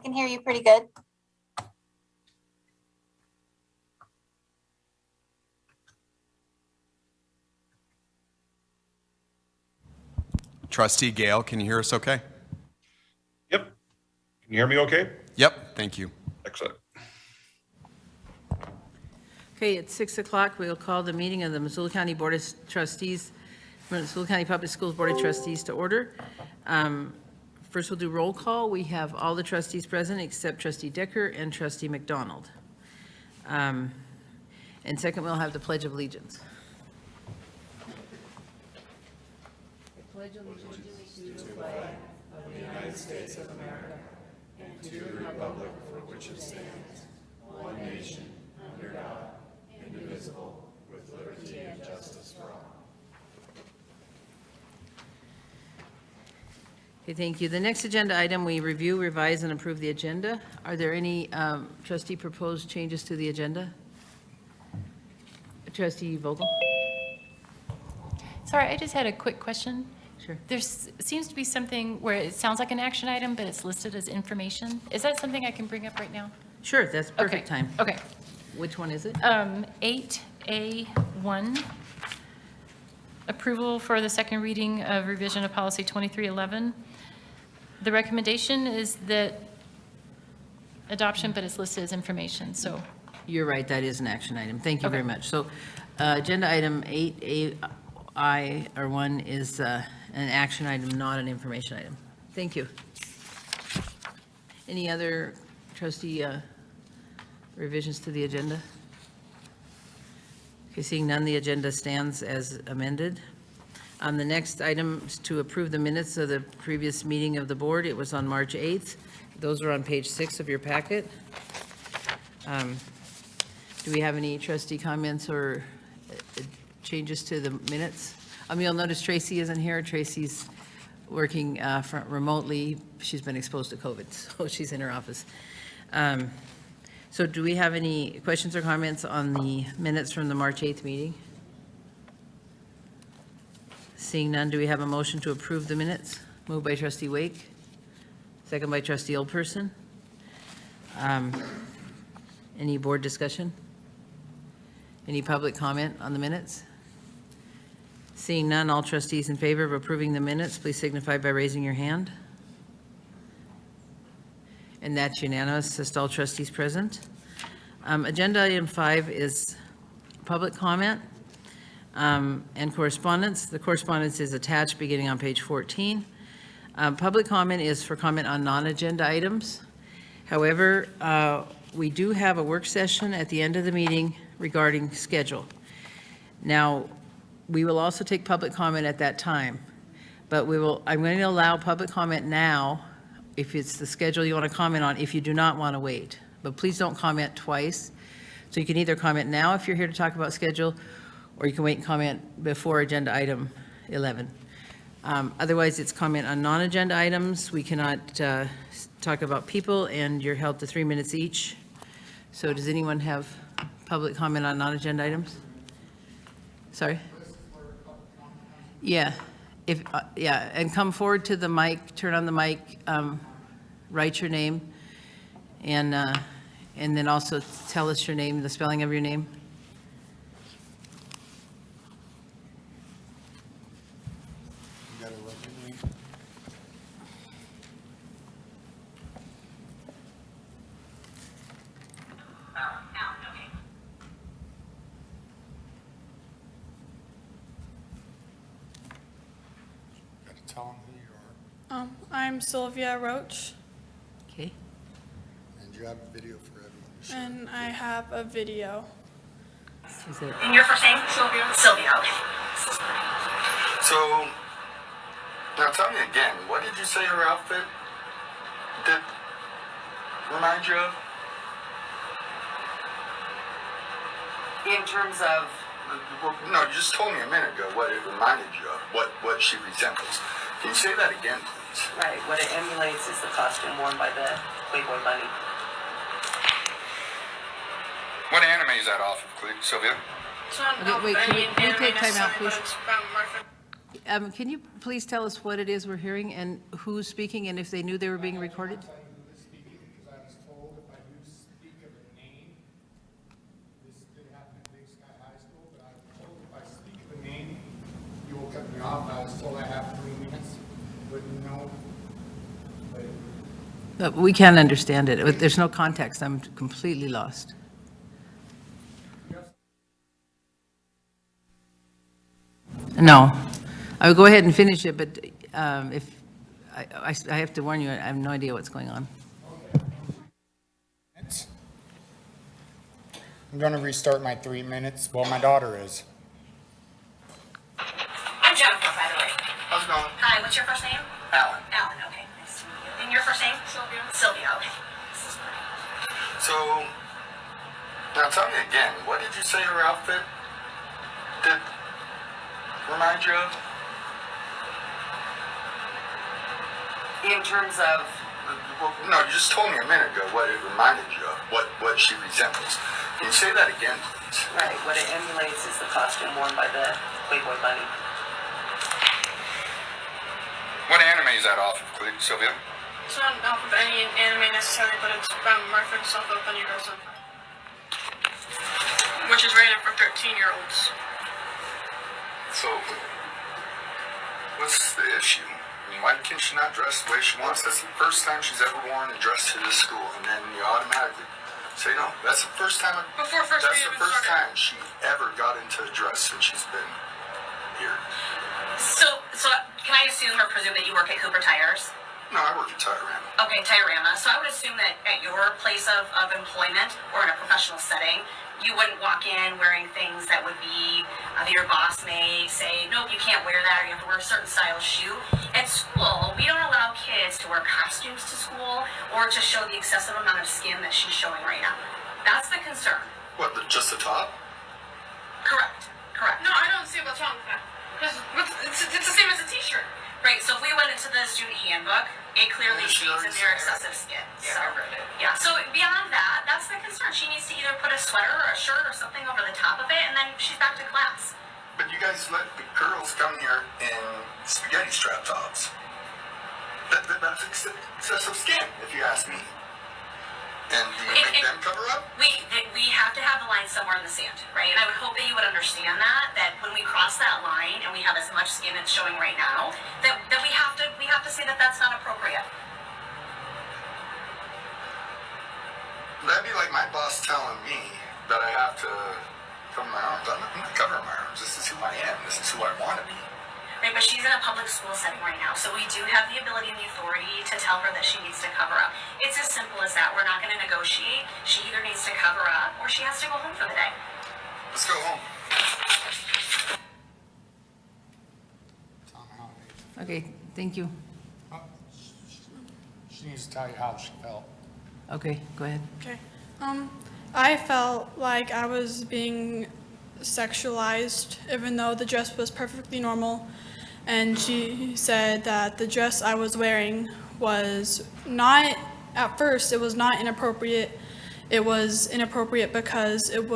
I can hear you pretty good. Trustee Gale, can you hear us okay? Yep. Can you hear me okay? Yep, thank you. Excellent. Okay, at 6 o'clock, we will call the meeting of the Missoula County Board of Trustees, Missoula County Public Schools Board of Trustees to order. First, we'll do roll call. We have all the trustees present except Trustee Decker and Trustee McDonald. And second, we'll have the Pledge of Allegiance. I pledge allegiance to the flag of the United States of America and to the republic for which it stands, one nation, under God, indivisible, with liberty and justice for all. Okay, thank you. The next agenda item, we review, revise, and approve the agenda. Are there any trustee proposed changes to the agenda? Trustee Vogel? Sorry, I just had a quick question. Sure. There seems to be something where it sounds like an action item, but it's listed as information. Is that something I can bring up right now? Sure, that's perfect Okay. time. Okay. Which one is it? 8A1, approval for the second reading of revision of policy 2311. The recommendation is that adoption, but it's listed as information, so. You're right, that is an action item. Thank you very Okay. much. So agenda item 8AI, or 1, is an action item, not an information item. Thank you. Any other trustee revisions to the agenda? Okay, seeing none, the agenda stands as amended. The next item is to approve the minutes of the previous meeting of the board. It was on March 8th. Those are on page 6 of your packet. Do we have any trustee comments or changes to the minutes? You'll notice Tracy isn't here. Tracy's working remotely. She's been exposed to COVID, so she's in her office. So do we have any questions or comments on the minutes from the March 8th meeting? Seeing none, do we have a motion to approve the minutes? Moved by trustee Wake, second by trustee Oldperson. Any board discussion? Any public comment on the minutes? Seeing none, all trustees in favor of approving the minutes, please signify by raising your hand. And that's unanimous, as to all trustees present. Agenda item 5 is public comment and correspondence. The correspondence is attached beginning on page 14. Public comment is for comment on non-agenda items. However, we do have a work session at the end of the meeting regarding schedule. Now, we will also take public comment at that time, but I'm going to allow public comment now if it's the schedule you want to comment on, if you do not want to wait. But please don't comment twice. So you can either comment now if you're here to talk about schedule, or you can wait and comment before agenda item 11. Otherwise, it's comment on non-agenda items. We cannot talk about people, and you're held to 3 minutes each. So does anyone have public comment on non-agenda items? Sorry? Yeah. And come forward to the mic, turn on the mic, write your name, and then also tell us your name, the spelling of your name. Tell them who you are, I'm Sylvia Roach, Okay. and you have a video for everyone to see. and I have a video. Is it? And your first name? Sylvia. Sylvia, okay. So, now tell me again, what did you say her outfit did remind you of? In terms of, No, you just told me a minute ago what it reminded you of, what she resembles. Can you say that again, please? right, what it emulates is the costume worn by the Playboy Bunny. What anime is that off of, Sylvia? Okay, wait, can we take time out, please? Can you please tell us what it is we're hearing and who's speaking and if they knew they were being recorded? off, I was told I have 3 minutes, wouldn't know. But But we can't understand it. There's no context. I'm completely lost. No. I would go ahead and finish it, but if, I have to warn you, I have no idea what's going on. I'm gonna restart my 3 minutes, well, my daughter is. I'm Jennifer, by the way. How's it going? Hi, what's your first name? Alan. Alan, okay, nice to meet you. And your first name? Sylvia. Sylvia, okay. So, now tell me again, what did you say her outfit did remind you of? In terms of, Well, no, you just told me a minute ago what it reminded you of, what she resembles. Can you say that again, please? right, what it emulates is the costume worn by the Playboy bunny. What anime is that off of, Sylvia? It's not off of any anime necessarily, but it's from reference off of Bunny Girls Empire, which is rated for 13-year-olds. So, what's the issue? I mean, why can she not dress the way she wants? That's the first time she's ever worn a dress to this school, and then you automatically say no. That's the first time. Before first That's period the even first started. time she ever got into a dress since she's been here. So can I assume or presume that you work at Cooper Tires? No, I work at Tyrant. Okay, Tyrama. So I would assume that at your place of employment or in a professional setting, you wouldn't walk in wearing things that would be, your boss may say, nope, you can't wear that, or you have to wear a certain style of shoe. At school, we don't allow kids to wear costumes to school or to show the excessive amount of skin that she's showing right now. That's the concern. What, just the top? Correct. No, I don't see what's wrong with that. It's the same as a t-shirt. Right, so if we went into the student handbook, it clearly Yeah, she states in already there said excessive skin. Yeah, So, I read it. yeah, so beyond that, that's the concern. She needs to either put a sweater or a shirt or something over the top of it, and then she's back to class. But you guys let the girls come here in spaghetti strap tops. That's excessive skin, if you ask me. And do you make them cover up? We have to have the line somewhere in the sand, right? And I would hope that you would understand that when we cross that line and we have as much skin as showing right now, that we have to say that that's not appropriate. That'd be like my boss telling me that I have to cover my arms. I'm not covering my arms. This is who I am. This is who I want to be. Right, but she's in a public school setting right now, so we do have the ability and the authority to tell her that she needs to cover up. It's as simple as that. We're not going to negotiate. She either needs to cover up or she has to go home for the day. Let's go home. Okay, thank you. She needs to tell you how she felt. Okay, go ahead. Okay. I felt like I was being sexualized, even though the dress was perfectly normal. And she said that the dress I was wearing was not, at first, it was not inappropriate. It was inappropriate because it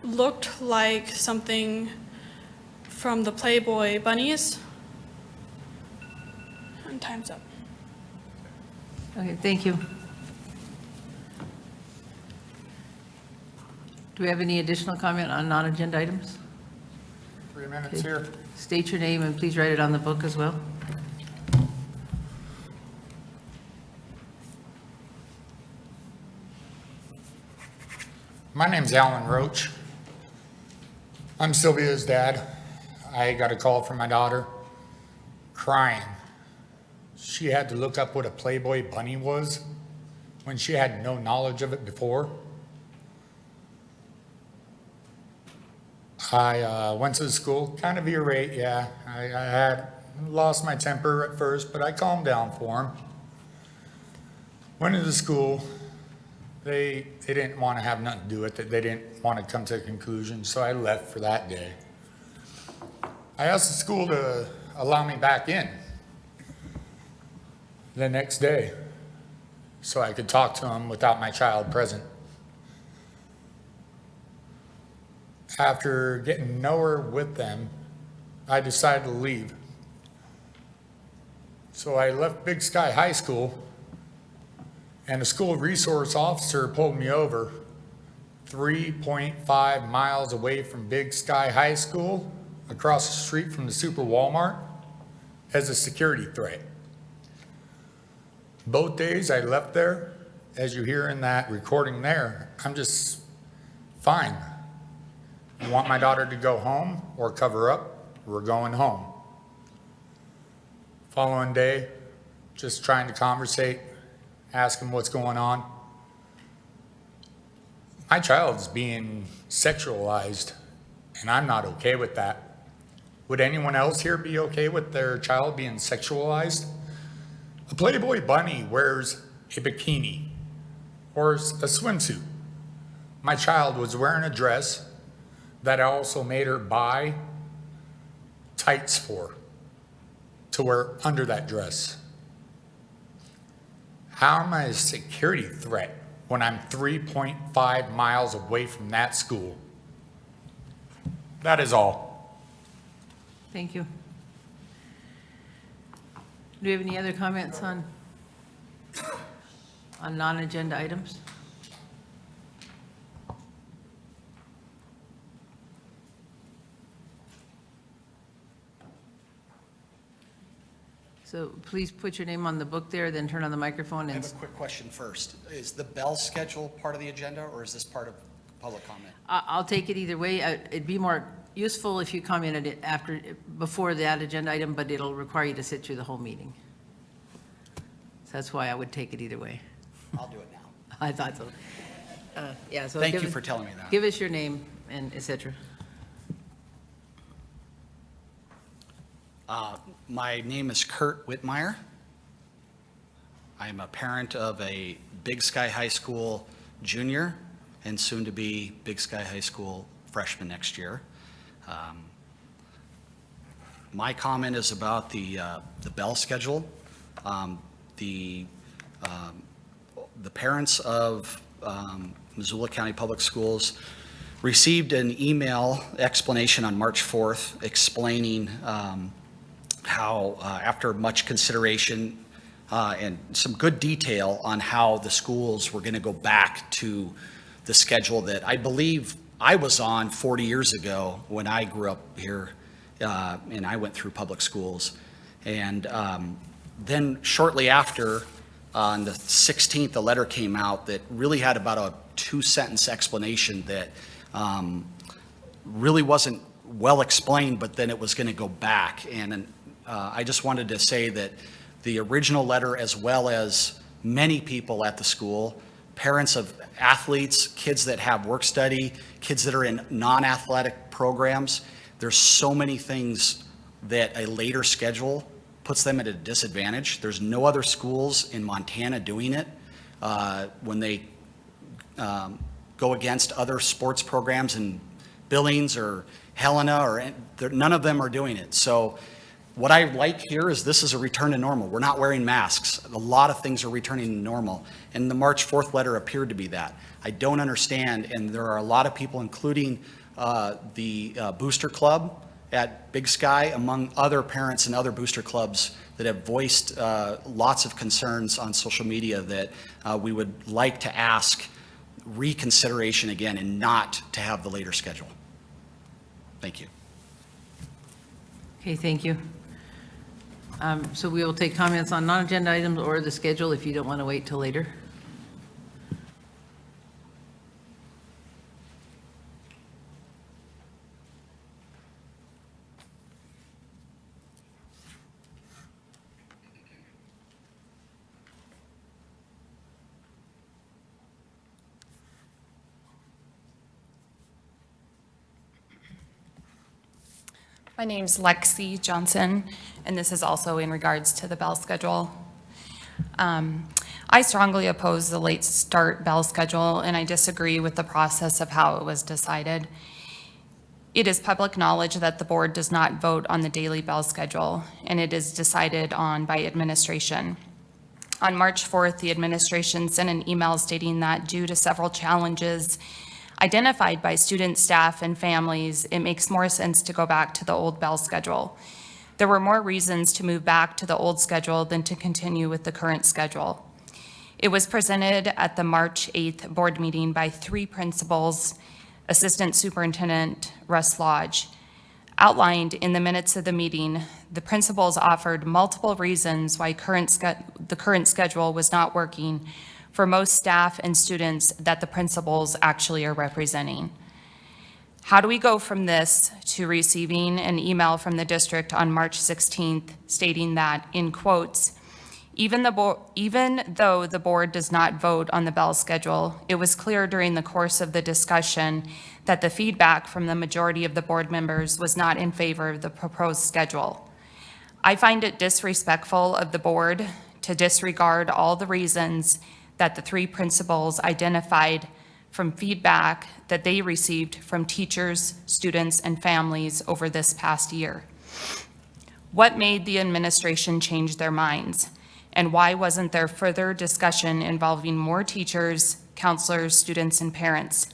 looked like something from the Playboy bunnies. And time's up. Okay, thank you. Do we have any additional comment on non-agenda items? 3 minutes Okay. here. State your name and please write it on the book as well. My name's Alan Roach. I'm Sylvia's dad. I got a call from my daughter crying. She had to look up what a Playboy bunny was when she had no knowledge of it before. I went to the school, kind of irate, yeah. I had lost my temper at first, but I calmed down for him. Went into school. They didn't want to have nothing to do with it. They didn't want to come to a conclusion, so I left for that day. I asked the school to allow me back in the next day so I could talk to them without my child present. After getting nowhere with them, I decided to leave. So I left Big Sky High School, and the school resource officer pulled me over 3.5 miles away from Big Sky High School across the street from the Super Walmart as a security threat. Both days I left there, as you hear in that recording there, I'm just fine. You want my daughter to go home or cover up? We're going home. Following day, just trying to conversate, ask him what's going on. My child's being sexualized, and I'm not okay with that. Would anyone else here be okay with their child being sexualized? A Playboy bunny wears a bikini or a swimsuit. My child was wearing a dress that I also made her buy tights for, to wear under that dress. How am I a security threat when I'm 3.5 miles away from that school? That is all. Thank you. Do we have any other comments on non-agenda items? So please put your name on the book there, then turn on the microphone I and, have a quick question first. Is the bell schedule part of the agenda, or is this part of public comment? I'll take it either way. It'd be more useful if you commented it before that agenda item, but it'll require you to sit through the whole meeting. So that's why I would take it either way. I'll do it now. I thought so. Yeah, so. Thank give you us- for telling me that. Give us your name and et cetera. My name is Kurt Whitmire. I am a parent of a Big Sky High School junior and soon-to-be Big Sky High School freshman next year. My comment is about the bell schedule. The parents of Missoula County Public Schools received an email explanation on March 4th explaining how, after much consideration and some good detail on how the schools were going to go back to the schedule that I believe I was on 40 years ago when I grew up here and I went through public schools. And then shortly after, on the 16th, a letter came out that really had about a 2-sentence explanation that really wasn't well explained, but then it was going to go back. And I just wanted to say that the original letter, as well as many people at the school, parents of athletes, kids that have work study, kids that are in non-athletic programs, there's so many things that a later schedule puts them at a disadvantage. There's no other schools in Montana doing it when they go against other sports programs in Billings or Helena, or none of them are doing it. So what I like here is this is a return to normal. We're not wearing masks. A lot of things are returning to normal. And the March 4th letter appeared to be that. I don't understand, and there are a lot of people, including the Booster Club at Big Sky, among other parents and other booster clubs that have voiced lots of concerns on social media that we would like to ask reconsideration again and not to have the later schedule. Thank you. Okay, thank you. So we will take comments on non-agenda items or the schedule if you don't want to wait till later. My name's Lexi Johnson, and this is also in regards to the bell schedule. I strongly oppose the late start bell schedule, and I disagree with the process of how it was decided. It is public knowledge that the board does not vote on the daily bell schedule, and it is decided on by administration. On March 4th, the administration sent an email stating that due to several challenges identified by students, staff, and families, it makes more sense to go back to the old bell schedule. There were more reasons to move back to the old schedule than to continue with the current schedule. It was presented at the March 8th board meeting by 3 principals, Assistant Superintendent Russ Lodge. Outlined in the minutes of the meeting, the principals offered multiple reasons why the current schedule was not working for most staff and students that the principals actually are representing. How do we go from this to receiving an email from the district on March 16th stating that, in quotes, even though the board does not vote on the bell schedule, it was clear during the course of the discussion that the feedback from the majority of the board members was not in favor of the proposed schedule. I find it disrespectful of the board to disregard all the reasons that the three principals identified from feedback that they received from teachers, students, and families over this past year. What made the administration change their minds? And why wasn't there further discussion involving more teachers, counselors, students, and parents?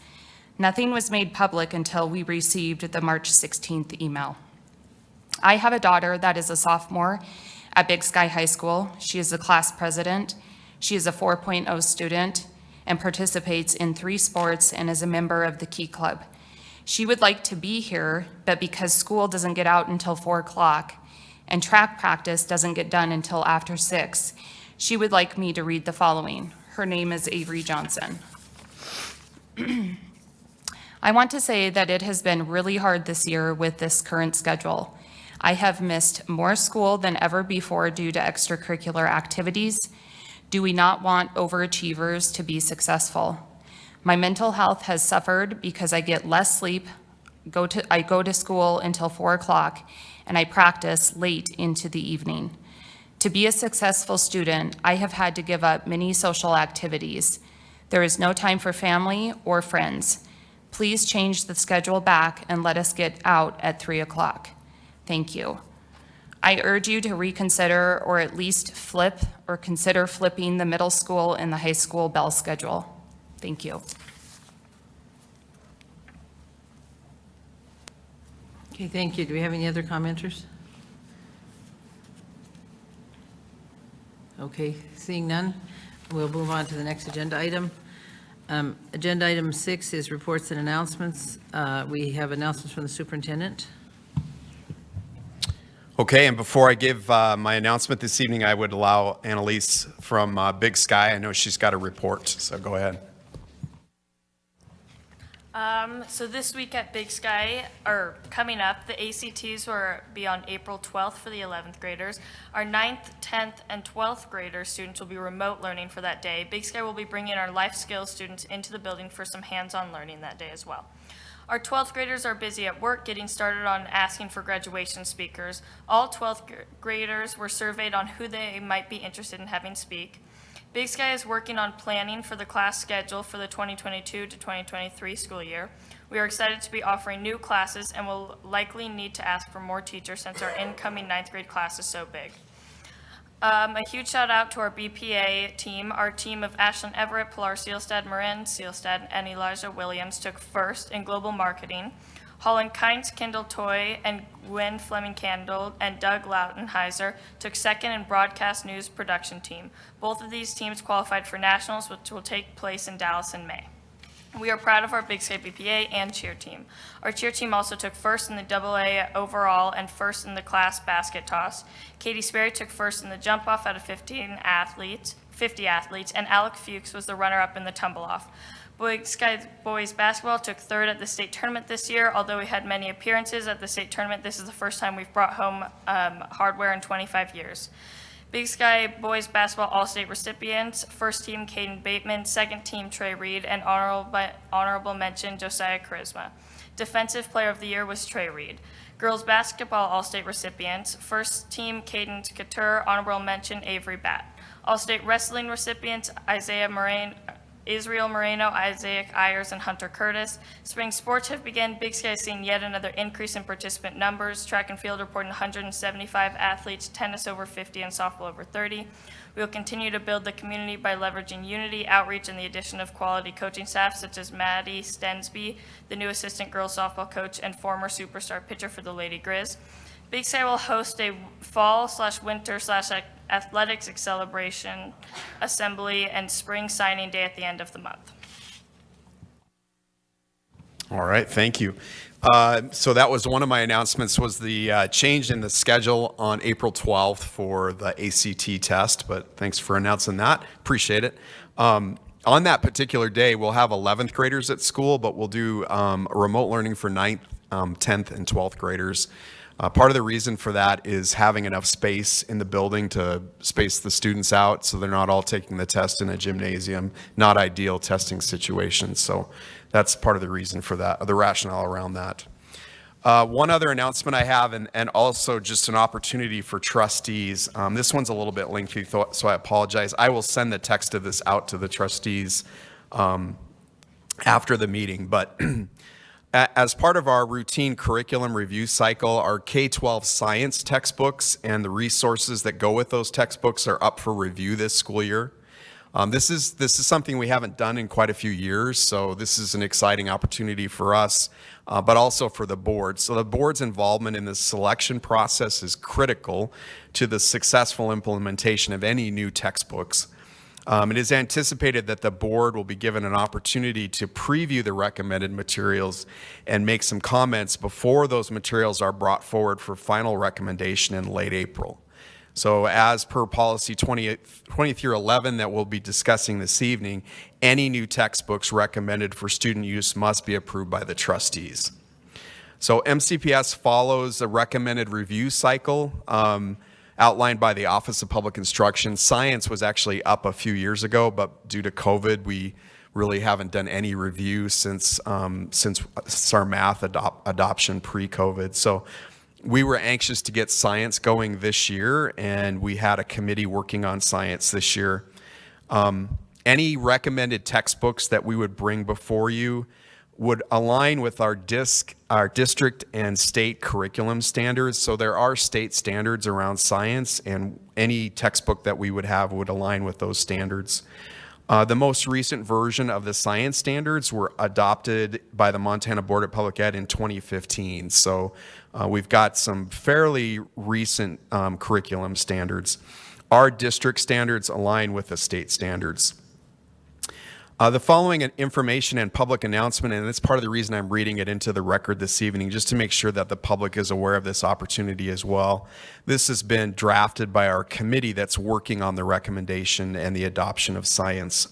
Nothing was made public until we received the March 16th email. I have a daughter that is a sophomore at Big Sky High School. She is the class president. She is a 4.0 student and participates in 3 sports and is a member of the Key Club. She would like to be here, but because school doesn't get out until 4 o'clock and track practice doesn't get done until after 6, she would like me to read the following. Her name is Avery Johnson. I want to say that it has been really hard this year with this current schedule. I have missed more school than ever before due to extracurricular activities. Do we not want overachievers to be successful? My mental health has suffered because I get less sleep, I go to school until 4 o'clock, and I practice late into the evening. To be a successful student, I have had to give up many social activities. There is no time for family or friends. Please change the schedule back and let us get out at 3 o'clock. Thank you. I urge you to reconsider or at least flip or consider flipping the middle school and the high school bell schedule. Thank you. Okay, thank you. Do we have any other commenters? Okay, seeing none, we'll move on to the next agenda item. Agenda item 6 is reports and announcements. We have announcements from the superintendent. Okay, and before I give my announcement this evening, I would allow Annalise from Big Sky. I know she's got a report, so go ahead. So this week at Big Sky, or coming up, the ACTs will be on April 12th for the 11th graders. Our 9th, 10th, and 12th grader students will be remote learning for that day. Big Sky will be bringing our life skills students into the building for some hands-on learning that day as well. Our 12th graders are busy at work getting started on asking for graduation speakers. All 12th graders were surveyed on who they might be interested in having speak. Big Sky is working on planning for the class schedule for the 2022 to 2023 school year. We are excited to be offering new classes and will likely need to ask for more teachers since our incoming 9th grade class is so big. A huge shout out to our BPA team. Our team of Ashlyn Everett, Pilar Seelstad, Marin Seelstad, and Elijah Williams took first in global marketing. Holland Kynes, Kendall Toy, and Gwen Fleming Candle, and Doug Lautenheiser took second in broadcast news production team. Both of these teams qualified for nationals, which will take place in Dallas in May. We are proud of our Big Sky BPA and cheer team. Our cheer team also took first in the AA overall and first in the class basket toss. Katie Sperry took first in the jump off out of 50 athletes, and Alec Fuchs was the runner-up in the tumble off. Big Sky boys basketball took third at the state tournament this year. Although we had many appearances at the state tournament, this is the first time we've brought home hardware in 25 years. Big Sky boys basketball all-state recipients: first team Caden Bateman, second team Trey Reed, and honorable mention Josiah Charisma. Defensive player of the year was Trey Reed. Girls basketball all-state recipients: first team Cadence Couture, honorable mention Avery Batt. All-state wrestling recipients: Israel Moreno, Isaac Ayers, and Hunter Curtis. Spring sports have begun. Big Sky has seen yet another increase in participant numbers. Track and field reporting 175 athletes, tennis over 50, and softball over 30. We will continue to build the community by leveraging unity, outreach, and the addition of quality coaching staff such as Maddie Stensby, the new assistant girls softball coach and former superstar pitcher for the Lady Grizz. Big Sky will host a fall/winter/athletics celebration, assembly, and spring signing day at the end of the month. All right, thank you. So that was one of my announcements, was the change in the schedule on April 12th for the ACT test, but thanks for announcing that. Appreciate it. On that particular day, we'll have 11th graders at school, but we'll do remote learning for 9th, 10th, and 12th graders. Part of the reason for that is having enough space in the building to space the students out so they're not all taking the test in a gymnasium, not ideal testing situations. So that's part of the reason for that, the rationale around that. One other announcement I have, and also just an opportunity for trustees. This one's a little bit lengthy, so I apologize. I will send the text of this out to the trustees after the meeting, but as part of our routine curriculum review cycle, our K-12 science textbooks and the resources that go with those textbooks are up for review this school year. This is something we haven't done in quite a few years, so this is an exciting opportunity for us, but also for the board. So the board's involvement in the selection process is critical to the successful implementation of any new textbooks. It is anticipated that the board will be given an opportunity to preview the recommended materials and make some comments before those materials are brought forward for final recommendation in late April. So as per policy 20-11 that we'll be discussing this evening, any new textbooks recommended for student use must be approved by the trustees. So MCPS follows a recommended review cycle outlined by the Office of Public Instruction. Science was actually up a few years ago, but due to COVID, we really haven't done any review since our math adoption pre-COVID. So we were anxious to get science going this year, and we had a committee working on science this year. Any recommended textbooks that we would bring before you would align with our district and state curriculum standards. So there are state standards around science, and any textbook that we would have would align with those standards. The most recent version of the science standards were adopted by the Montana Board of Public Ed in 2015. So we've got some fairly recent curriculum standards. Our district standards align with the state standards. The following information and public announcement, and it's part of the reason I'm reading it into the record this evening, just to make sure that the public is aware of this opportunity as well. This has been drafted by our committee that's working on the recommendation and the adoption of science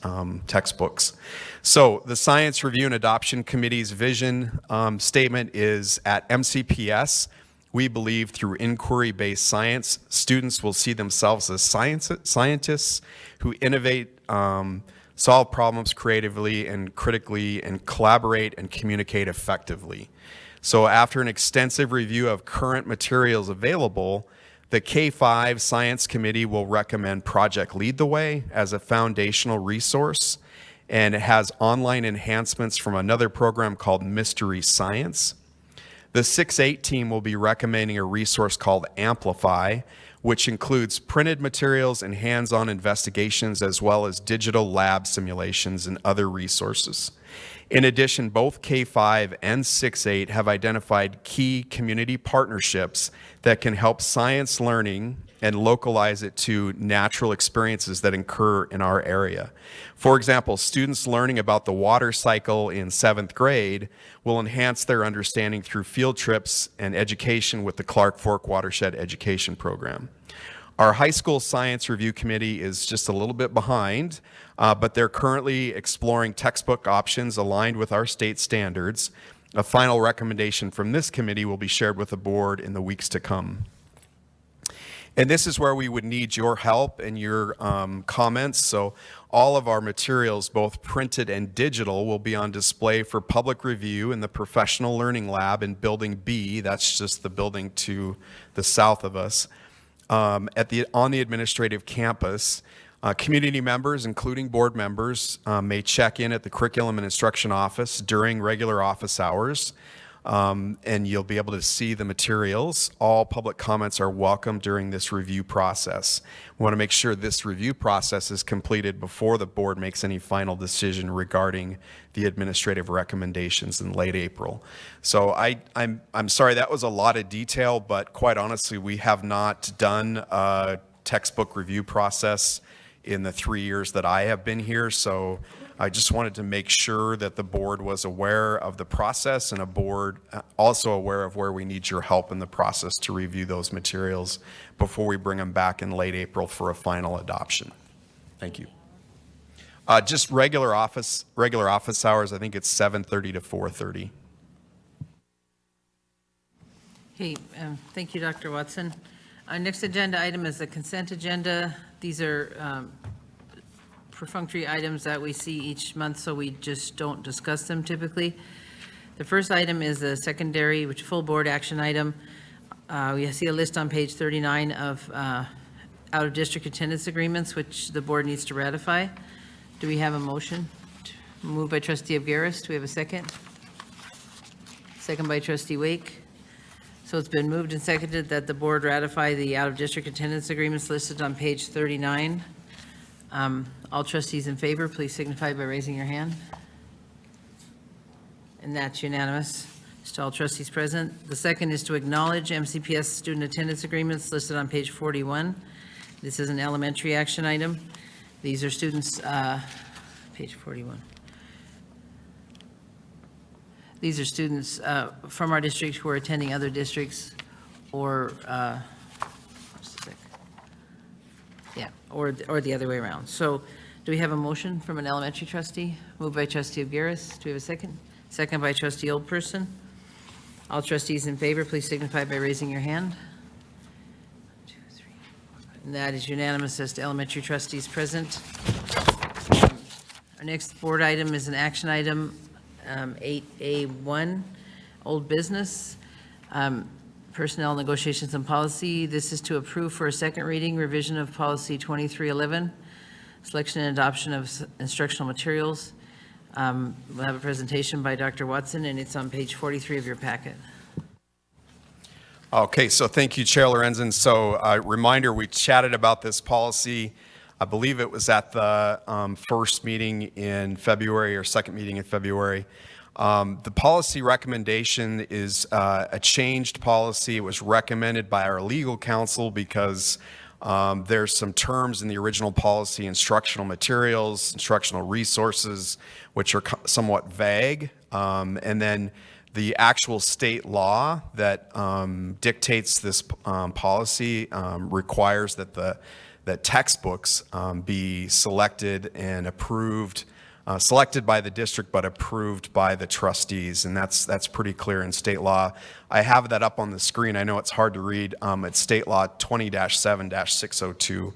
textbooks. So the Science Review and Adoption Committee's vision statement is, at MCPS, we believe through inquiry-based science, students will see themselves as scientists who innovate, solve problems creatively and critically, and collaborate and communicate effectively. So after an extensive review of current materials available, the K-5 Science Committee will recommend Project Lead the Way as a foundational resource, and it has online enhancements from another program called Mystery Science. The 6-8 team will be recommending a resource called Amplify, which includes printed materials and hands-on investigations, as well as digital lab simulations and other resources. In addition, both K-5 and 6-8 have identified key community partnerships that can help science learning and localize it to natural experiences that occur in our area. For example, students learning about the water cycle in 7th grade will enhance their understanding through field trips and education with the Clark Fork Watershed Education Program. Our high school science review committee is just a little bit behind, but they're currently exploring textbook options aligned with our state standards. A final recommendation from this committee will be shared with the board in the weeks to come. And this is where we would need your help and your comments. So all of our materials, both printed and digital, will be on display for public review in the Professional Learning Lab in Building B. That's just the building to the south of us. On the administrative campus. Community members, including board members, may check in at the Curriculum and Instruction Office during regular office hours, and you'll be able to see the materials. All public comments are welcome during this review process. We want to make sure this review process is completed before the board makes any final decision regarding the administrative recommendations in late April. So I'm sorry, that was a lot of detail, but quite honestly, we have not done a textbook review process in the 3 years that I have been here. So I just wanted to make sure that the board was aware of the process and a board also aware of where we need your help in the process to review those materials before we bring them back in late April for a final adoption. Thank you. Just regular office hours. I think it's 7:30 to 4:30. Okay, thank you, Dr. Watson. Our next agenda item is the consent agenda. These are perfunctory items that we see each month, so we just don't discuss them typically. The first item is a secondary, which full board action item. We see a list on page 39 of out-of-district attendance agreements, which the board needs to ratify. Do we have a motion? Moved by trustee Abgaris. Do we have a second? Second by trustee Wake. So it's been moved and seconded that the board ratify the out-of-district attendance agreements listed on page 39. All trustees in favor, please signify by raising your hand. And that's unanimous. To all trustees present. The second is to acknowledge MCPS student attendance agreements listed on page 41. This is an elementary action item. These are students, page 41. These are students from our district who are attending other districts or, just a sec. Yeah, or the other way around. So do we have a motion from an elementary trustee? Moved by trustee Abgaris. Do we have a second? Second by trustee Oldperson. All trustees in favor, please signify by raising your hand. 1, 2, 3, 4, 5. And that is unanimous as to elementary trustees present. Our next board item is an action item, 8A1, old business, personnel negotiations and policy. This is to approve for a second reading revision of policy 2311, selection and adoption of instructional materials. We'll have a presentation by Dr. Watson, and it's on page 43 of your packet. Okay, so thank you, Chair Lorenzen. So reminder, we chatted about this policy. I believe it was at the first meeting in February or second meeting in February. The policy recommendation is a changed policy. It was recommended by our legal counsel because there's some terms in the original policy, instructional materials, instructional resources, which are somewhat vague. And then the actual state law that dictates this policy requires that textbooks be selected and approved, selected by the district but approved by the trustees, and that's pretty clear in state law. I have that up on the screen. I know it's hard to read. It's state law 20-7-602.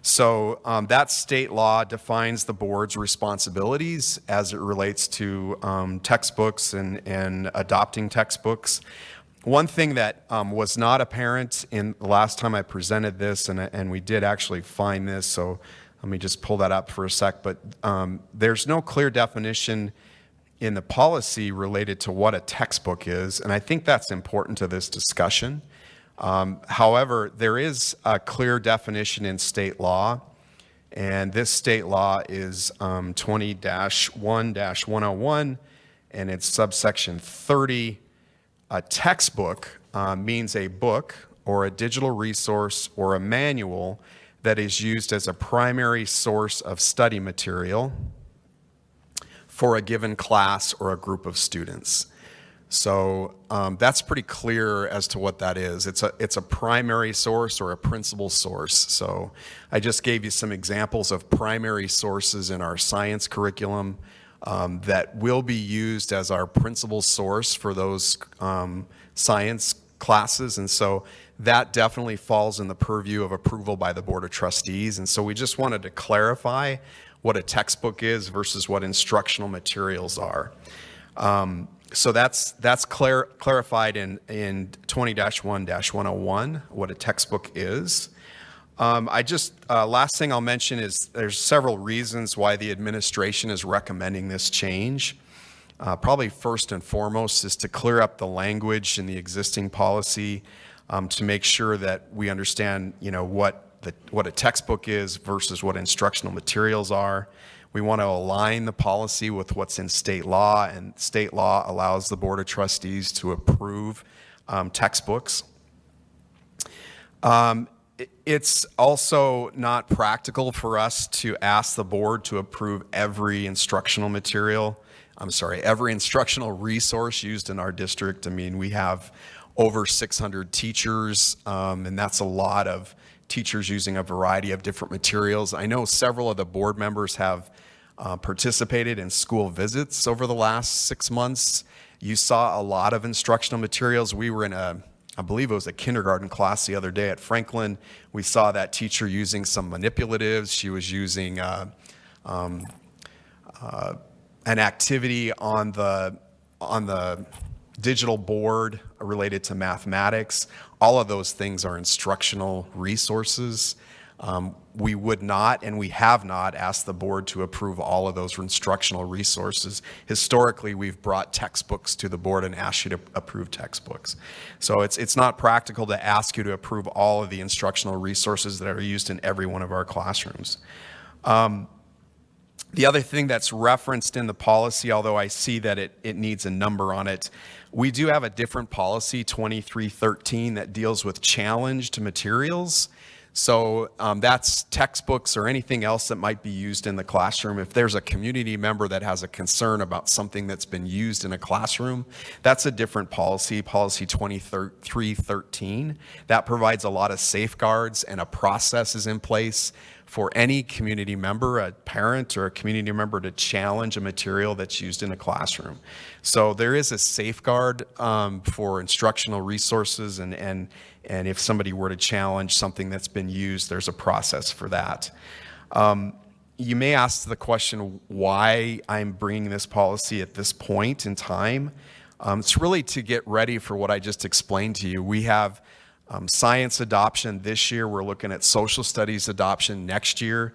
So that state law defines the board's responsibilities as it relates to textbooks and adopting textbooks. One thing that was not apparent in the last time I presented this, and we did actually find this, so let me just pull that up for a sec, but there's no clear definition in the policy related to what a textbook is, and I think that's important to this discussion. However, there is a clear definition in state law, and this state law is 20-1-101, and it's subsection 30. A textbook means a book or a digital resource or a manual that is used as a primary source of study material for a given class or a group of students. So that's pretty clear as to what that is. It's a primary source or a principal source. So I just gave you some examples of primary sources in our science curriculum that will be used as our principal source for those science classes. And so that definitely falls in the purview of approval by the Board of Trustees. And so we just wanted to clarify what a textbook is versus what instructional materials are. So that's clarified in 20-1-101, what a textbook is. Last thing I'll mention is there's several reasons why the administration is recommending this change. Probably first and foremost is to clear up the language in the existing policy to make sure that we understand, what a textbook is versus what instructional materials are. We want to align the policy with what's in state law, and state law allows the Board of Trustees to approve textbooks. It's also not practical for us to ask the board to approve every instructional resource used in our district. I mean, we have over 600 teachers, and that's a lot of teachers using a variety of different materials. I know several of the board members have participated in school visits over the last 6 months. You saw a lot of instructional materials. We were in I believe it was a kindergarten class the other day at Franklin. We saw that teacher using some manipulatives. She was using an activity on the digital board related to mathematics. All of those things are instructional resources. We would not, and we have not, asked the board to approve all of those instructional resources. Historically, we've brought textbooks to the board and asked you to approve textbooks. So it's not practical to ask you to approve all of the instructional resources that are used in every one of our classrooms. The other thing that's referenced in the policy, although I see that it needs a number on it, we do have a different policy, 2313, that deals with challenged materials. So that's textbooks or anything else that might be used in the classroom. If there's a community member that has a concern about something that's been used in a classroom, that's a different policy, policy 2313. That provides a lot of safeguards and a process is in place for any community member, a parent or a community member, to challenge a material that's used in a classroom. So there is a safeguard for instructional resources, and if somebody were to challenge something that's been used, there's a process for that. You may ask the question why I'm bringing this policy at this point in time. It's really to get ready for what I just explained to you. We have science adoption this year. We're looking at social studies adoption next year.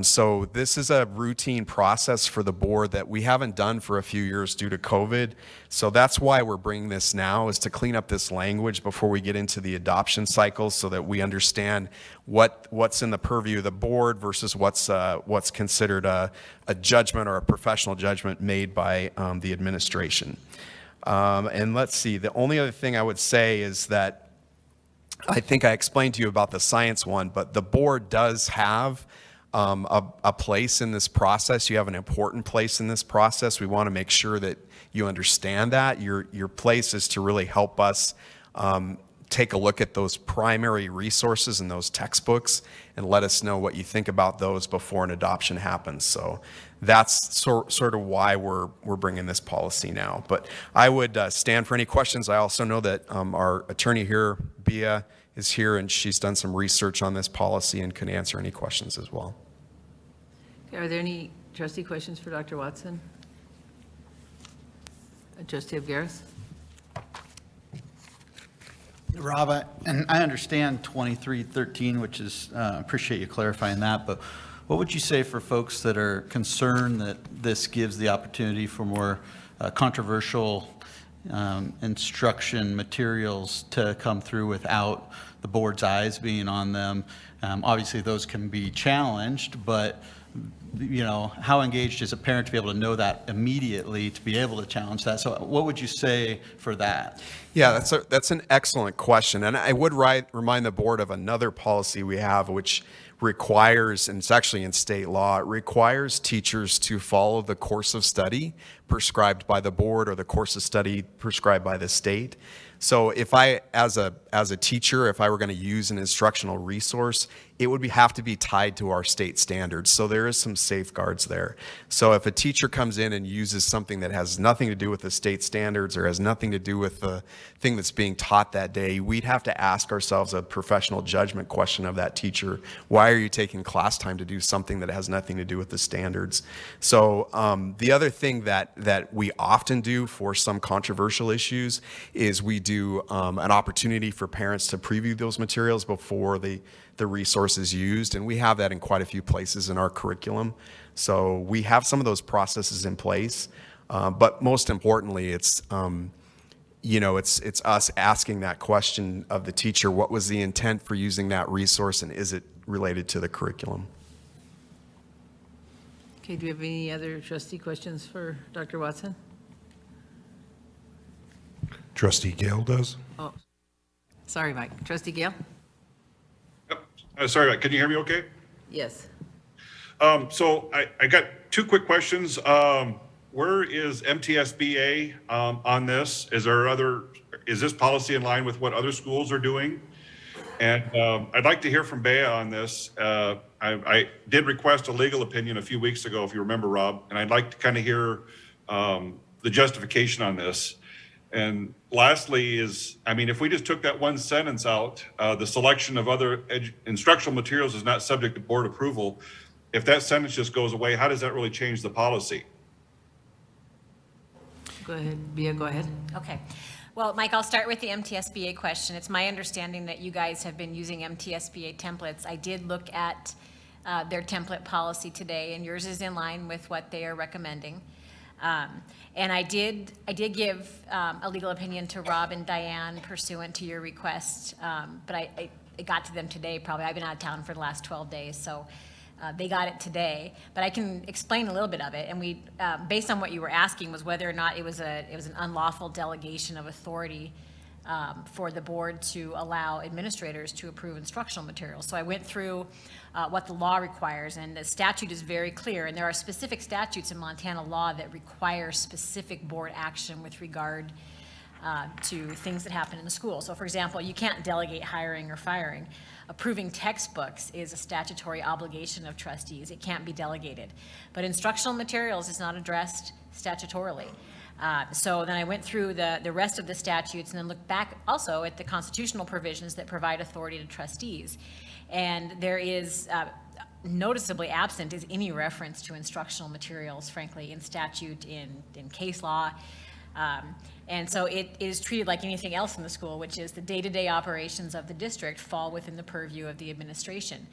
So this is a routine process for the board that we haven't done for a few years due to COVID. So that's why we're bringing this now, is to clean up this language before we get into the adoption cycle, so that we understand what's in the purview of the board versus what's considered a judgment or a professional judgment made by the administration. And let's see, the only other thing I would say is that I think I explained to you about the science one, but the board does have a place in this process. You have an important place in this process. We want to make sure that you understand that. Your place is to really help us take a look at those primary resources and those textbooks and let us know what you think about those before an adoption happens. So that's sort of why we're bringing this policy now. But I would stand for any questions. I also know that our attorney here, Bia, is here, and she's done some research on this policy and can answer any questions as well. Are there any trustee questions for Dr. Watson? Trustee Abgaris? Rob, and I understand 2313, which is, appreciate you clarifying that, but what would you say for folks that are concerned that this gives the opportunity for more controversial instruction materials to come through without the board's eyes being on them? Obviously, those can be challenged, but you know, how engaged is a parent to be able to know that immediately to be able to challenge that? So what would you say for that? Yeah, that's an excellent question. And I would remind the board of another policy we have, which requires, and it's actually in state law, it requires teachers to follow the course of study prescribed by the board or the course of study prescribed by the state. So if I, as a teacher, if I were going to use an instructional resource, it would have to be tied to our state standards. So there is some safeguards there. So if a teacher comes in and uses something that has nothing to do with the state standards or has nothing to do with the thing that's being taught that day, we'd have to ask ourselves a professional judgment question of that teacher. Why are you taking class time to do something that has nothing to do with the standards? So the other thing that we often do for some controversial issues is we do an opportunity for parents to preview those materials before the resource is used, and we have that in quite a few places in our curriculum. So we have some of those processes in place, but most importantly, it's it's us asking that question of the teacher: what was the intent for using that resource, and is it related to the curriculum? Okay, do we have any other trustee questions for Dr. Watson? Trustee Gale does. Oh, sorry, Mike. Trustee Gale? Yep. Sorry, can you hear me okay? Yes. So I got two quick questions. Where is MTSBA on this? Is this policy in line with what other schools are doing? And I'd like to hear from Bea on this. I did request a legal opinion a few weeks ago, if you remember, Rob, and I'd like to kind of hear the justification on this. And lastly is, I mean, if we just took that one sentence out, the selection of other instructional materials is not subject to board approval. If that sentence just goes away, how does that really change the policy? Go ahead, Bea, go ahead. Okay. Well, Mike, I'll start with the MTSBA question. It's my understanding that you guys have been using MTSBA templates. I did look at their template policy today, and yours is in line with what they are recommending. And I did give a legal opinion to Rob and Diane pursuant to your request, but I got to them today probably. I've been out of town for the last 12 days, so they got it today. But I can explain a little bit of it. And we, based on what you were asking, was whether or not it was an unlawful delegation of authority for the board to allow administrators to approve instructional materials. So I went through what the law requires, and the statute is very clear, and there are specific statutes in Montana law that require specific board action with regard to things that happen in the school. So for example, you can't delegate hiring or firing. Approving textbooks is a statutory obligation of trustees. It can't be delegated. But instructional materials is not addressed statutorily. So then I went through the rest of the statutes and then looked back also at the constitutional provisions that provide authority to trustees. And there is noticeably absent is any reference to instructional materials, frankly, in statute, in case law. And so it is treated like anything else in the school, which is the day-to-day operations of the district fall within the purview of the administration.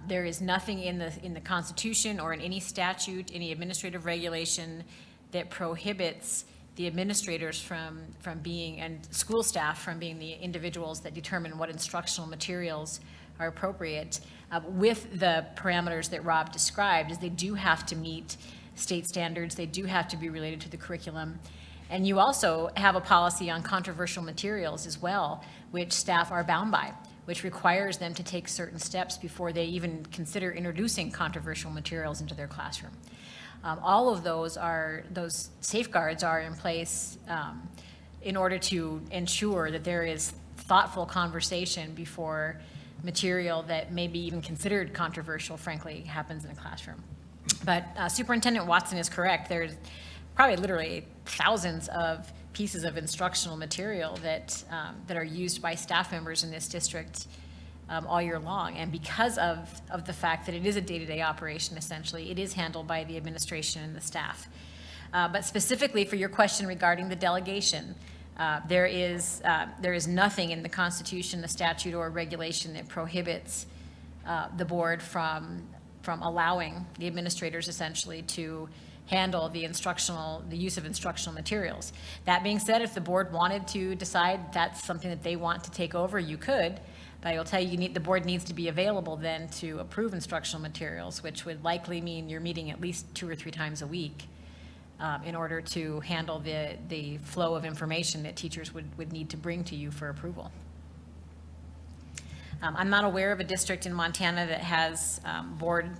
There is nothing in the Constitution or in any statute, any administrative regulation that prohibits the administrators from being, and school staff from being the individuals that determine what instructional materials are appropriate, with the parameters that Rob described, is they do have to meet state standards, they do have to be related to the curriculum. And you also have a policy on controversial materials as well, which staff are bound by, which requires them to take certain steps before they even consider introducing controversial materials into their classroom. All of those safeguards are in place in order to ensure that there is thoughtful conversation before material that may be even considered controversial, frankly, happens in a classroom. But Superintendent Watson is correct. There's probably literally thousands of pieces of instructional material that are used by staff members in this district all year long. And because of the fact that it is a day-to-day operation, essentially, it is handled by the administration and the staff. But specifically for your question regarding the delegation, there is nothing in the Constitution, the statute, or regulation that prohibits the board from allowing the administrators essentially to handle the use of instructional materials. That being said, if the board wanted to decide that's something that they want to take over, you could, but I will tell you, the board needs to be available then to approve instructional materials, which would likely mean you're meeting at least 2 or 3 times a week in order to handle the flow of information that teachers would need to bring to you for approval. I'm not aware of a district in Montana that has board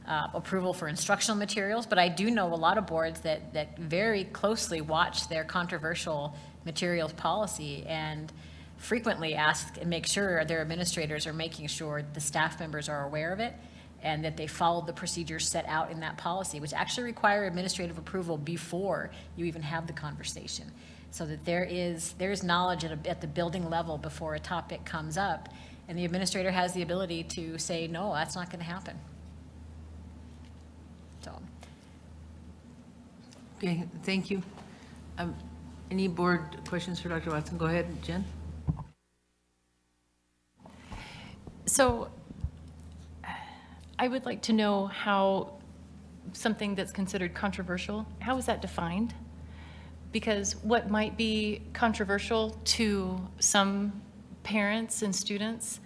approval for instructional materials, but I do know a lot of boards that very closely watch their controversial materials policy and frequently ask and make sure their administrators are making sure the staff members are aware of it and that they follow the procedures set out in that policy, which actually require administrative approval before you even have the conversation, so that there is knowledge at the building level before a topic comes up, and the administrator has the ability to say, no, that's not going to happen. So. Okay, thank you. Any board questions for Dr. Watson? Go ahead, Jen. So I would like to know how something that's considered controversial, how is that defined? Because what might be controversial to some parents and students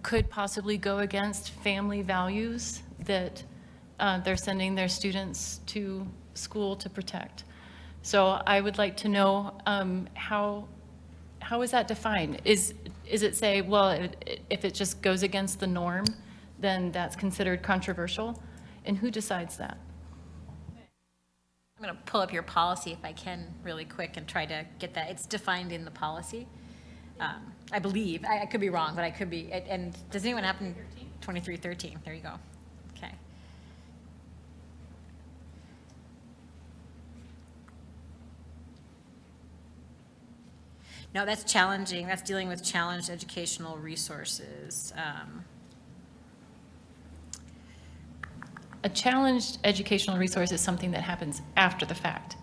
could possibly go against family values that they're sending their students to school to protect. So I would like to know how is that defined? Is it say, well, if it just goes against the norm, then that's considered controversial? And who decides that? I'm going to pull up your policy if I can really quick and try to get that. It's defined in the policy. I believe, I could be wrong, but I could be. And does anyone happen? 2313, there you go. Okay. No, that's challenging. That's dealing with challenged educational resources. A challenged educational resource is something that happens after the fact.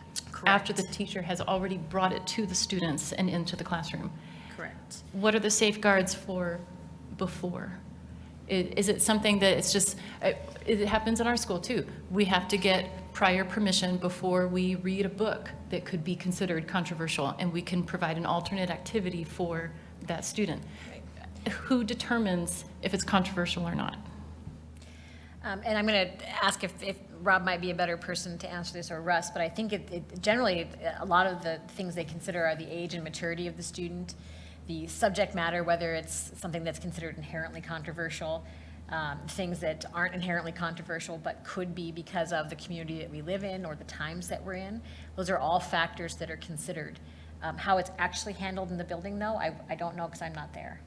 After the teacher has already brought it to the students and into the classroom. Correct. What are the safeguards for before? Is it something that it's just, it happens in our school too. We have to get prior permission before we read a book that could be considered controversial, and we can provide an alternate activity for that student. Who determines if it's controversial or not? And I'm going to ask if Rob might be a better person to answer this, or Russ, but I think generally a lot of the things they consider are the age and maturity of the student, the subject matter, whether it's something that's considered inherently controversial, things that aren't inherently controversial but could be because of the community that we live in or the times that we're in. Those are all factors that are considered. How it's actually handled in the building, though, I don't know because I'm not there.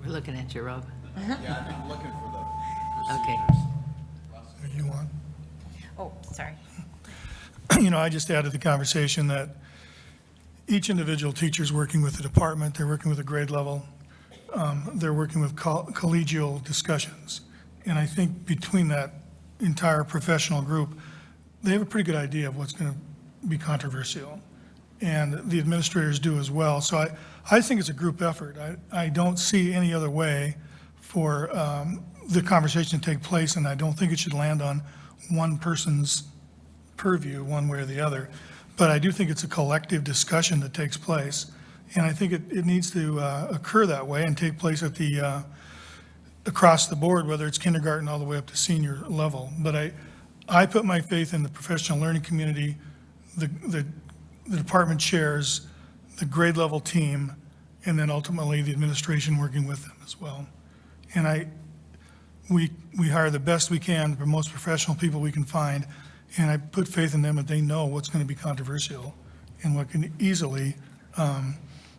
We're looking at you, Rob. Yeah, I'm looking for Okay. You want? Oh, sorry. You know, I just added the conversation that each individual teacher is working with the department, they're working with a grade level, they're working with collegial discussions. And I think between that entire professional group, they have a pretty good idea of what's going to be controversial. And the administrators do as well. So I think it's a group effort. I don't see any other way for the conversation to take place, and I don't think it should land on one person's purview, one way or the other. But I do think it's a collective discussion that takes place, and I think it needs to occur that way and take place at the across the board, whether it's kindergarten all the way up to senior level. But I put my faith in the professional learning community, the department chairs, the grade level team, and then ultimately the administration working with them as well. And we hire the best we can, the most professional people we can find, and I put faith in them that they know what's going to be controversial and what can easily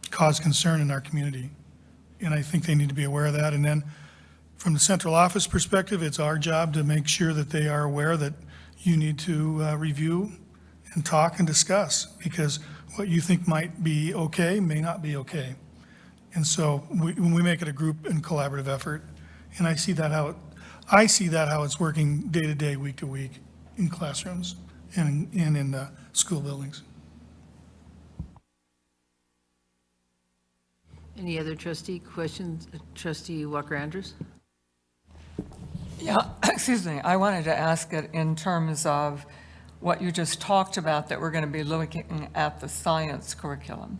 cause concern in our community. And I think they need to be aware of that. And then from the central office perspective, it's our job to make sure that they are aware that you need to review and talk and discuss, because what you think might be okay may not be okay. And so when we make it a group and collaborative effort, and I see that how it's working day to day, week to week in classrooms and in the school buildings. Any other trustee questions? Trustee Walker-Andrews? Yeah, excuse me. I wanted to ask it in terms of what you just talked about, that we're going to be looking at the science curriculum.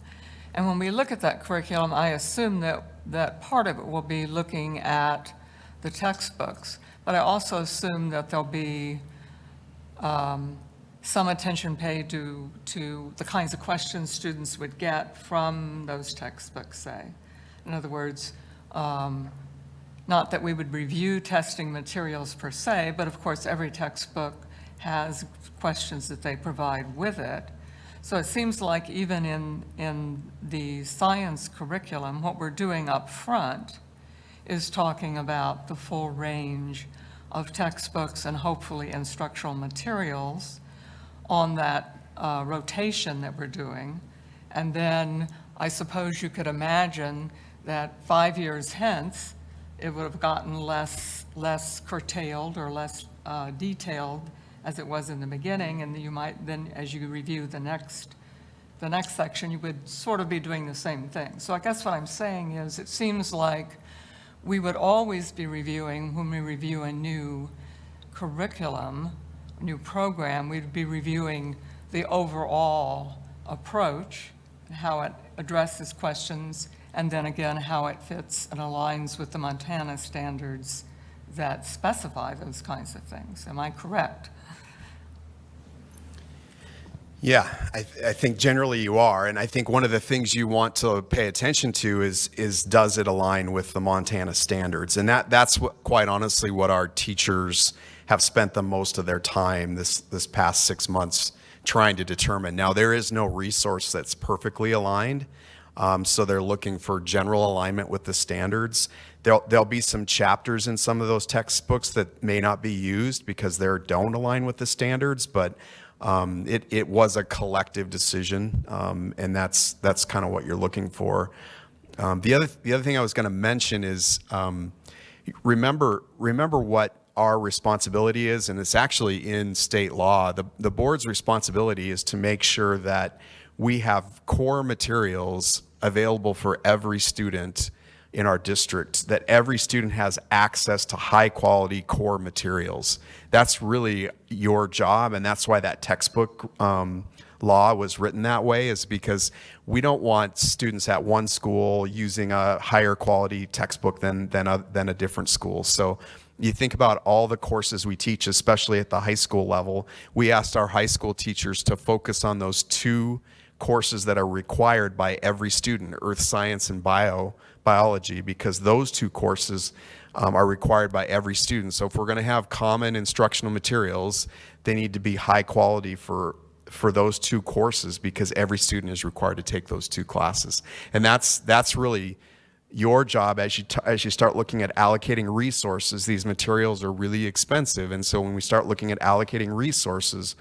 And when we look at that curriculum, I assume that part of it will be looking at the textbooks, but I also assume that there'll be some attention paid to the kinds of questions students would get from those textbooks, say. In other words, not that we would review testing materials per se, but of course every textbook has questions that they provide with it. So it seems like even in the science curriculum, what we're doing up front is talking about the full range of textbooks and hopefully instructional materials on that rotation that we're doing. And then I suppose you could imagine that 5 years hence, it would have gotten less curtailed or less detailed as it was in the beginning, and you might then, as you review the next section, you would sort of be doing the same thing. So I guess what I'm saying is, it seems like we would always be reviewing, when we review a new curriculum, a new program, we'd be reviewing the overall approach, how it addresses questions, and then again, how it fits and aligns with the Montana standards that specify those kinds of things. Am I correct? Yeah, I think generally you are, and I think one of the things you want to pay attention to is does it align with the Montana standards, and that's what, quite honestly, what our teachers have spent the most of their time this past 6 months trying to determine. Now, there is no resource that's perfectly aligned, so they're looking for general alignment with the standards. There'll be some chapters in some of those textbooks that may not be used because they don't align with the standards, but it was a collective decision, and that's kind of what you're looking for. The other thing I was going to mention is remember what our responsibility is, and it's actually in state law. The board's responsibility is to make sure that we have core materials available for every student in our district, that every student has access to high quality core materials. That's really your job, and that's why that textbook law was written that way, is because we don't want students at one school using a higher quality textbook than a different school. So you think about all the courses we teach, especially at the high school level. We asked our high school teachers to focus on those 2 courses that are required by every student, earth science and biology, because those 2 courses are required by every student. So if we're going to have common instructional materials, they need to be high quality for those 2 courses, because every student is required to take those 2 classes. And that's really your job as you start looking at allocating resources. These materials are really expensive, and so when we start looking at allocating resources,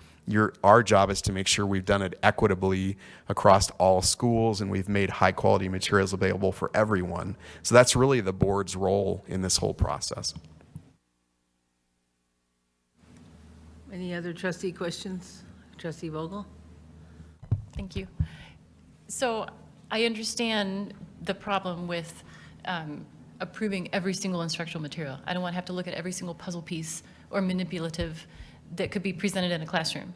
our job is to make sure we've done it equitably across all schools, and we've made high quality materials available for everyone. So that's really the board's role in this whole process. Any other trustee questions? Trustee Vogel? Thank you. So I understand the problem with approving every single instructional material. I don't want to have to look at every single puzzle piece or manipulative that could be presented in a classroom.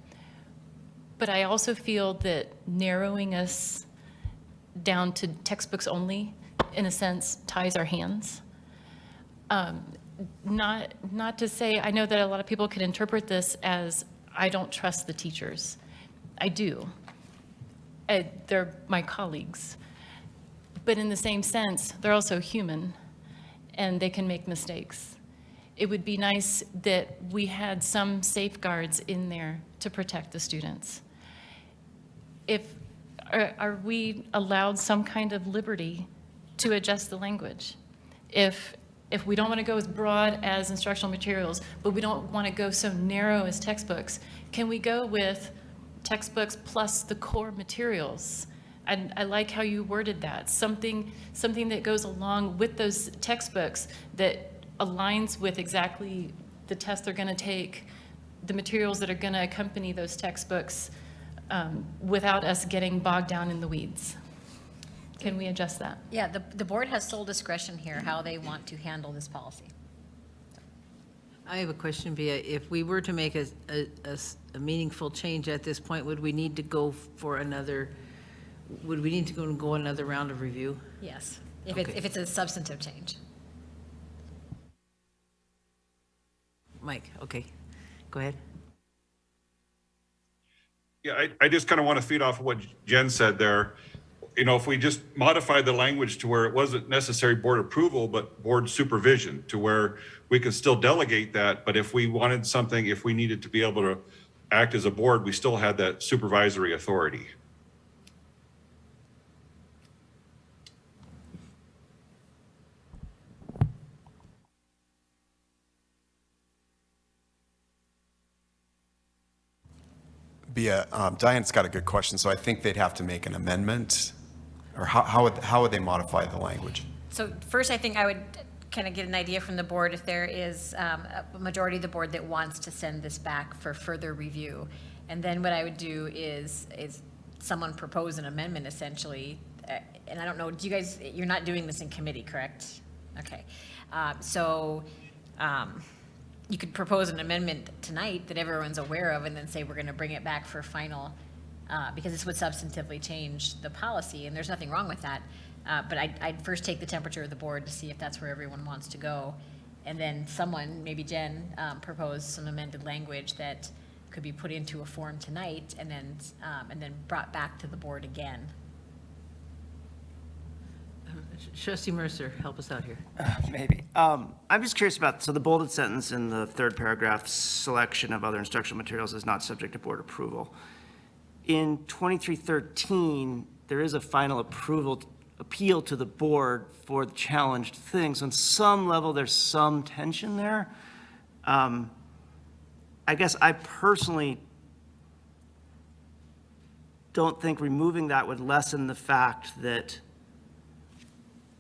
But I also feel that narrowing us down to textbooks only, in a sense, ties our hands. Not to say, I know that a lot of people can interpret this as, I don't trust the teachers. I do. They're my colleagues. But in the same sense, they're also human, and they can make mistakes. It would be nice that we had some safeguards in there to protect the students. Are we allowed some kind of liberty to adjust the language? If we don't want to go as broad as instructional materials, but we don't want to go so narrow as textbooks, can we go with textbooks plus the core materials? And I like how you worded that. Something that goes along with those textbooks that aligns with exactly the tests they're going to take, the materials that are going to accompany those textbooks, without us getting bogged down in the weeds. Can we adjust that? Yeah, the board has sole discretion here how they want to handle this policy. I have a question, Via. If we were to make a meaningful change at this point, would we need to go another round of review? Yes, if Okay. it's a substantive change. Mike, okay, go ahead. Yeah, I just kind of want to feed off of what Jen said there. You know, if we just modify the language to where it wasn't necessary board approval, but board supervision, to where we could still delegate that, but if we wanted something, if we needed to be able to act as a board, we still had that supervisory authority. Diane's got a good question, so I think they'd have to make an amendment, or how would they modify the language? So first, I think I would kind of get an idea from the board if there is a majority of the board that wants to send this back for further review. And then what I would do is someone propose an amendment essentially. And I don't know, do you guys, you're not doing this in committee, correct? Okay. You could propose an amendment tonight that everyone's aware of and then say we're going to bring it back for final, because this would substantively change the policy, and there's nothing wrong with that. But I'd first take the temperature of the board to see if that's where everyone wants to go. And then someone, maybe Jen, propose some amended language that could be put into a form tonight and then brought back to the board again. Trustee Mercer, help us out here. Maybe. I'm just curious about, so the bolded sentence in the third paragraph, selection of other instructional materials is not subject to board approval. In 2313, there is a final appeal to the board for the challenged things. On some level, there's some tension there. I guess I personally don't think removing that would lessen the fact that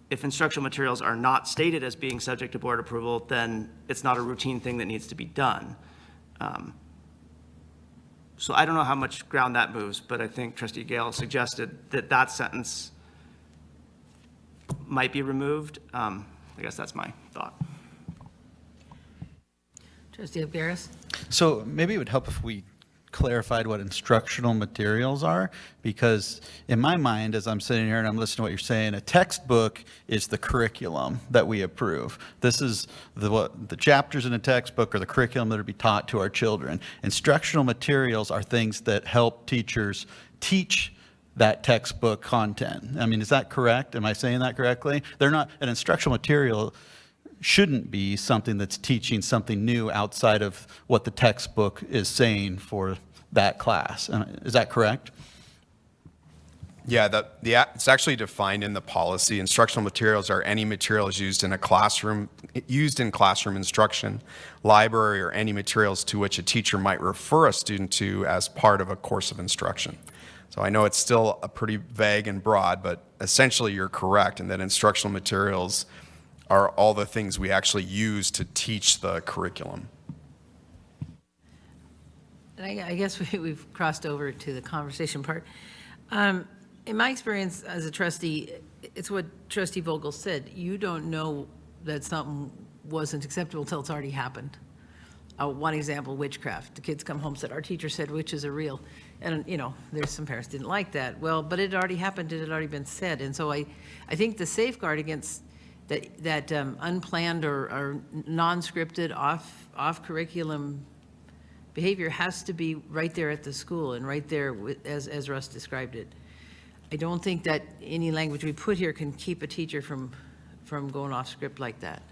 if instructional materials are not stated as being subject to board approval, then it's not a routine thing that needs to be done. So I don't know how much ground that moves, but I think Trustee Gale suggested that that sentence might be removed. I guess that's my thought. Trustee Abgaris? So maybe it would help if we clarified what instructional materials are, because in my mind, as I'm sitting here and I'm listening to what you're saying, a textbook is the curriculum that we approve. This is the chapters in a textbook or the curriculum that are be taught to our children. Instructional materials are things that help teachers teach that textbook content. I mean, is that correct? Am I saying that correctly? They're not, an instructional material shouldn't be something that's teaching something new outside of what the textbook is saying for that class. Is that correct? Yeah, it's actually defined in the policy. Instructional materials are any materials used in classroom instruction, library, or any materials to which a teacher might refer a student to as part of a course of instruction. So I know it's still a pretty vague and broad, but essentially you're correct in that instructional materials are all the things we actually use to teach the curriculum. And I guess we've crossed over to the conversation part. In my experience as a trustee, it's what Trustee Vogel said. You don't know that something wasn't acceptable until it's already happened. One example, witchcraft. The kids come home and said, our teacher said witches are real. And, there's some parents didn't like that. Well, but it already happened, it had already been said. And so I think the safeguard against that unplanned or non-scripted off curriculum behavior has to be right there at the school and right there as Russ described it. I don't think that any language we put here can keep a teacher from going off script like that.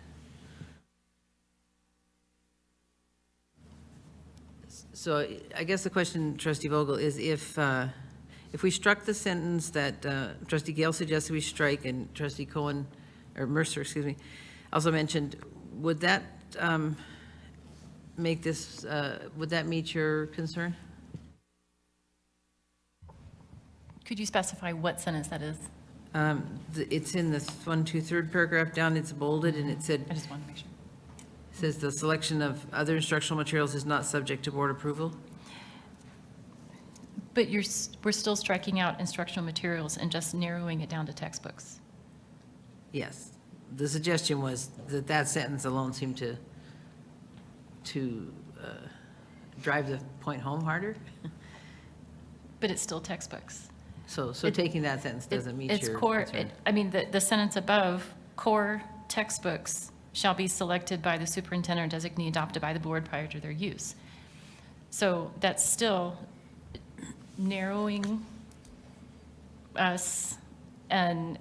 So I guess the question, Trustee Vogel, is if we struck the sentence that Trustee Gale suggested we strike and Trustee Cohen or Mercer, excuse me, also mentioned, would that make this, would that meet your concern? Could you specify what sentence that is? It's in this 1, 2, 3rd paragraph down, it's bolded, and it said, I just want to make sure. it says the selection of other instructional materials is not subject to board approval. But we're still striking out instructional materials and just narrowing it down to textbooks. Yes. The suggestion was that sentence alone seemed to drive the point home harder. But it's still textbooks. So taking that sentence doesn't meet It's your core, concern. the sentence above, core textbooks shall be selected by the superintendent or designee adopted by the board prior to their use. So that's still narrowing us and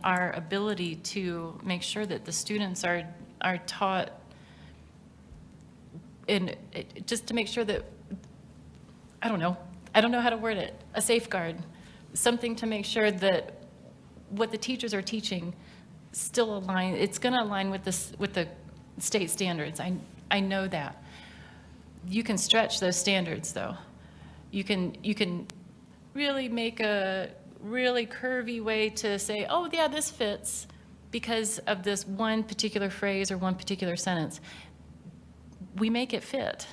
our ability to make sure that the students are taught, and just to make sure that, I don't know how to word it, a safeguard, something to make sure that what the teachers are teaching still align, it's going to align with the state standards. I know that. You can stretch those standards, though. You can really make a really curvy way to say, oh, yeah, this fits because of this one particular phrase or one particular sentence. We make it fit.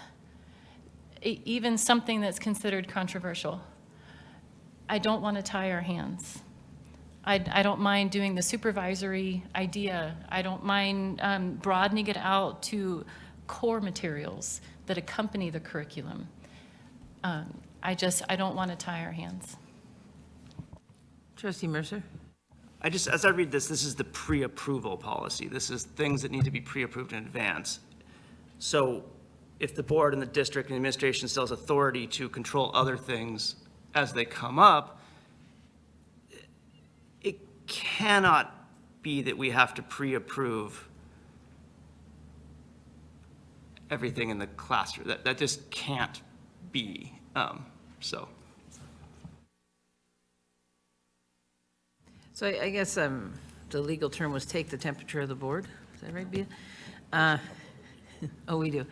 Even something that's considered controversial. I don't want to tie our hands. I don't mind doing the supervisory idea. I don't mind broadening it out to core materials that accompany the curriculum. I don't want to tie our hands. Trustee Mercer? As I read this is the pre-approval policy. This is things that need to be pre-approved in advance. So if the board and the district and the administration still has authority to control other things as they come up, it cannot be that we have to pre-approve everything in the classroom. That just can't be. So I guess the legal term was take the temperature of the board. Is that right, Bea? Oh, we do.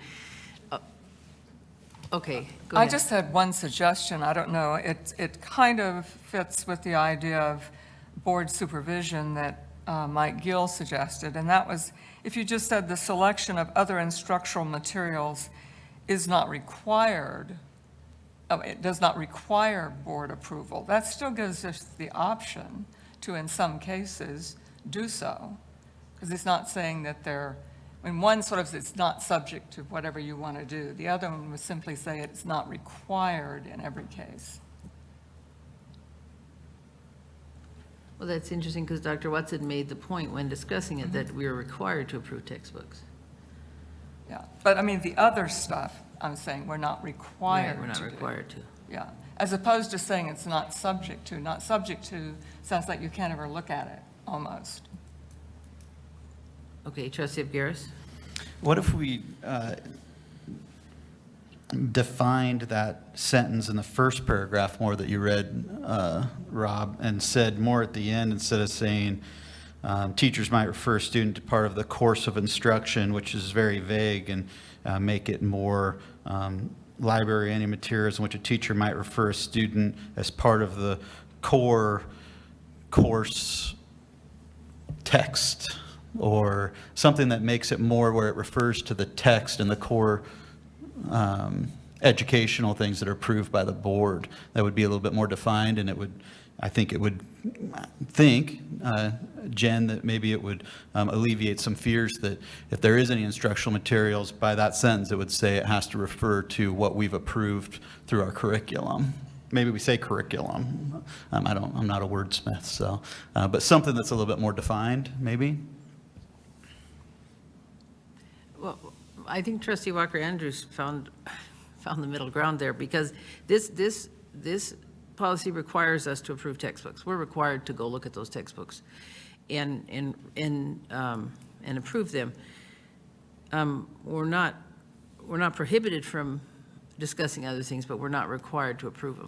Okay, go I ahead. just had one suggestion. I don't know. It kind of fits with the idea of board supervision that Mike Gill suggested, and that was if you just said the selection of other instructional materials is not required, it does not require board approval. That still gives us the option to, in some cases, do so, because it's not saying that they're, I mean, one sort of, it's not subject to whatever you want to do. The other one would simply say it's not required in every case. Well, that's interesting because Dr. Watson made the point when discussing it that we are required to approve textbooks. Yeah, but I mean, the other stuff, I'm saying we're not required to We're not do. required to. Yeah, as opposed to saying it's not subject to. Not subject to sounds like you can't ever look at it, almost. Okay, Trustee Abgaris? What if we defined that sentence in the first paragraph more that you read, Rob, and said more at the end instead of saying teachers might refer a student to part of the course of instruction, which is very vague, and make it more library any materials in which a teacher might refer a student as part of the core course text, or something that makes it more where it refers to the text and the core educational things that are approved by the board. That would be a little bit more defined, and it would, I think it would Jen, that maybe it would alleviate some fears that if there is any instructional materials, by that sentence it would say it has to refer to what we've approved through our curriculum. Maybe we say curriculum. I'm not a wordsmith, so, but something that's a little bit more defined, maybe. Well, I think Trustee Walker Andrews found the middle ground there, because this policy requires us to approve textbooks. We're required to go look at those textbooks and approve them. We're not prohibited from discussing other things, but we're not required to approve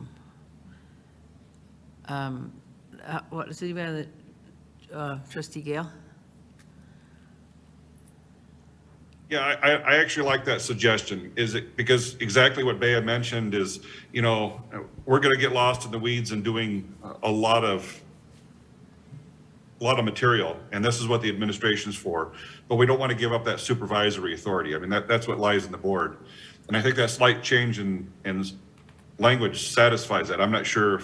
them. What does anybody, Trustee Gale? Yeah, I actually like that suggestion. Is it because exactly what Bea mentioned is, you know, we're going to get lost in the weeds and doing a lot of material, and this is what the administration's for. But we don't want to give up that supervisory authority. I mean, that's what lies in the board, and I think that slight change in language satisfies that. I'm not sure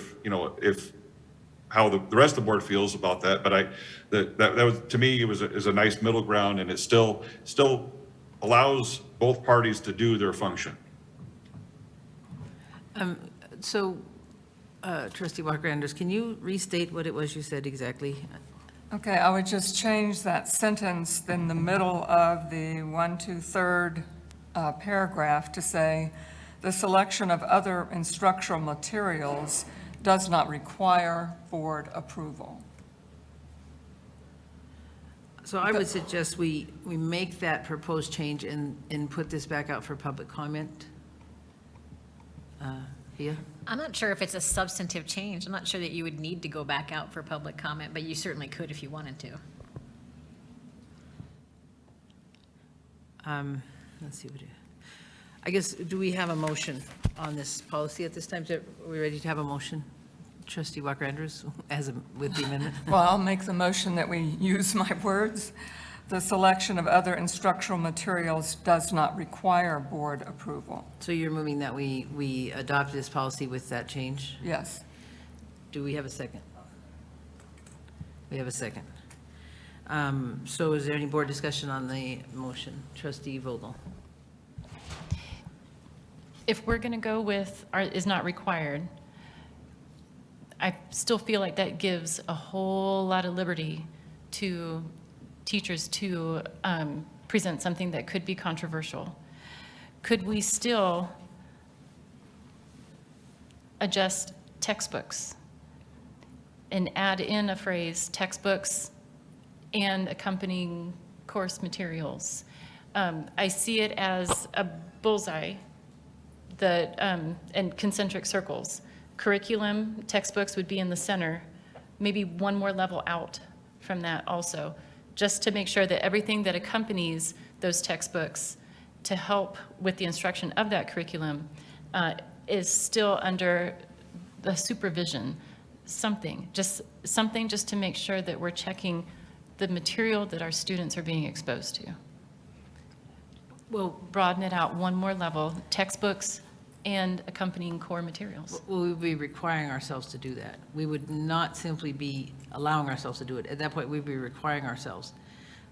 if how the rest of the board feels about that, but that was, to me, is a nice middle ground, and it still allows both parties to do their function. Trustee Walker Andrews, can you restate what it was you said exactly? Okay, I would just change that sentence in the middle of the 1, 2, 3rd paragraph to say, the selection of other instructional materials does not require board approval. So I would suggest we make that proposed change and put this back out for public comment. Bea? I'm not sure if it's a substantive change. I'm not sure that you would need to go back out for public comment, but you certainly could if you wanted to. Let's see, I guess, do we have a motion on this policy at this time? Are we ready to have a motion? Trustee Walker Andrews, with the amendment? Well, I'll make the motion that we use my words. The selection of other instructional materials does not require board approval. So you're moving that we adopt this policy with that change? Yes. Do we have a second? We have a second. So is there any board discussion on the motion? Trustee Vogel? If we're going to go with is not required, I still feel like that gives a whole lot of liberty to teachers to present something that could be controversial. could we still adjust textbooks and add in a phrase, textbooks and accompanying course materials? I see it as a bullseye that, and concentric circles. Curriculum, textbooks would be in the center, maybe one more level out from that also, just to make sure that everything that accompanies those textbooks to help with the instruction of that curriculum is still under the supervision, something just to make sure that we're checking the material that our students are being exposed to. We'll broaden it out one more level, textbooks and accompanying core materials. We would be requiring ourselves to do that. We would not simply be allowing ourselves to do it. At that point, we'd be requiring ourselves.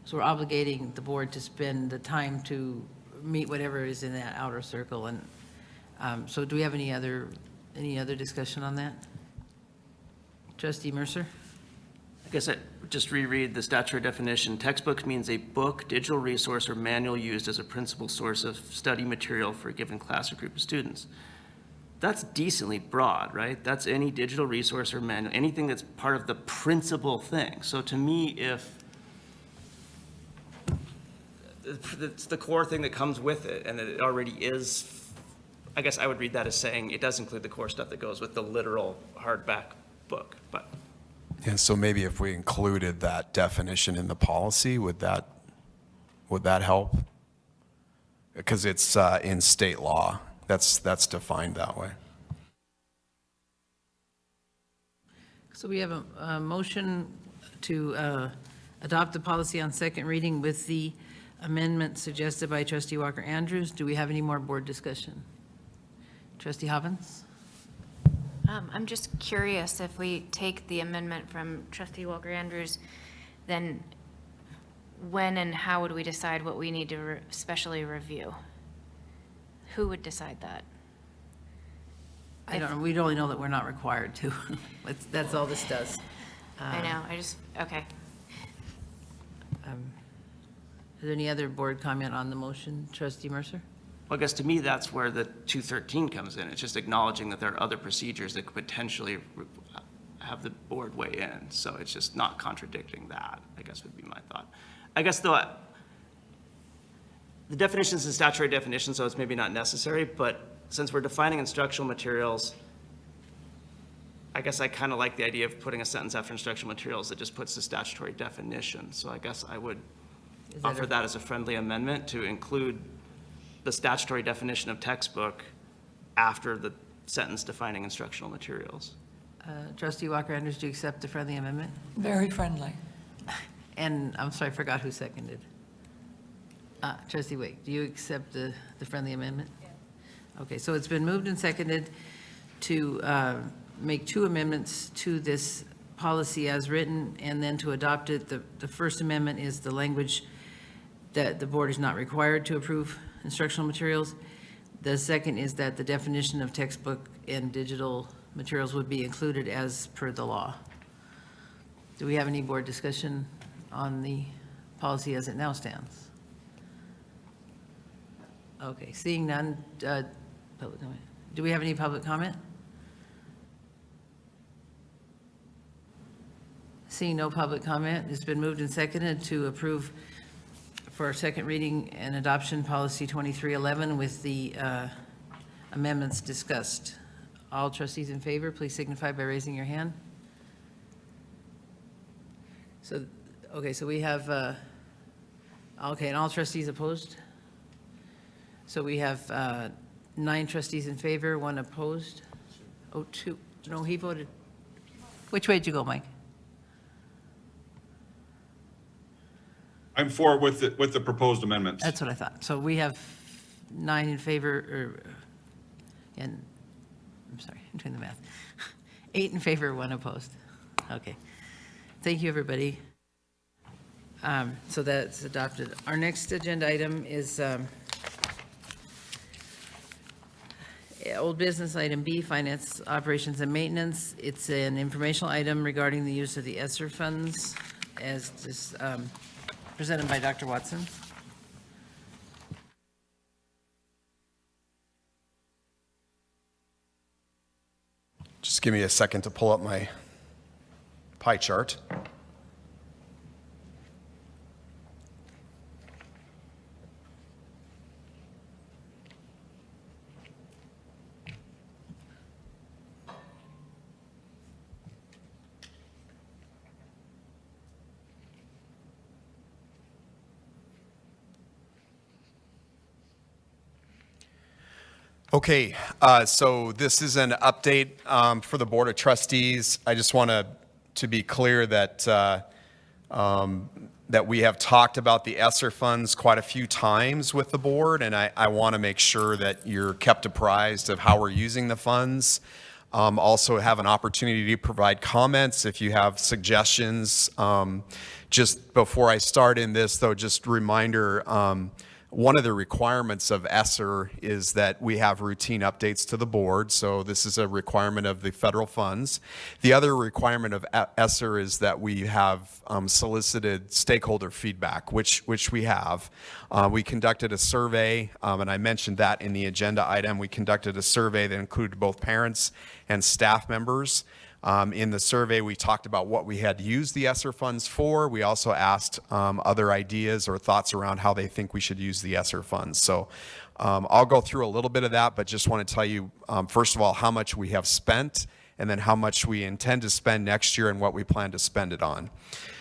So we're obligating the board to spend the time to meet whatever is in that outer circle. And so do we have any other discussion on that? Trustee Mercer? I guess I just reread the statutory definition. Textbook means a book, digital resource, or manual used as a principal source of study material for a given class or group of students. That's decently broad, right? That's any digital resource or manual, anything that's part of the principal thing. So to me, if it's the core thing that comes with it and it already is, I guess I would read that as saying it does include the core stuff that goes with the literal hardback book, but. And so maybe if we included that definition in the policy, would that help? Because it's in state law. That's defined that way. So we have a motion to adopt the policy on second reading with the amendment suggested by Trustee Walker Andrews. Do we have any more board discussion? Trustee Hobbins? I'm just curious, if we take the amendment from Trustee Walker Andrews, then when and how would we decide what we need to specially review? Who would decide that? I don't know. We'd only know that we're not required to. That's all this does. I know, okay. Is there any other board comment on the motion? Trustee Mercer? Well, I guess to me, that's where the 213 comes in. It's just acknowledging that there are other procedures that could potentially have the board weigh in. So it's just not contradicting that, I guess would be my thought. I guess though, the definition is a statutory definition, so it's maybe not necessary, but since we're defining instructional materials, I guess I kind of like the idea of putting a sentence after instructional materials that just puts the statutory definition. So I guess I would offer that as a friendly amendment to include the statutory definition of textbook after the sentence defining instructional materials. Trustee Walker Andrews, do you accept the friendly amendment? Very friendly. And I'm sorry, I forgot who seconded. Trustee Wake, do you accept the friendly amendment? Yeah. Okay, so it's been moved and seconded to make two amendments to this policy as written, and then to adopt it. The first amendment is the language that the board is not required to approve instructional materials. The second is that the definition of textbook and digital materials would be included as per the law. Do we have any board discussion on the policy as it now stands? Okay, seeing none, public comment. Do we have any public comment? Seeing no public comment, it's been moved and seconded to approve for second reading and adoption policy 2311 with the amendments discussed. All trustees in favor, please signify by raising your hand. So, okay, so we have, okay, and all trustees opposed? So we have 9 trustees in favor, 1 opposed. Oh, 2, no, he voted. Which way did you go, Mike? I'm for with the proposed amendments. That's what I thought. So we have 9 in favor, and, I'm sorry, I'm doing the math. 8 in favor, 1 opposed. Okay. Thank you, everybody. So that's adopted. Our next agenda item is old business item B, finance, operations, and maintenance. It's an informational item regarding the use of the ESSER funds as just presented by Dr. Watson. Just give me a second to pull up my pie chart. Okay, so this is an update for the Board of Trustees. I just want to be clear that that we have talked about the ESSER funds quite a few times with the board, and I want to make sure that you're kept apprised of how we're using the funds. Also have an opportunity to provide comments if you have suggestions. Just before I start in this, though, just a reminder, one of the requirements of ESSER is that we have routine updates to the board. So this is a requirement of the federal funds. The other requirement of ESSER is that we have solicited stakeholder feedback, which we have. We conducted a survey, and I mentioned that in the agenda item. We conducted a survey that included both parents and staff members. In the survey, we talked about what we had used the ESSER funds for. We also asked other ideas or thoughts around how they think we should use the ESSER funds. So I'll go through a little bit of that, but just want to tell you, first of all, how much we have spent, and then how much we intend to spend next year and what we plan to spend it on.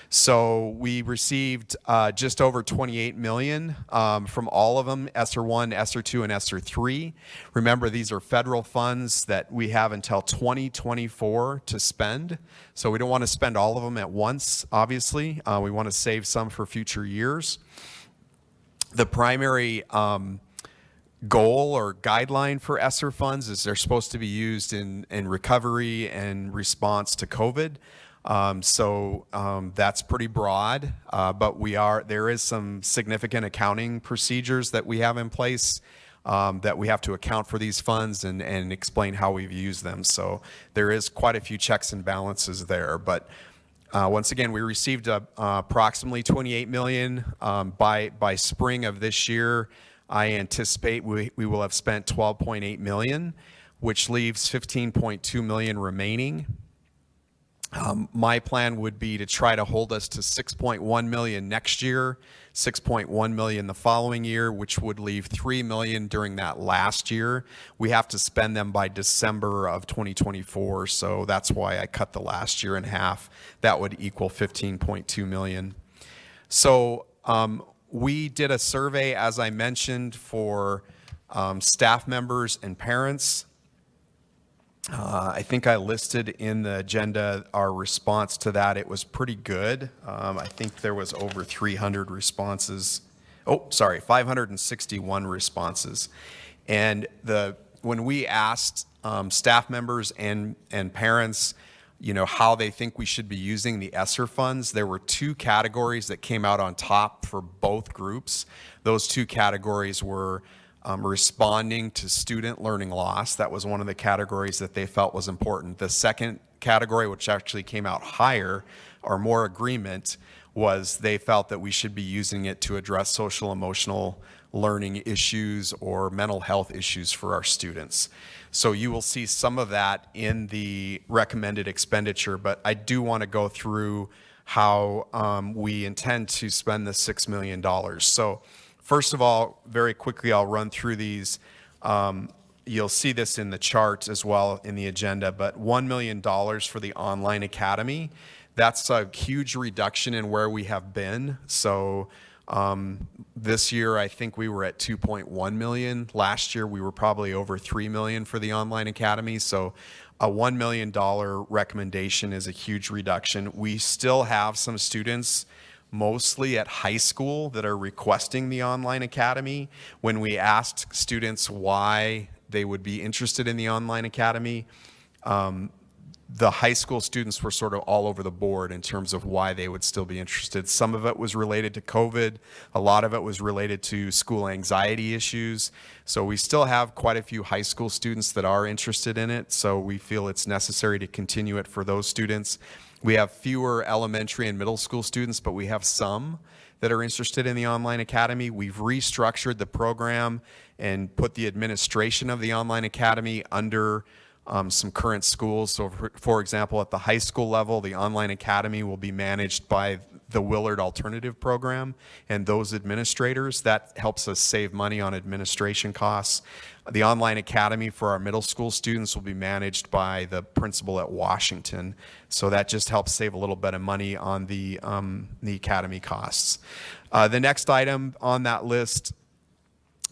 So we received just over $28 million from all of them, ESSER 1, ESSER 2, and ESSER 3. Remember, these are federal funds that we have until 2024 to spend. So we don't want to spend all of them at once, obviously. We want to save some for future years. The primary goal or guideline for ESSER funds is they're supposed to be used in recovery and response to COVID. That's pretty broad, but there is some significant accounting procedures that we have in place that we have to account for these funds and explain how we've used them. So there is quite a few checks and balances there. But once again, we received approximately $28 million. By spring of this year, I anticipate we will have spent $12.8 million, which leaves $15.2 million remaining. My plan would be to try to hold us to 6.1 million next year, 6.1 million the following year, which would leave 3 million during that last year. We have to spend them by December of 2024, so that's why I cut the last year in half. That would equal 15.2 million. So we did a survey, as I mentioned, for staff members and parents. I think I listed in the agenda our response to that. It was pretty good. I think there was over 300 responses. 561 responses. And when we asked staff members and parents, how they think we should be using the ESSER funds, there were two categories that came out on top for both groups. Those two categories were responding to student learning loss. That was one of the categories that they felt was important. The second category, which actually came out higher or more agreement, was they felt that we should be using it to address social emotional learning issues or mental health issues for our students. So you will see some of that in the recommended expenditure, but I do want to go through how we intend to spend the $6 million. So first of all, very quickly, I'll run through these. You'll see this in the chart as well in the agenda, but $1 million for the online academy. That's a huge reduction in where we have been. So this year, I think we were at 2.1 million. Last year, we were probably over 3 million for the online academy. So a $1 million recommendation is a huge reduction. We still have some students, mostly at high school, that are requesting the online academy. When we asked students why they would be interested in the online academy, the high school students were sort of all over the board in terms of why they would still be interested. Some of it was related to COVID. A lot of it was related to school anxiety issues. So we still have quite a few high school students that are interested in it. So we feel it's necessary to continue it for those students. We have fewer elementary and middle school students, but we have some that are interested in the online academy. We've restructured the program and put the administration of the online academy under some current schools. So for example, at the high school level, the online academy will be managed by the Willard Alternative Program and those administrators. That helps us save money on administration costs. The online academy for our middle school students will be managed by the principal at Washington. So that just helps save a little bit of money on the academy costs. The next item on that list,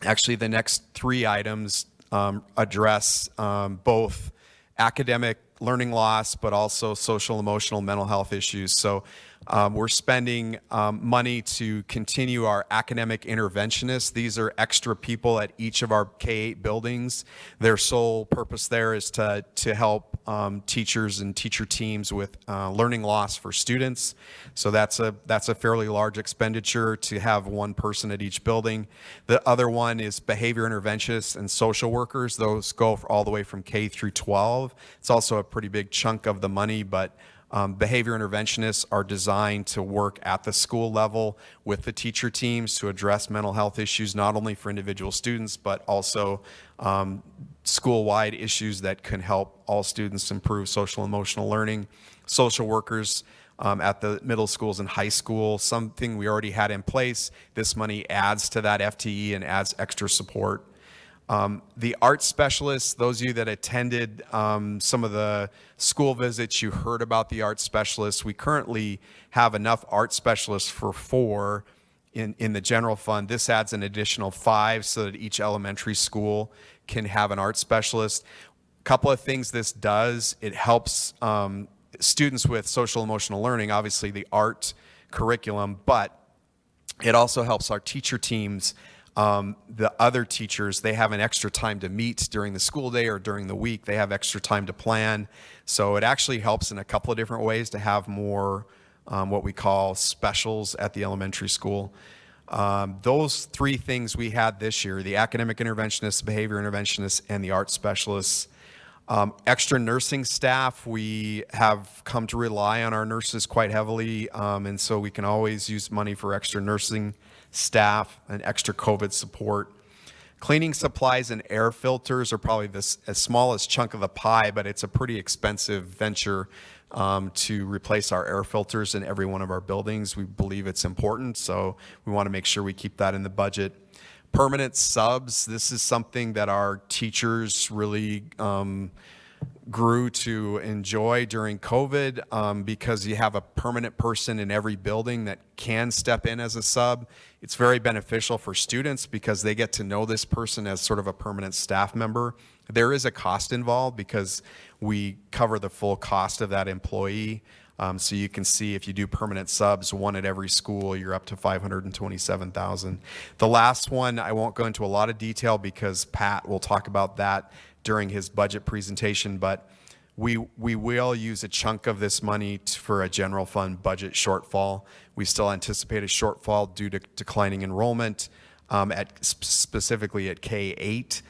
actually the next three items address both academic learning loss, but also social, emotional, mental health issues. So we're spending money to continue our academic interventionists. These are extra people at each of our K-8 buildings. Their sole purpose there is to help teachers and teacher teams with learning loss for students. So that's a fairly large expenditure to have one person at each building. The other one is behavior interventionists and social workers. Those go all the way from K through 12. It's also a pretty big chunk of the money, but behavior interventionists are designed to work at the school level with the teacher teams to address mental health issues, not only for individual students, but also school-wide issues that can help all students improve social emotional learning. Social workers at the middle schools and high school, something we already had in place. This money adds to that FTE and adds extra support. The art specialists, those of you that attended some of the school visits, you heard about the art specialists. We currently have enough art specialists for 4 in the general fund. This adds an additional 5 so that each elementary school can have an art specialist. A couple of things this does, it helps students with social emotional learning, obviously the art curriculum, but it also helps our teacher teams. The other teachers, they have an extra time to meet during the school day or during the week. They have extra time to plan. So it actually helps in a couple of different ways to have more what we call specials at the elementary school. Those 3 things we had this year, the academic interventionists, behavior interventionists, and the art specialists. Extra nursing staff, we have come to rely on our nurses quite heavily, and so we can always use money for extra nursing staff and extra COVID support. Cleaning supplies and air filters are probably the smallest chunk of the pie, but it's a pretty expensive venture to replace our air filters in every one of our buildings. We believe it's important, so we want to make sure we keep that in the budget. Permanent subs, this is something that our teachers really grew to enjoy during COVID because you have a permanent person in every building that can step in as a sub. It's very beneficial for students because they get to know this person as sort of a permanent staff member. There is a cost involved because we cover the full cost of that employee. So you can see if you do permanent subs, 1 at every school, you're up to $527,000. The last one, I won't go into a lot of detail because Pat will talk about that during his budget presentation, but we will use a chunk of this money for a general fund budget shortfall. We still anticipate a shortfall due to declining enrollment, specifically at K-8.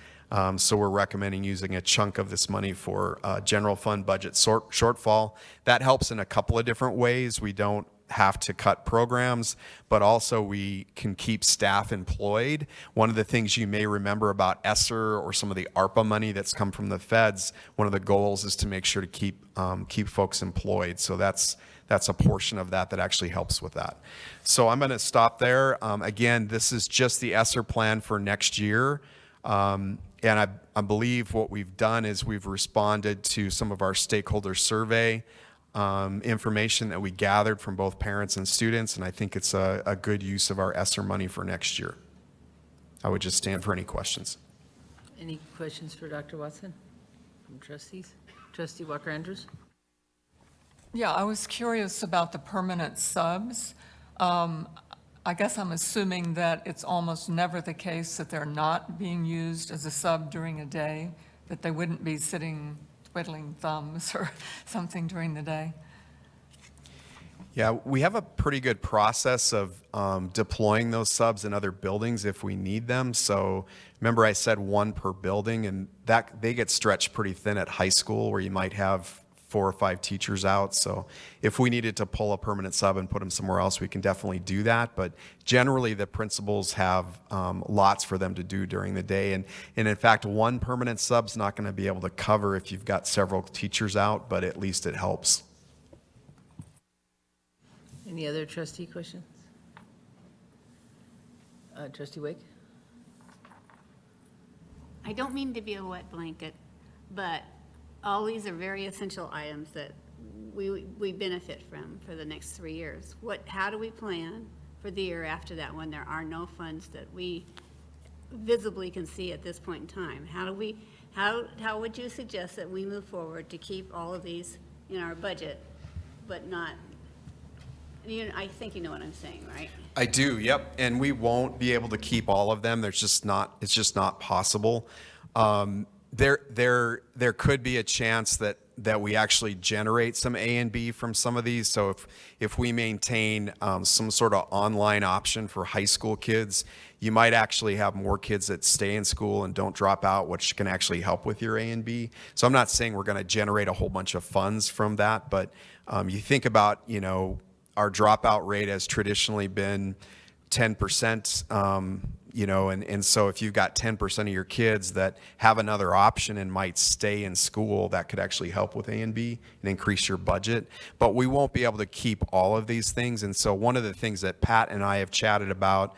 So we're recommending using a chunk of this money for general fund budget shortfall. That helps in a couple of different ways. We don't have to cut programs, but also we can keep staff employed. One of the things you may remember about ESSER or some of the ARPA money that's come from the feds, one of the goals is to make sure to keep folks employed. So that's a portion of that actually helps with that. So I'm going to stop there. Again, this is just the ESSER plan for next year. And I believe what we've done is we've responded to some of our stakeholder survey information that we gathered from both parents and students, and I think it's a good use of our ESSER money for next year. I would just stand for any questions. Any questions for Dr. Watson from trustees? Trustee Walker-Andrews? Yeah, I was curious about the permanent subs. I guess I'm assuming that it's almost never the case that they're not being used as a sub during a day, that they wouldn't be sitting twiddling thumbs or something during the day. Yeah, we have a pretty good process of deploying those subs in other buildings if we need them. So remember I said 1 per building, and that they get stretched pretty thin at high school where you might have 4 or 5 teachers out. So if we needed to pull a permanent sub and put them somewhere else, we can definitely do that. But generally, the principals have lots for them to do during the day. And in fact, one permanent sub's not going to be able to cover if you've got several teachers out, but at least it helps. Any other trustee questions? Trustee Wake? I don't mean to be a wet blanket, but all these are very essential items that we benefit from for the next 3 years. How do we plan for the year after that when there are no funds that we visibly can see at this point in time? How would you suggest that we move forward to keep all of these in our budget, but not, I think you know what I'm saying, right? I do, yep. And we won't be able to keep all of them. It's just not possible. There could be a chance that we actually generate some A and B from some of these. So if we maintain some sort of online option for high school kids, you might actually have more kids that stay in school and don't drop out, which can actually help with your A and B. So I'm not saying we're going to generate a whole bunch of funds from that, but you think about, our dropout rate has traditionally been 10%, and so if you've got 10% of your kids that have another option and might stay in school, that could actually help with A and B and increase your budget. But we won't be able to keep all of these things. And so one of the things that Pat and I have chatted about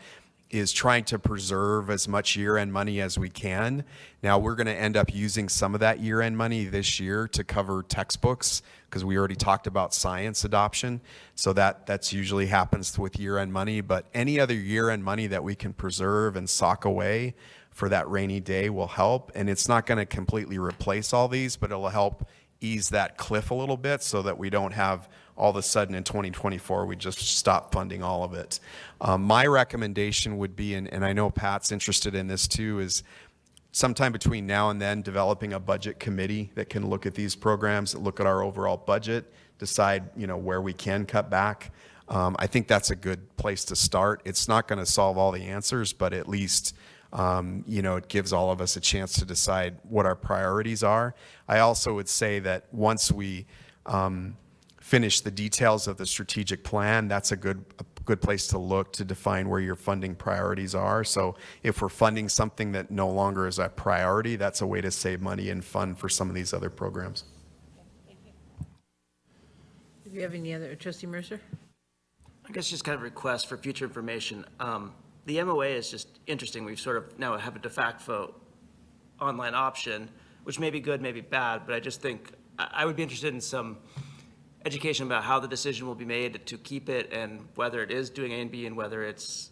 is trying to preserve as much year-end money as we can. Now, we're going to end up using some of that year-end money this year to cover textbooks, because we already talked about science adoption. So that's usually happens with year-end money. But any other year-end money that we can preserve and sock away for that rainy day will help. And it's not going to completely replace all these, but it'll help ease that cliff a little bit so that we don't have all of a sudden in 2024, we just stop funding all of it. My recommendation would be, and I know Pat's interested in this too, is sometime between now and then developing a budget committee that can look at these programs, look at our overall budget, decide where we can cut back. I think that's a good place to start. It's not going to solve all the answers, but at least it gives all of us a chance to decide what our priorities are. I also would say that once we finish the details of the strategic plan, that's a good place to look to define where your funding priorities are. So if we're funding something that no longer is a priority, that's a way to save money and fund for some of these other programs. Do you have any other, Trustee Mercer? I guess just kind of request for future information. The MOA is just interesting. We've sort of now have a de facto online option, which may be good, may be bad, but I just think I would be interested in some education about how the decision will be made to keep it and whether it is doing A and B and whether it's,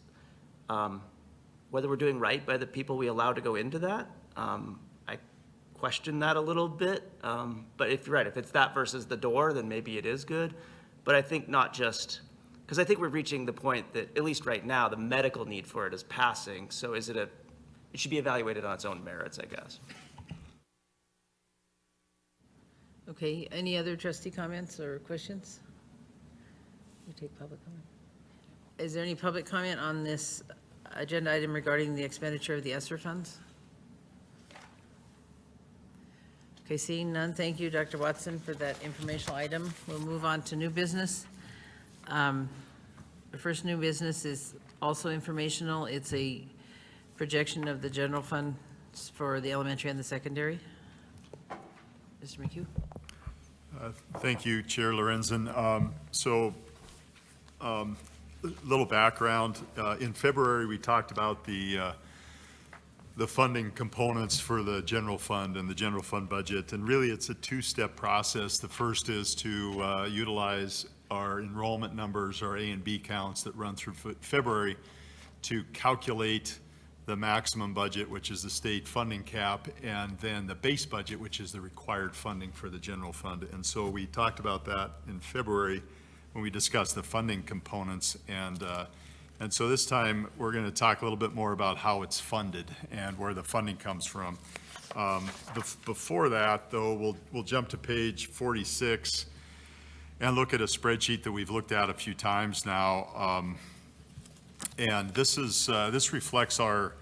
whether we're doing right by the people we allow to go into that. I question that a little bit, but if you're right, if it's that versus the door, then maybe it is good. But I think not just, because I think we're reaching the point that, at least right now, the medical need for it is passing. So it should be evaluated on its own merits, I guess. Okay, any other trustee comments or questions? We take public comment. Is there any public comment on this agenda item regarding the expenditure of the ESSER funds? Okay, seeing none, thank you, Dr. Watson, for that informational item. We'll move on to new business. The first new business is also informational. It's a projection of the general fund for the elementary and the secondary. Mr. McHugh? Thank you, Chair Lorenzen. Little background. In February, we talked about the funding components for the general fund and the general fund budget, and really it's a two-step process. The first is to utilize our enrollment numbers, our A and B counts that run through February, to calculate the maximum budget, which is the state funding cap, and then the base budget, which is the required funding for the general fund. And so we talked about that in February when we discussed the funding components, and so this time we're going to talk a little bit more about how it's funded and where the funding comes from. Before that, though, we'll jump to page 46 and look at a spreadsheet that we've looked at a few times now. And this reflects our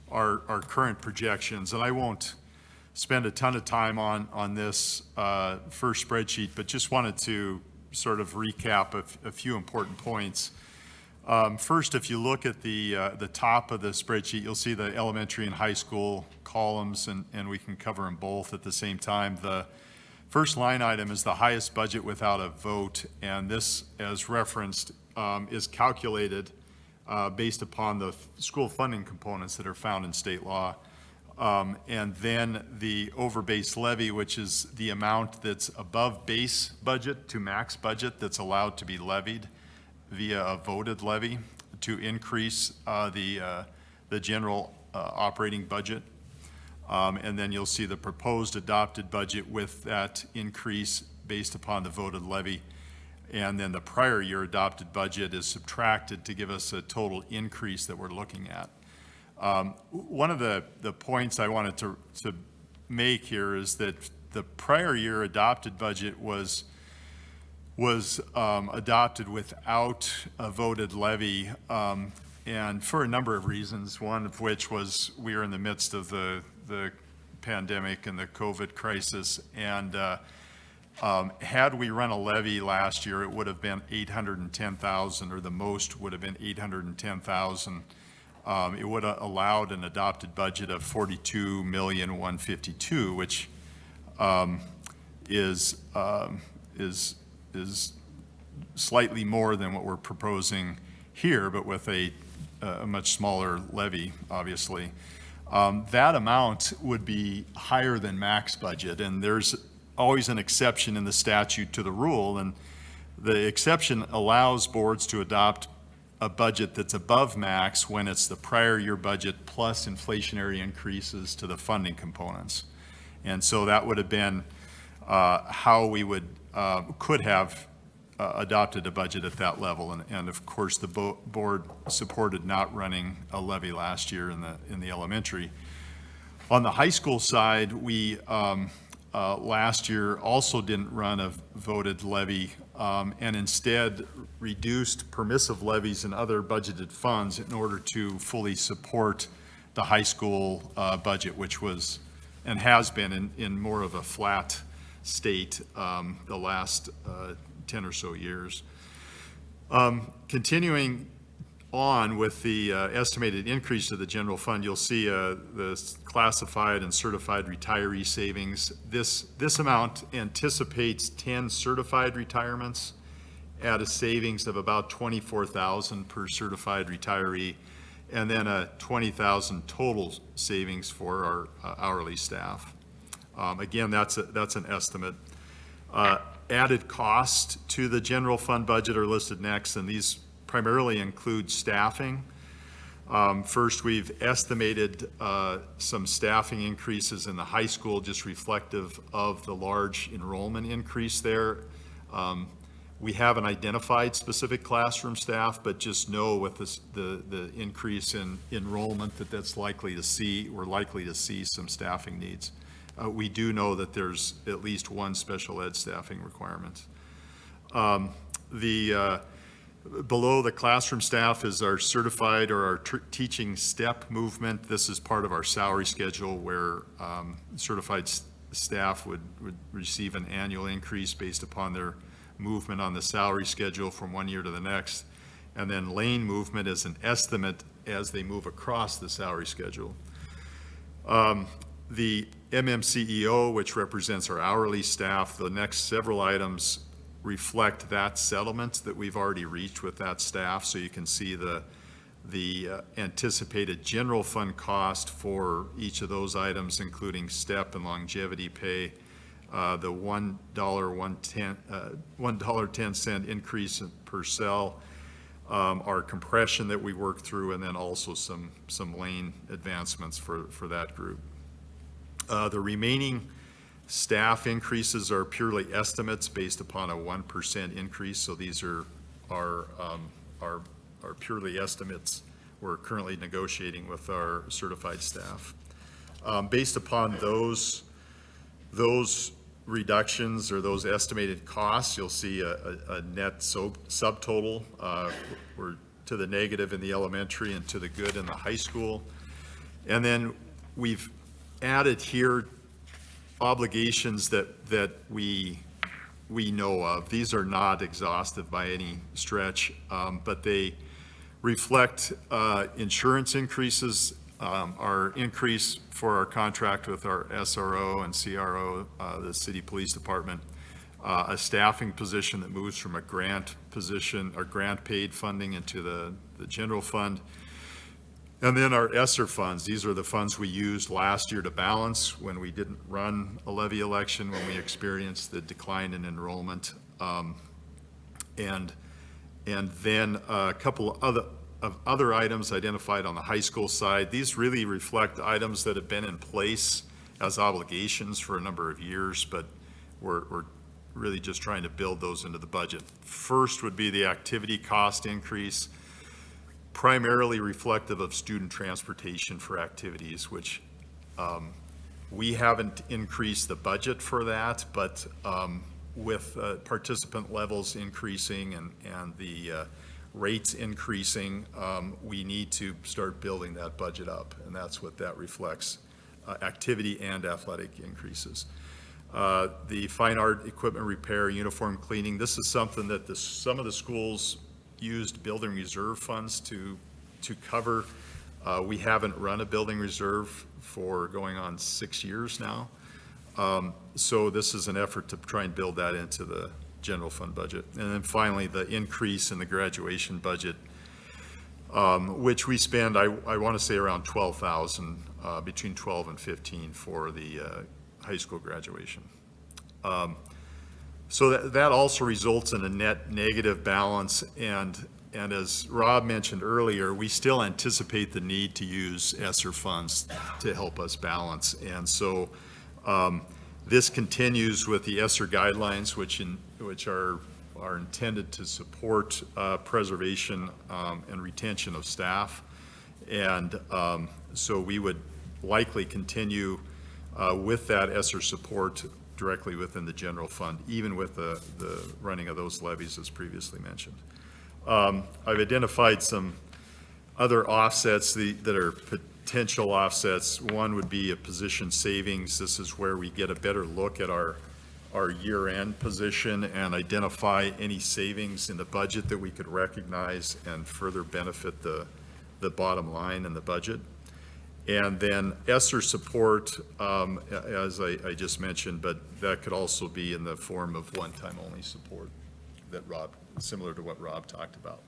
current projections, and I won't spend a ton of time on this first spreadsheet, but just wanted to sort of recap a few important points. First, if you look at the top of the spreadsheet, you'll see the elementary and high school columns, and we can cover them both at the same time. The first line item is the highest budget without a vote, and this, as referenced, is calculated based upon the school funding components that are found in state law. And then the over base levy, which is the amount that's above base budget to max budget that's allowed to be levied via a voted levy to increase the general operating budget. And then you'll see the proposed adopted budget with that increase based upon the voted levy. And then the prior year adopted budget is subtracted to give us a total increase that we're looking at. One of the points I wanted to make here is that the prior year adopted budget was adopted without a voted levy, and for a number of reasons, one of which was we were in the midst of the pandemic and the COVID crisis, and had we run a levy last year, it would have been 810,000, or the most would have been 810,000. It would have allowed an adopted budget of 42,152,000, which is slightly more than what we're proposing here, but with a much smaller levy, obviously. That amount would be higher than max budget, and there's always an exception in the statute to the rule, and the exception allows boards to adopt a budget that's above max when it's the prior year budget plus inflationary increases to the funding components. And so that would have been how we would could have adopted a budget at that level. And of course, the board supported not running a levy last year in the elementary. On the high school side, we last year also didn't run a voted levy, and instead reduced permissive levies and other budgeted funds in order to fully support the high school budget, which was and has been in more of a flat state the last 10 or so years. Continuing on with the estimated increase of the general fund, you'll see the classified and certified retiree savings. This amount anticipates 10 certified retirements at a savings of about $24,000 per certified retiree, and then a $20,000 total savings for our hourly staff. Again, that's an estimate. Added costs to the general fund budget are listed next, and these primarily include staffing. First, we've estimated some staffing increases in the high school, just reflective of the large enrollment increase there. We haven't identified specific classroom staff, but just know with this, the increase in enrollment that's likely to see, we're likely to see some staffing needs. We do know that there's at least one special ed staffing requirement. Below the classroom staff is our certified or our teaching step movement. This is part of our salary schedule where certified staff would receive an annual increase based upon their movement on the salary schedule from one year to the next. And then lane movement is an estimate as they move across the salary schedule. The MMCEO, which represents our hourly staff, the next several items reflect that settlement that we've already reached with that staff. So you can see the anticipated general fund cost for each of those items, including step and longevity pay, the $1.10 increase per cell, our compression that we work through, and then also some lane advancements for that group. The remaining staff increases are purely estimates based upon a 1% increase. So these are purely estimates. We're currently negotiating with our certified staff. Based upon those reductions or those estimated costs, you'll see a net subtotal. We're to the negative in the elementary and to the good in the high school. And then we've added here obligations that we know of. These are not exhaustive by any stretch, but they reflect insurance increases, our increase for our contract with our SRO and CRO, the city police department, a staffing position that moves from a grant position or grant paid funding into the general fund. And then our ESSER funds, these are the funds we used last year to balance when we didn't run a levy election, when we experienced the decline in enrollment. And then a couple of other items identified on the high school side. These really reflect items that have been in place as obligations for a number of years, but we're really just trying to build those into the budget. First would be the activity cost increase, primarily reflective of student transportation for activities, which we haven't increased the budget for that, but with participant levels increasing and the rates increasing, we need to start building that budget up, and that's what that reflects, activity and athletic increases. The fine art equipment repair, uniform cleaning, this is something that some of the schools used building reserve funds to cover. We haven't run a building reserve for going on 6 years now. So this is an effort to try and build that into the general fund budget. And then finally, the increase in the graduation budget, which we spend, I want to say around 12,000, between 12 and 15 for the high school graduation. So that also results in a net negative balance, and as Rob mentioned earlier, we still anticipate the need to use ESSER funds to help us balance. And so this continues with the ESSER guidelines, which are intended to support preservation and retention of staff. And so we would likely continue with that ESSER support directly within the general fund, even with the running of those levies as previously mentioned. I've identified some other offsets that are potential offsets. One would be a position savings. This is where we get a better look at our year-end position and identify any savings in the budget that we could recognize and further benefit the bottom line in the budget. And then ESSER support, as I just mentioned, but that could also be in the form of one-time only support that similar to what Rob talked about.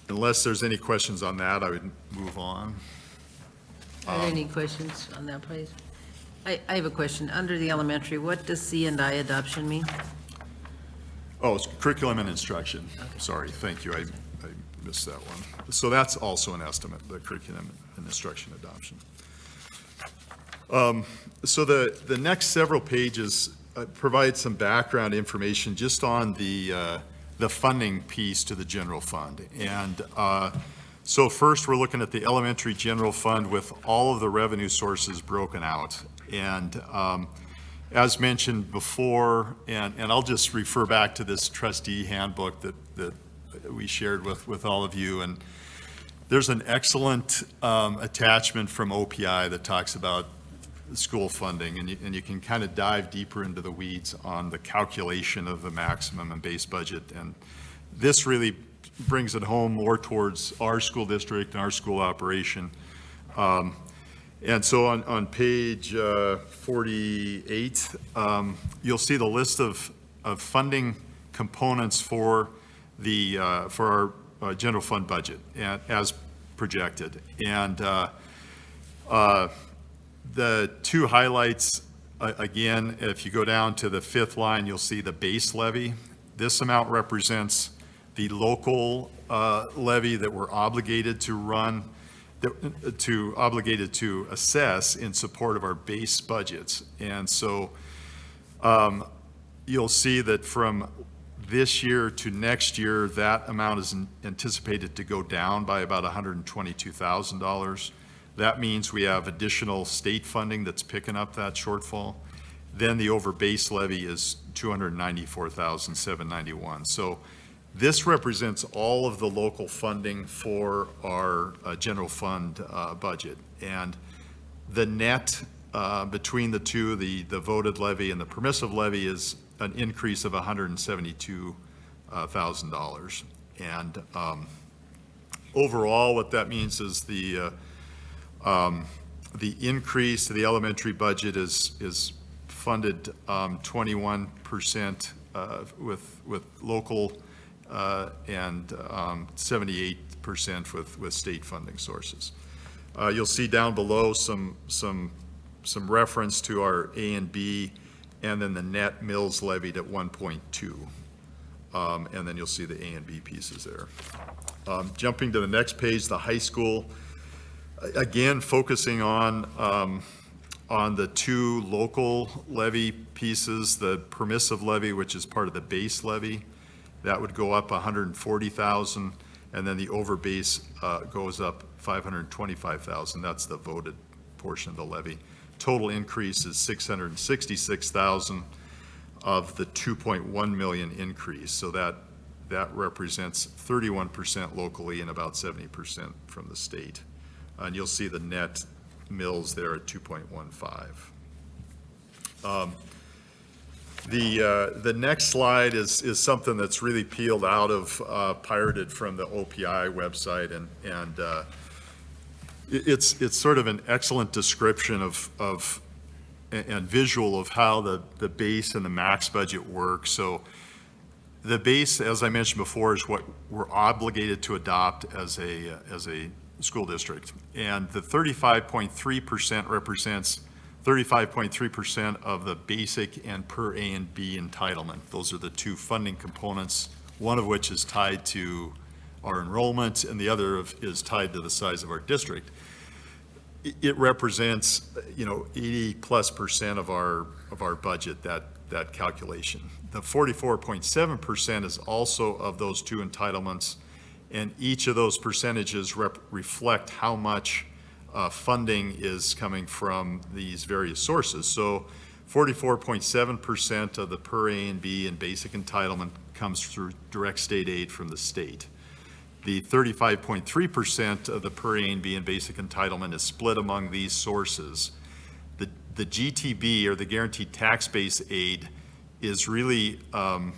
Unless there's any questions on that, I would move on. Are there any questions on that, please? I have a question. Under the elementary, what does C&I adoption mean? Oh, it's curriculum and instruction. Sorry, thank you. I missed that one. So that's also an estimate, the curriculum and instruction adoption. So the next several pages provide some background information just on the funding piece to the general fund. And so first we're looking at the elementary general fund with all of the revenue sources broken out. And as mentioned before, and I'll just refer back to this trustee handbook that we shared with all of you. And there's an excellent attachment from OPI that talks about school funding, and you can kind of dive deeper into the weeds on the calculation of the maximum and base budget. And this really brings it home more towards our school district and our school operation. And so on page 48, you'll see the list of funding components for our general fund budget as projected. And the two highlights, again, if you go down to the fifth line, you'll see the base levy. This amount represents the local levy that we're obligated to run, obligated to assess in support of our base budgets. And so you'll see that from this year to next year, that amount is anticipated to go down by about $122,000. That means we have additional state funding that's picking up that shortfall. Then the over base levy is $294,791. So this represents all of the local funding for our general fund budget. And the net between the two, the voted levy and the permissive levy, is an increase of $172,000. And overall, what that means is the increase to the elementary budget is funded 21% with local and 78% with state funding sources. You'll see down below some reference to our A and B, and then the net mills levied at 1.2. And then you'll see the A and B pieces there. Jumping to the next page, the high school, again, focusing on the two local levy pieces, the permissive levy, which is part of the base levy, that would go up 140,000, and then the over base goes up 525,000. That's the voted portion of the levy. Total increase is 666,000 of the 2.1 million increase. So that represents 31% locally and about 70% from the state. And you'll see the net mills there at 2.15. The next slide is something that's really peeled out of, pirated from the OPI website, and it's sort of an excellent description of and visual of how the base and the max budget work. So the base, as I mentioned before, is what we're obligated to adopt as a school district, and the 35.3% represents 35.3% of the basic and per A and B entitlement. Those are the two funding components, one of which is tied to our enrollment and the other is tied to the size of our district. It represents, 80+% of our budget, that calculation. The 44.7% is also of those two entitlements, and each of those percentages reflect how much funding is coming from these various sources. So 44.7% of the per A and B and basic entitlement comes through direct state aid from the state. The 35.3% of the per A and B and basic entitlement is split among these sources. The GTB, or the guaranteed tax base aid, is really an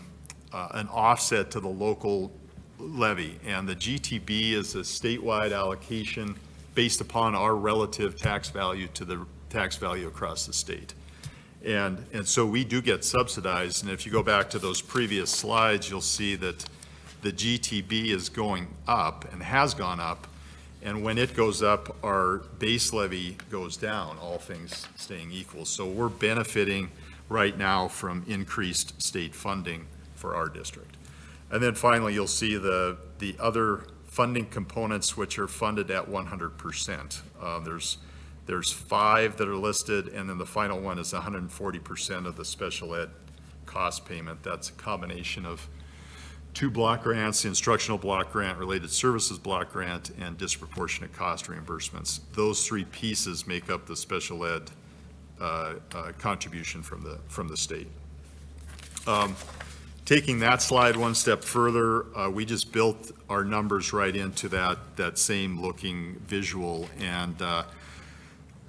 offset to the local levy, and the GTB is a statewide allocation based upon our relative tax value to the tax value across the state. And so we do get subsidized, and if you go back to those previous slides, you'll see that the GTB is going up and has gone up, and when it goes up, our base levy goes down, all things staying equal. So we're benefiting right now from increased state funding for our district. And then finally, you'll see the other funding components which are funded at 100%. There's 5 that are listed, and then the final one is 140% of the special ed cost payment. That's a combination of 2 block grants, the instructional block grant, related services block grant, and disproportionate cost reimbursements. Those 3 pieces make up the special ed contribution from the state. Taking that slide one step further, we just built our numbers right into that same looking visual. And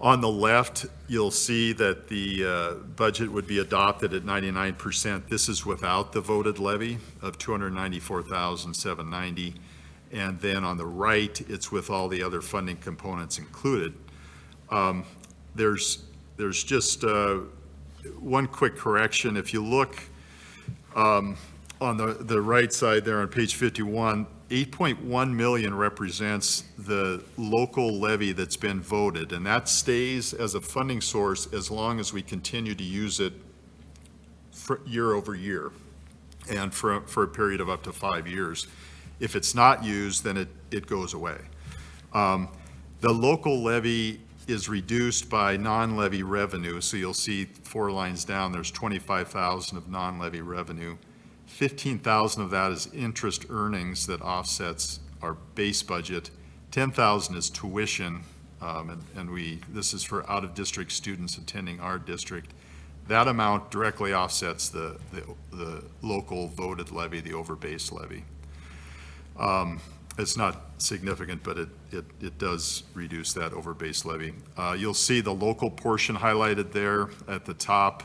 on the left, you'll see that the budget would be adopted at 99%. This is without the voted levy of $294,790. And then on the right, it's with all the other funding components included. There's just one quick correction. If you look on the right side there on page 51, 8.1 million represents the local levy that's been voted, and that stays as a funding source as long as we continue to use it for year over year and for a period of up to 5 years. If it's not used, then it goes away. The local levy is reduced by non-levy revenue. So you'll see 4 lines down, there's 25,000 of non-levy revenue. 15,000 of that is interest earnings that offsets our base budget. 10,000 is tuition, and this is for out-of-district students attending our district. That amount directly offsets the local voted levy, the over base levy. It's not significant, but it does reduce that over base levy. You'll see the local portion highlighted there at the top.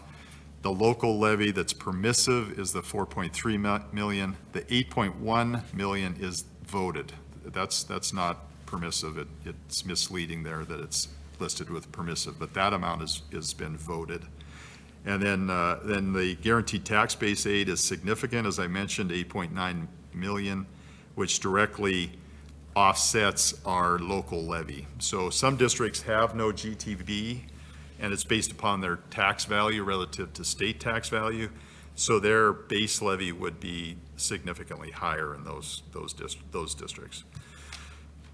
The local levy that's permissive is the 4.3 million. The 8.1 million is voted. That's not permissive. It's misleading there that it's listed with permissive, but that amount has been voted. And then the guaranteed tax base aid is significant, as I mentioned, 8.9 million, which directly offsets our local levy. So some districts have no GTB, and it's based upon their tax value relative to state tax value. So their base levy would be significantly higher in those districts.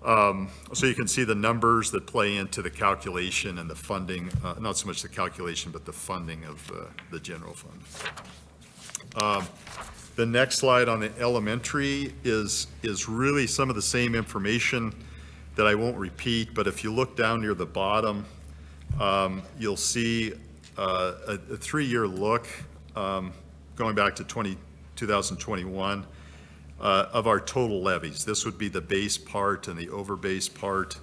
So you can see the numbers that play into the calculation and the funding, not so much the calculation, but the funding of the general fund. The next slide on the elementary is really some of the same information that I won't repeat, but if you look down near the bottom, you'll see a 3-year look going back to 2021 of our total levies. This would be the base part and the overbase part,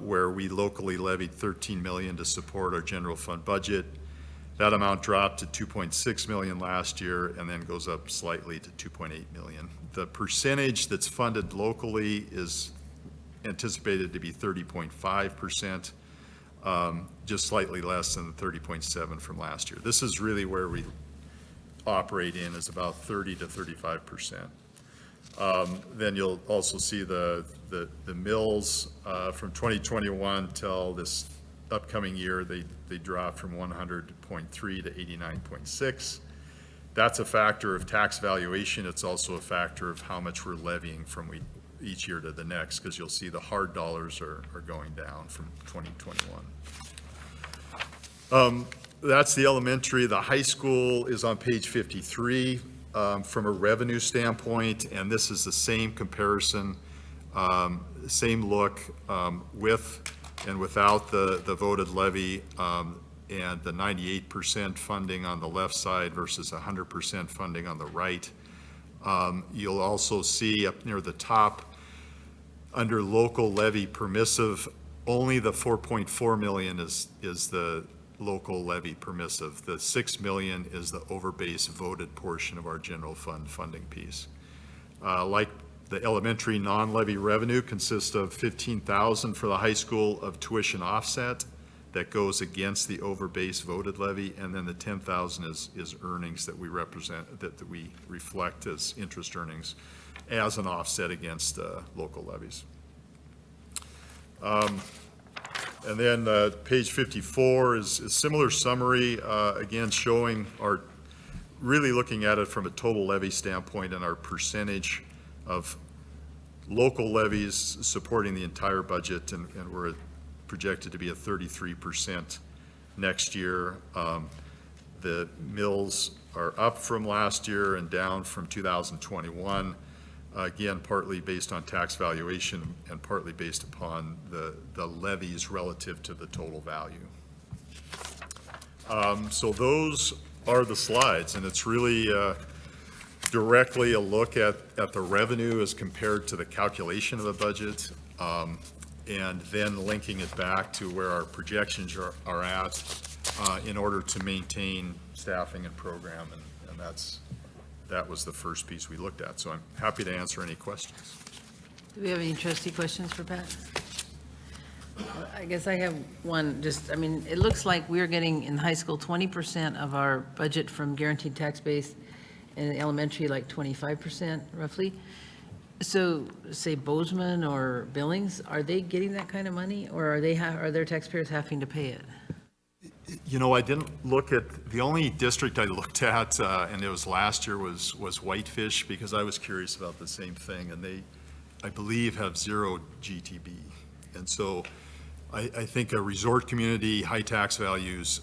where we locally levied 13 million to support our general fund budget. That amount dropped to 2.6 million last year and then goes up slightly to 2.8 million. The percentage that's funded locally is anticipated to be 30.5%, just slightly less than the 30.7 from last year. This is really where we operate in, is about 30 to 35%. Then you'll also see the mills from 2021 till this upcoming year, they dropped from 100.3 to 89.6. That's a factor of tax valuation. It's also a factor of how much we're levying from each year to the next, because you'll see the hard dollars are going down from 2021. That's the elementary. The high school is on page 53 from a revenue standpoint, and this is the same comparison, same look with and without the voted levy, and the 98% funding on the left side versus 100% funding on the right. You'll also see up near the top, under local levy permissive, only the 4.4 million is the local levy permissive. The 6 million is the overbase voted portion of our general fund funding piece. Like the elementary non-levy revenue consists of 15,000 for the high school of tuition offset that goes against the overbase voted levy, and then the 10,000 is earnings that we represent, that we reflect as interest earnings as an offset against local levies. And then page 54 is a similar summary, again showing our, really looking at it from a total levy standpoint and our percentage of local levies supporting the entire budget, and we're projected to be at 33% next year. The mills are up from last year and down from 2021. Again, partly based on tax valuation and partly based upon the levies relative to the total value. So those are the slides, and it's really directly a look at the revenue as compared to the calculation of a budget, and then linking it back to where our projections are at in order to maintain staffing and program, and that was the first piece we looked at. So I'm happy to answer any questions. Do we have any trustee questions for Pat? I guess I have one, just, I mean, it looks like we're getting in high school 20% of our budget from guaranteed tax base, and in elementary like 25% roughly. So say Bozeman or Billings, are they getting that kind of money, or are their taxpayers having to pay it? You know, I didn't look at, the only district I looked at, and it was last year, was Whitefish, because I was curious about the same thing, and they, I believe, have 0 GTB. And so I think a resort community, high tax values,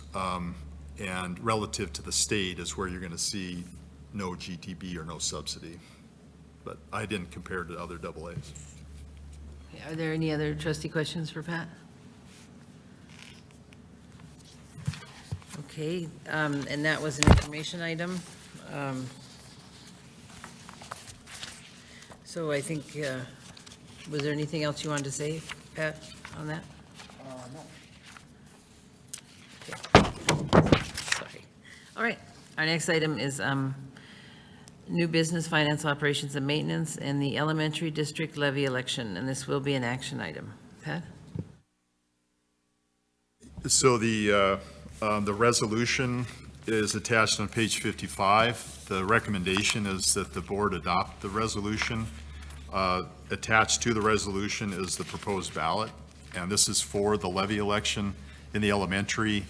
and relative to the state is where you're going to see no GTB or no subsidy. But I didn't compare to other AA's. Are there any other trustee questions for Pat? Okay, and that was an information item. So I think Was there anything else you wanted to say, Pat, on that? Sorry. All right, our next item is new business, finance, operations, and maintenance, and the elementary district levy election, and this will be an action item. Pat? So the resolution is attached on page 55. The recommendation is that the board adopt the resolution. Attached to the resolution is the proposed ballot, and this is for the levy election in the elementary,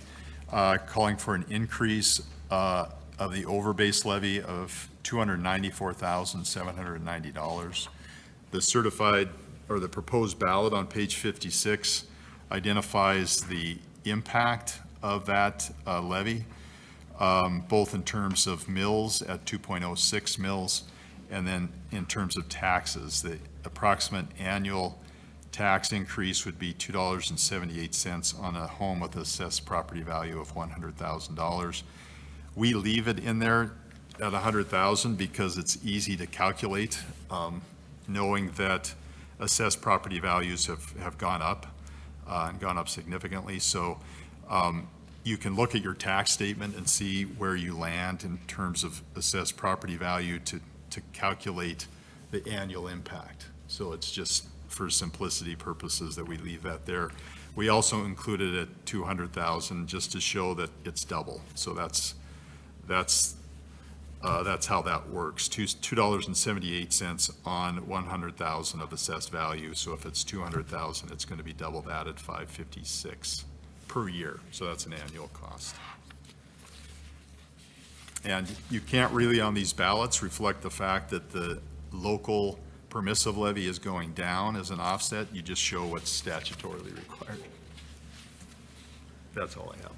calling for an increase of the overbase levy of $294,790. The certified, or the proposed ballot on page 56 identifies the impact of that levy, both in terms of mills at 2.06 mills, and then in terms of taxes. The approximate annual tax increase would be $2.78 on a home with assessed property value of $100,000. We leave it in there at $100,000 because it's easy to calculate, knowing that assessed property values have gone up and gone up significantly. So you can look at your tax statement and see where you land in terms of assessed property value to calculate the annual impact. So it's just for simplicity purposes that we leave that there. We also included it at 200,000 just to show that it's double. So that's how that works. $2.78 on 100,000 of assessed value. So if it's 200,000, it's going to be double that at $556 per year. So that's an annual cost. And you can't really on these ballots reflect the fact that the local permissive levy is going down as an offset. You just show what's statutorily required. That's all I have.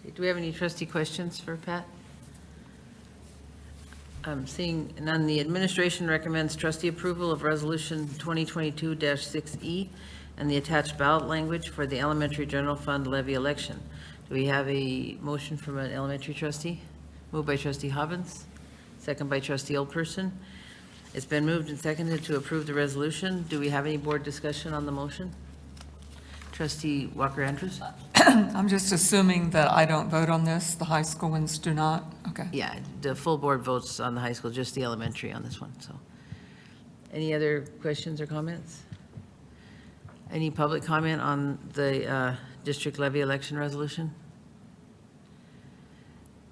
Okay, do we have any trustee questions for Pat? Seeing none, the administration recommends trustee approval of resolution 2022-6E and the attached ballot language for the elementary general fund levy election. Do we have a motion from an elementary trustee? Moved by trustee Hobbins, second by trustee Oldperson. It's been moved and seconded to approve the resolution. Do we have any board discussion on the motion? Trustee Walker-Andrews? I'm just assuming that I don't vote on this, the high school ones do not? Okay. Yeah, the full board votes on the high school, just the elementary on this one, so. Any other questions or comments? Any public comment on the district levy election resolution?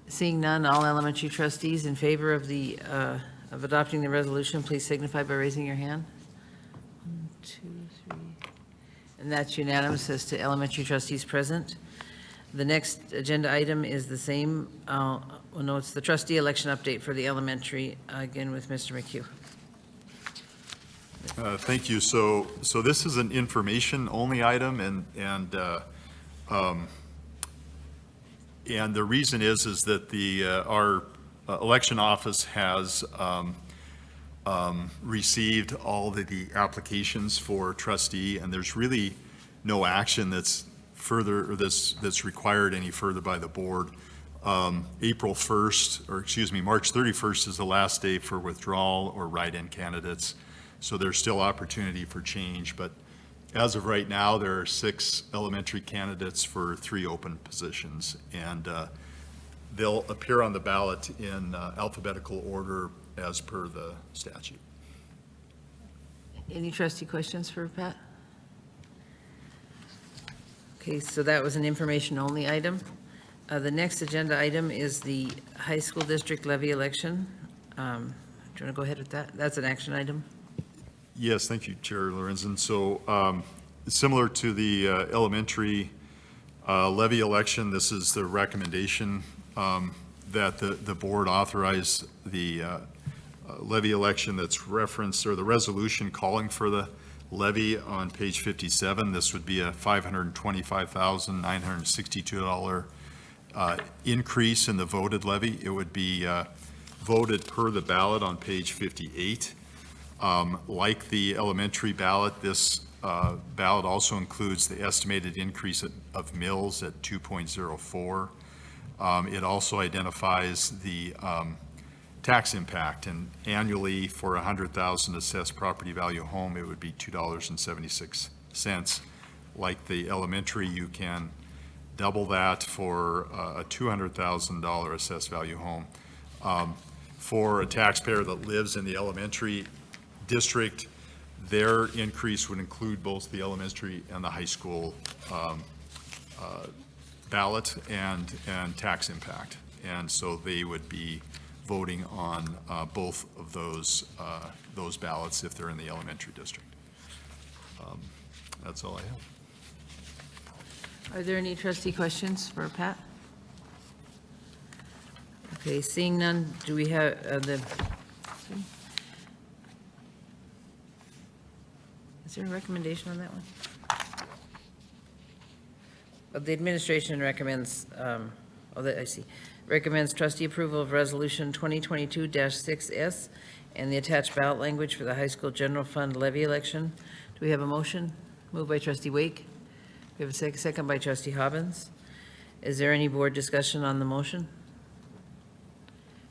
Seeing none, all elementary trustees in favor of the, of adopting the resolution, please signify by raising your hand. 1, 2, 3. And that's unanimous as to elementary trustees present. The next agenda item is the same. Well, no, it's the trustee election update for the elementary, again with Mr. McHugh. Thank you. So this is an information-only item, and the reason is that our election office has received all the applications for trustee, and there's really no action that's further, or that's required any further by the board. April 1st, or excuse me, March 31st is the last day for withdrawal or write-in candidates. So there's still opportunity for change, but as of right now, there are 6 elementary candidates for 3 open positions, and they'll appear on the ballot in alphabetical order as per the statute. Any trustee questions for Pat? Okay, so that was an information-only item. The next agenda item is the high school district levy election. Do you want to go ahead with that? That's an action item. Yes, thank you, Chair Lorenzen. So similar to the elementary levy election, this is the recommendation that the board authorize the levy election that's referenced, or the resolution calling for the levy on page 57. This would be a $525,962 increase in the voted levy. It would be voted per the ballot on page 58. Like the elementary ballot, this ballot also includes the estimated increase of mills at 2.04. It also identifies the tax impact. And annually, for a $100,000 assessed property value home, it would be $2.76. Like the elementary, you can double that for a $200,000 assessed value home. For a taxpayer that lives in the elementary district, their increase would include both the elementary and the high school ballot and tax impact. And so they would be voting on both of those ballots if they're in the elementary district. That's all I have. Are there any trustee questions for Pat? Okay, seeing none, do we have is there a recommendation on that one? The administration recommends, I see, recommends trustee approval of resolution 2022-6S and the attached ballot language for the high school general fund levy election. Do we have a motion? Moved by trustee Wake. We have a second by trustee Hobbins. Is there any board discussion on the motion?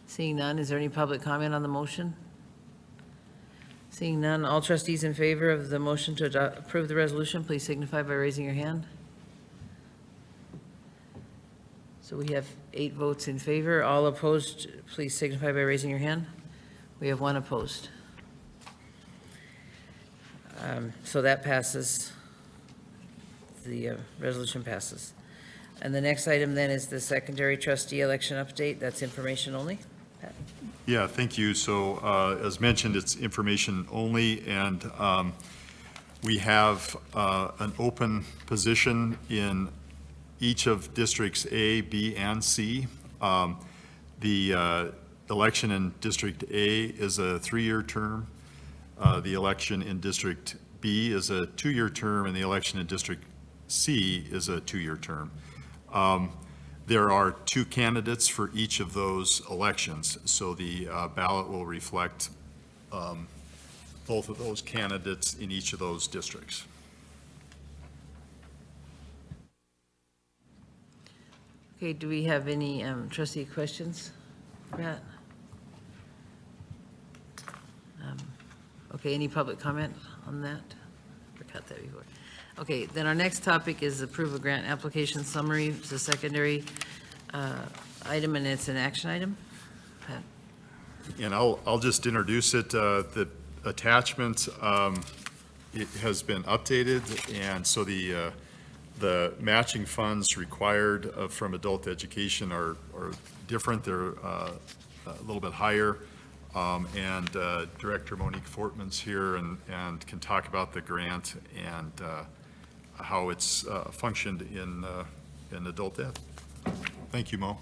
Seeing none, is there any public comment on the motion? Seeing none, all trustees in favor of the motion to approve the resolution, please signify by raising your hand. So we have 8 votes in favor. All opposed, please signify by raising your hand. We have 1 opposed. So that passes. The resolution passes. And the next item then is the secondary trustee election update. That's information only. Pat? Yeah, thank you. So as mentioned, it's information only, and we have an open position in each of districts A, B, and C. The election in District A is a 3-year term. The election in District B is a 2-year term, and the election in District C is a 2-year term. There are 2 candidates for each of those elections, so the ballot will reflect both of those candidates in each of those districts. Okay, do we have any trustee questions for Pat? Okay, any public comment on that? I got that before. Okay, then our next topic is approve a grant application summary. It's a secondary item, and it's an action item. Pat? And I'll just introduce it. The attachment, it has been updated, and so the matching funds required from adult education are different. They're a little bit higher. And Director Monique Fortman's here and can talk about the grant and how it's functioned in adult ed. Thank you, Mo.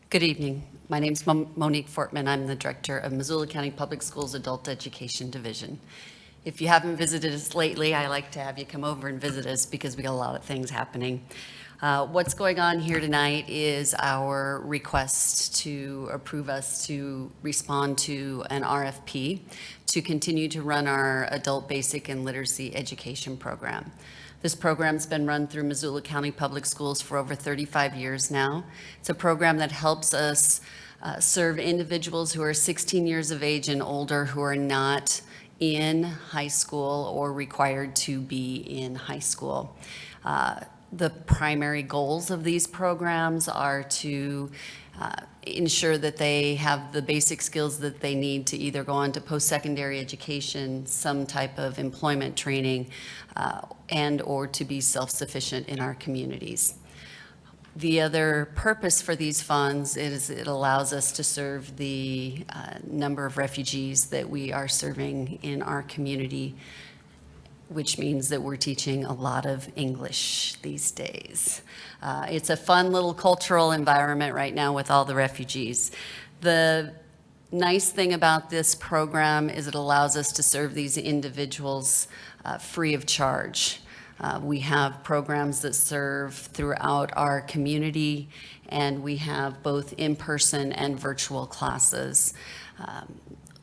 Good evening. My name's Monique Fortman. I'm the director of Missoula County Public Schools Adult Education Division. If you haven't visited us lately, I like to have you come over and visit us because we got a lot of things happening. What's going on here tonight is our request to approve us to respond to an RFP to continue to run our adult basic and literacy education program. This program's been run through Missoula County Public Schools for over 35 years now. It's a program that helps us serve individuals who are 16 years of age and older who are not in high school or required to be in high school. The primary goals of these programs are to ensure that they have the basic skills that they need to either go on to post-secondary education, some type of employment training, and or to be self-sufficient in our communities. The other purpose for these funds is it allows us to serve the number of refugees that we are serving in our community, which means that we're teaching a lot of English these days. It's a fun little cultural environment right now with all the refugees. The nice thing about this program is it allows us to serve these individuals free of charge. We have programs that serve throughout our community, and we have both in-person and virtual classes.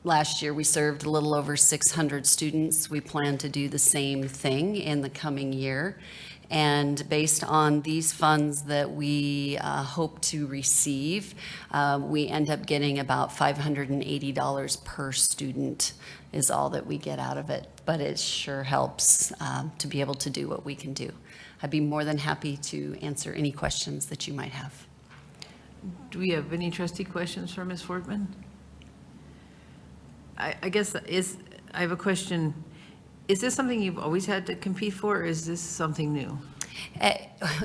Last year, we served a little over 600 students. We plan to do the same thing in the coming year. And based on these funds that we hope to receive, we end up getting about $580 per student is all that we get out of it. But it sure helps to be able to do what we can do. I'd be more than happy to answer any questions that you might have. Do we have any trustee questions for Ms. Fortman? I guess I have a question. Is this something you've always had to compete for, or is this something new?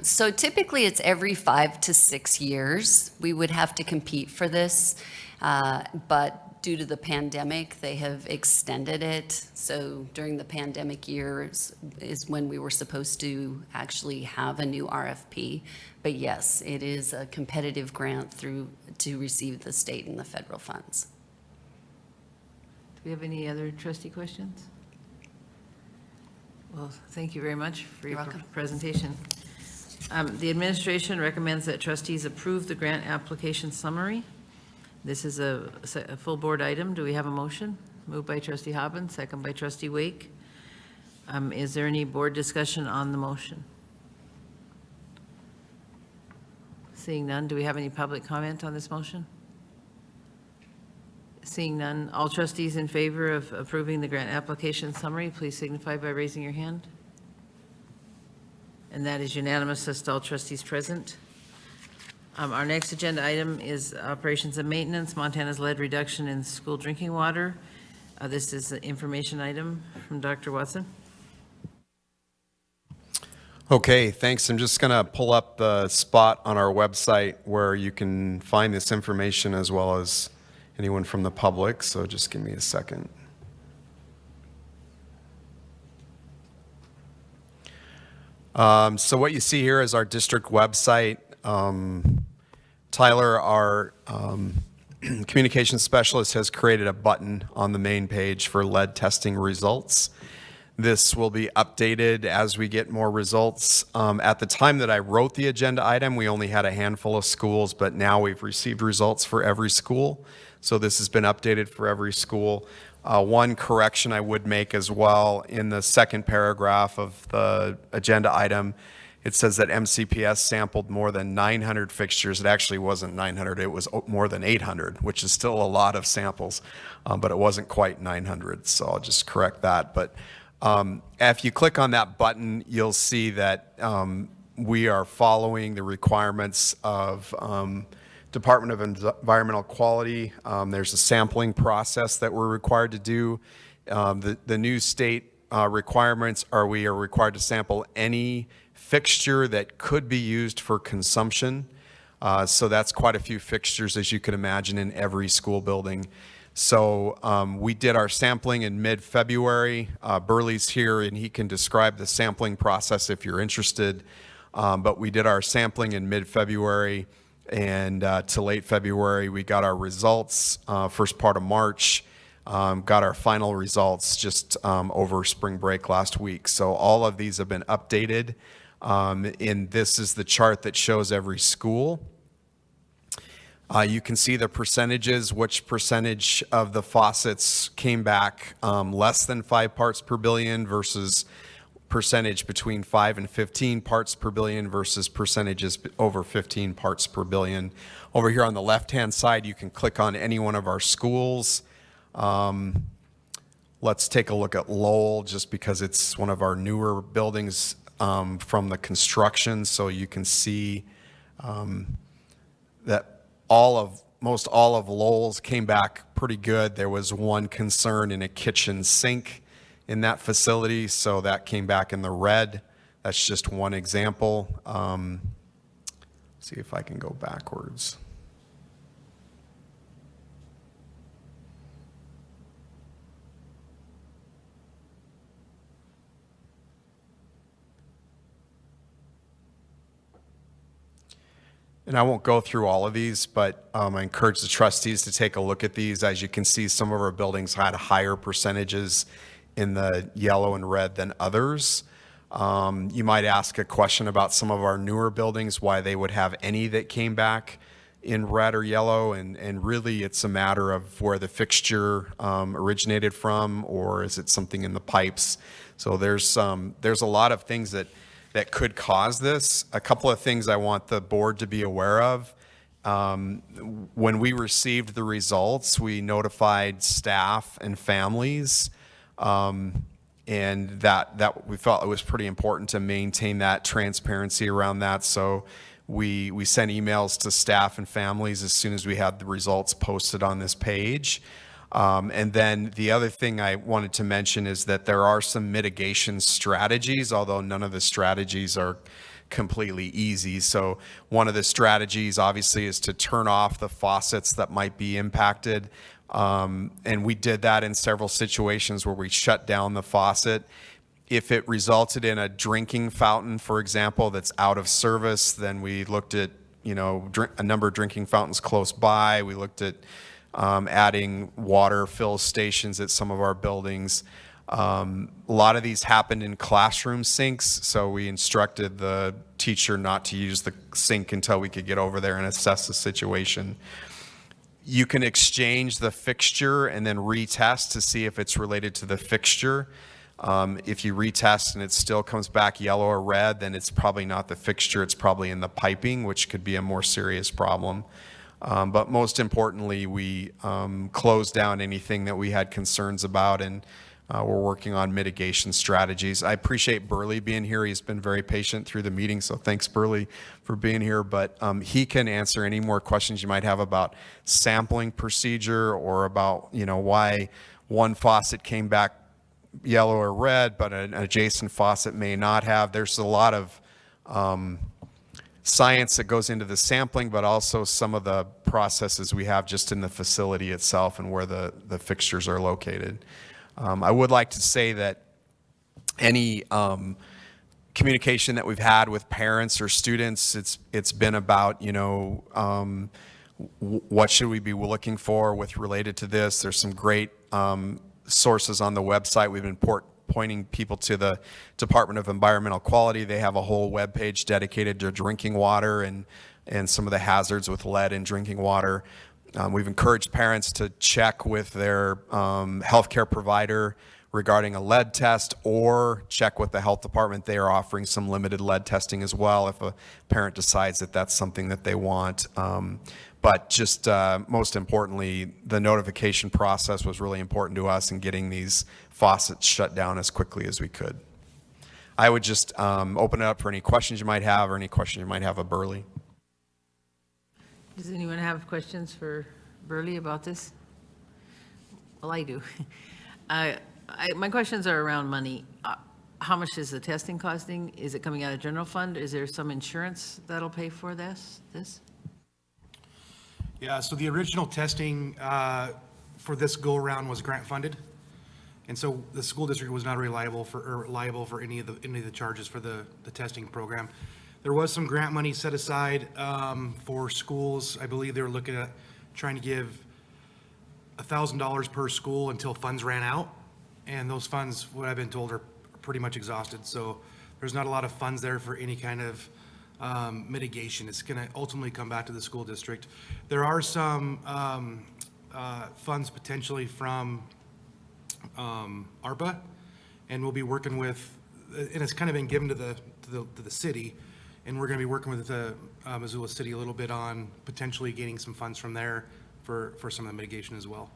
So typically it's every 5 to 6 years we would have to compete for this, but due to the pandemic, they have extended it. So during the pandemic years is when we were supposed to actually have a new RFP. But yes, it is a competitive grant to receive the state and the federal funds. Do we have any other trustee questions? Well, thank you very much for your presentation. The administration recommends that trustees approve the grant application summary. This is a full board item. Do we have a motion? Moved by trustee Hobbins, second by trustee Wake. Is there any board discussion on the motion? Seeing none, do we have any public comment on this motion? Seeing none, all trustees in favor of approving the grant application summary, please signify by raising your hand. And that is unanimous as to all trustees present. Our next agenda item is operations and maintenance, Montana's lead reduction in school drinking water. This is an information item from Dr. Watson. Okay, thanks. I'm just going to pull up the spot on our website where you can find this information as well as anyone from the public, so just give me a second. So what you see here is our district website. Tyler, our communications specialist, has created a button on the main page for lead testing results. This will be updated as we get more results. At the time that I wrote the agenda item, we only had a handful of schools, but now we've received results for every school. So this has been updated for every school. One correction I would make as well, in the second paragraph of the agenda item, it says that MCPS sampled more than 900 fixtures. It actually wasn't 900, it was more than 800, which is still a lot of samples, but it wasn't quite 900, so I'll just correct that. But if you click on that button, you'll see that we are following the requirements of Department of Environmental Quality. There's a sampling process that we're required to do. The new state requirements are we are required to sample any fixture that could be used for consumption. So that's quite a few fixtures, as you can imagine, in every school building. So we did our sampling in mid-February. Burley's here and he can describe the sampling process if you're interested. But we did our sampling in mid-February, and to late February we got our results. First part of March, got our final results just over spring break last week. So all of these have been updated. And this is the chart that shows every school. You can see the percentages, which percentage of the faucets came back less than 5 parts per billion versus percentage between 5 and 15 parts per billion versus percentages over 15 parts per billion. Over here on the left-hand side, you can click on any one of our schools. Let's take a look at Lowell, just because it's one of our newer buildings from the construction, so you can see that most all of Lowell's came back pretty good. There was one concern in a kitchen sink in that facility, so that came back in the red. That's just one example. See if I can go backwards. And I won't go through all of these, but I encourage the trustees to take a look at these. As you can see, some of our buildings had higher percentages in the yellow and red than others. You might ask a question about some of our newer buildings, why they would have any that came back in red or yellow, and really it's a matter of where the fixture originated from, or is it something in the pipes. So there's a lot of things that that could cause this. A couple of things I want the board to be aware of. When we received the results, we notified staff and families, and that we felt it was pretty important to maintain that transparency around that. So we sent emails to staff and families as soon as we had the results posted on this page. And then the other thing I wanted to mention is that there are some mitigation strategies, although none of the strategies are completely easy. So one of the strategies obviously is to turn off the faucets that might be impacted. And we did that in several situations where we shut down the faucet. If it resulted in a drinking fountain, for example, that's out of service, then we looked at, a number of drinking fountains close by. We looked at adding water fill stations at some of our buildings. A lot of these happened in classroom sinks, so we instructed the teacher not to use the sink until we could get over there and assess the situation. You can exchange the fixture and then retest to see if it's related to the fixture. If you retest and it still comes back yellow or red, then it's probably not the fixture, it's probably in the piping, which could be a more serious problem. But most importantly, we closed down anything that we had concerns about, and we're working on mitigation strategies. I appreciate Burley being here. He's been very patient through the meeting, so thanks, Burley, for being here. But he can answer any more questions you might have about sampling procedure or about, why one faucet came back yellow or red, but an adjacent faucet may not have. There's a lot of science that goes into the sampling, but also some of the processes we have just in the facility itself and where the fixtures are located. I would like to say that any communication that we've had with parents or students, it's been about, what should we be looking for with related to this. There's some great sources on the website. We've been pointing people to the Department of Environmental Quality. They have a whole webpage dedicated to drinking water and some of the hazards with lead in drinking water. We've encouraged parents to check with their healthcare provider regarding a lead test, or check with the health department. They are offering some limited lead testing as well if a parent decides that that's something that they want. But just most importantly, the notification process was really important to us in getting these faucets shut down as quickly as we could. I would just open it up for any questions you might have or any questions you might have of Burley. Does anyone have questions for Burley about this? Well, I do. My questions are around money. How much is the testing costing? Is it coming out of general fund? Is there some insurance that'll pay for this? Yeah, so the original testing for this go-around was grant funded. And so the school district was not liable for any of the charges for the testing program. There was some grant money set aside for schools. I believe they were looking at trying to give $1,000 per school until funds ran out. And those funds, what I've been told, are pretty much exhausted. So there's not a lot of funds there for any kind of mitigation. It's going to ultimately come back to the school district. There are some funds potentially from ARPA, and we'll be working with, and it's kind of been given to the city, and we're going to be working with the Missoula City a little bit on potentially gaining some funds from there for some of the mitigation as well.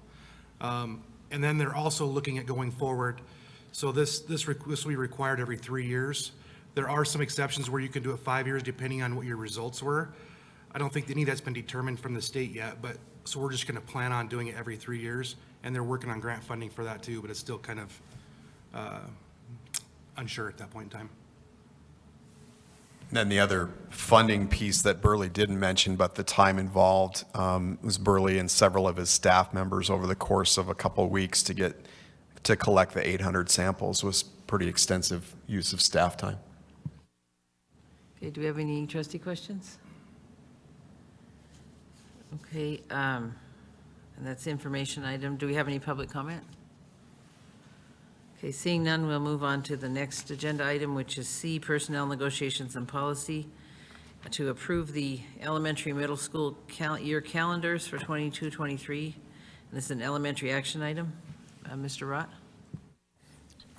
And then they're also looking at going forward. So this will be required every 3 years. There are some exceptions where you can do it 5 years depending on what your results were. I don't think any of that's been determined from the state yet, but so we're just going to plan on doing it every 3 years, and they're working on grant funding for that too, but it's still kind of unsure at that point in time. Then the other funding piece that Burley didn't mention, but the time involved, was Burley and several of his staff members over the course of a couple of weeks to collect the 800 samples was pretty extensive use of staff time. Okay, do we have any trustee questions? Okay, and that's the information item. Do we have any public comment? Okay, seeing none, we'll move on to the next agenda item, which is C, Personnel Negotiations and Policy, to approve the elementary, middle school year calendars for 22-23. And this is an elementary action item. Mr. Rott?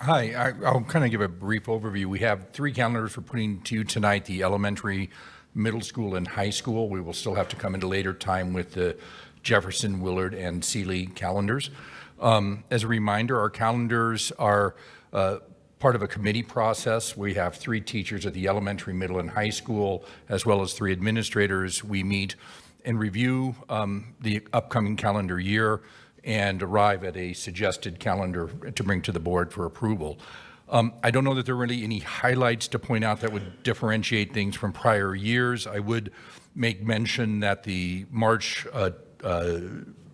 I'll kind of give a brief overview. We have 3 calendars we're putting to you tonight, the elementary, middle school, and high school. We will still have to come into later time with the Jefferson, Willard, and Sealy calendars. As a reminder, our calendars are part of a committee process. We have 3 teachers at the elementary, middle, and high school, as well as 3 administrators. We meet and review the upcoming calendar year and arrive at a suggested calendar to bring to the board for approval. I don't know that there are really any highlights to point out that would differentiate things from prior years. I would make mention that the March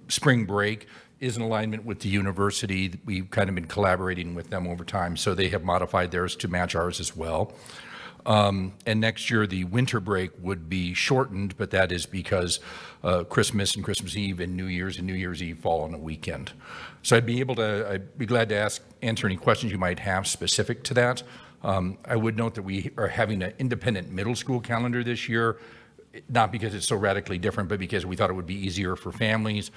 spring break is in alignment with the university. We've kind of been collaborating with them over time, so they have modified theirs to match ours as well. And next year, the winter break would be shortened, but that is because Christmas and Christmas Eve and New Year's Eve fall on a weekend. So I'd be glad to answer any questions you might have specific to that. I would note that we are having an independent middle school calendar this year, not because it's so radically different, but because we thought it would be easier for families.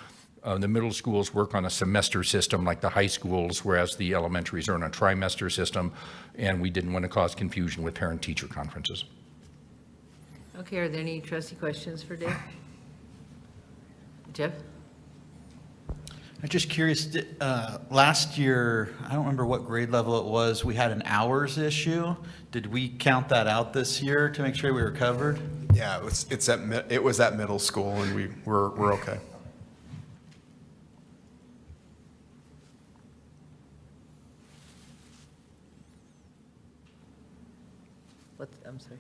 The middle schools work on a semester system like the high schools, whereas the elementaries are on a trimester system, and we didn't want to cause confusion with parent-teacher conferences. Okay, are there any trustee questions for Dave? Jeff? I'm just curious, last year, I don't remember what grade level it was, we had an hours issue. Did we count that out this year to make sure we were covered? Yeah, it was at middle school, and we're okay. What, I'm sorry.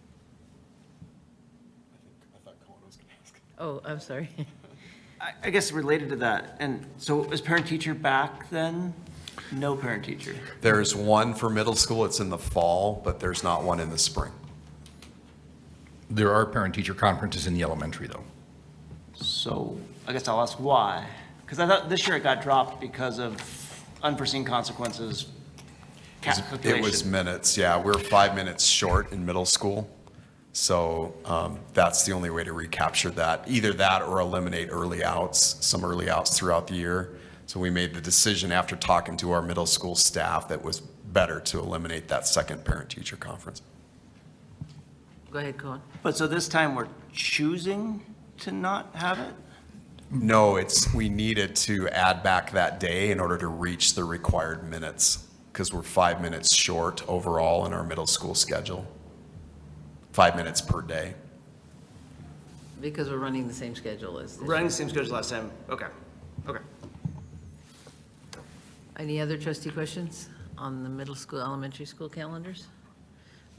I thought Colin was going to ask. Oh, I'm sorry. I guess related to that, and so is parent-teacher back then? No parent-teacher? There's one for middle school. It's in the fall, but there's not one in the spring. There are parent-teacher conferences in the elementary, though. So I guess I'll ask why. Because I thought this year it got dropped because of unforeseen consequences. It was minutes, yeah. We're 5 minutes short in middle school. So that's the only way to recapture that. Either that or eliminate early outs, some early outs throughout the year. So we made the decision after talking to our middle school staff that was better to eliminate that second parent-teacher conference. Go ahead, Colin. But so this time we're choosing to not have it? No, we needed to add back that day in order to reach the required minutes, because we're 5 minutes short overall in our middle school schedule. 5 minutes per day. Because we're running the same schedule as this year. Running the same schedule last time, okay, okay. Any other trustee questions on the middle school, elementary school calendars?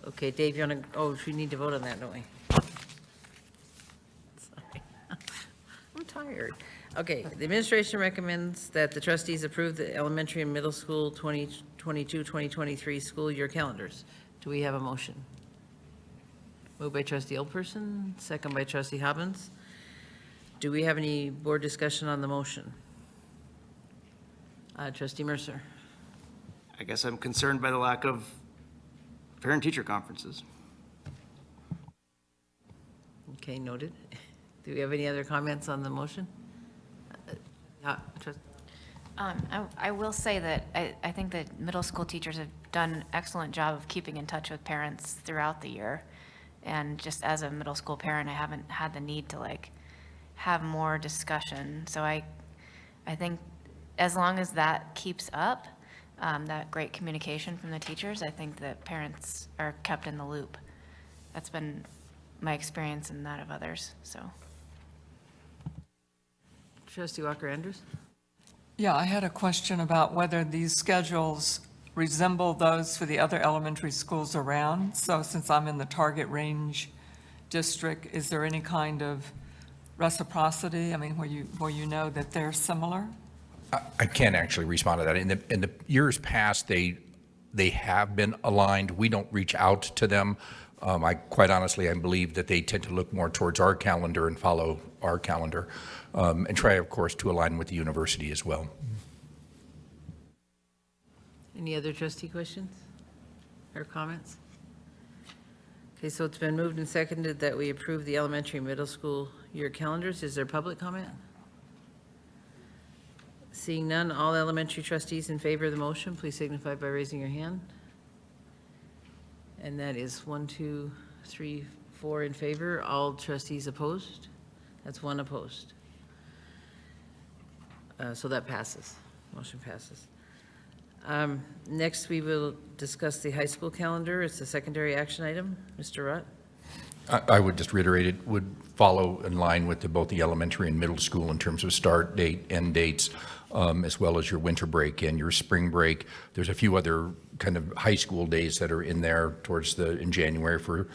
Okay, Dave, you want to, we need to vote on that, don't we? Sorry. I'm tired. Okay, the administration recommends that the trustees approve the elementary and middle school 2022-2023 school year calendars. Do we have a motion? Moved by trustee Oldperson, second by trustee Hobbins. Do we have any board discussion on the motion? Trustee Mercer. I guess I'm concerned by the lack of parent-teacher conferences. Okay, noted. Do we have any other comments on the motion? I will say that I think that middle school teachers have done an excellent job of keeping in touch with parents throughout the year. And just as a middle school parent, I haven't had the need to have more discussion. So I think as long as that keeps up, that great communication from the teachers, I think that parents are kept in the loop. That's been my experience and that of others, so. Trustee Walker-Andrews? Yeah, I had a question about whether these schedules resemble those for the other elementary schools around. So since I'm in the target range district, is there any kind of reciprocity? I mean, where you know that they're similar? I can't actually respond to that. In the years past, they have been aligned. We don't reach out to them. Quite honestly, I believe that they tend to look more towards our calendar and follow our calendar, and try, of course, to align with the university as well. Any other trustee questions or comments? Okay, so it's been moved and seconded that we approve the elementary and middle school year calendars. Is there public comment? Seeing none, all elementary trustees in favor of the motion, please signify by raising your hand. And that is 1, 2, 3, 4 in favor. All trustees opposed? That's 1 opposed. So that passes. Motion passes. Next, we will discuss the high school calendar. It's a secondary action item. Mr. Rutt? I would just reiterate, it would follow in line with both the elementary and middle school in terms of start date, end dates, as well as your winter break and your spring break. There's a few other kind of high school days that are in there in January for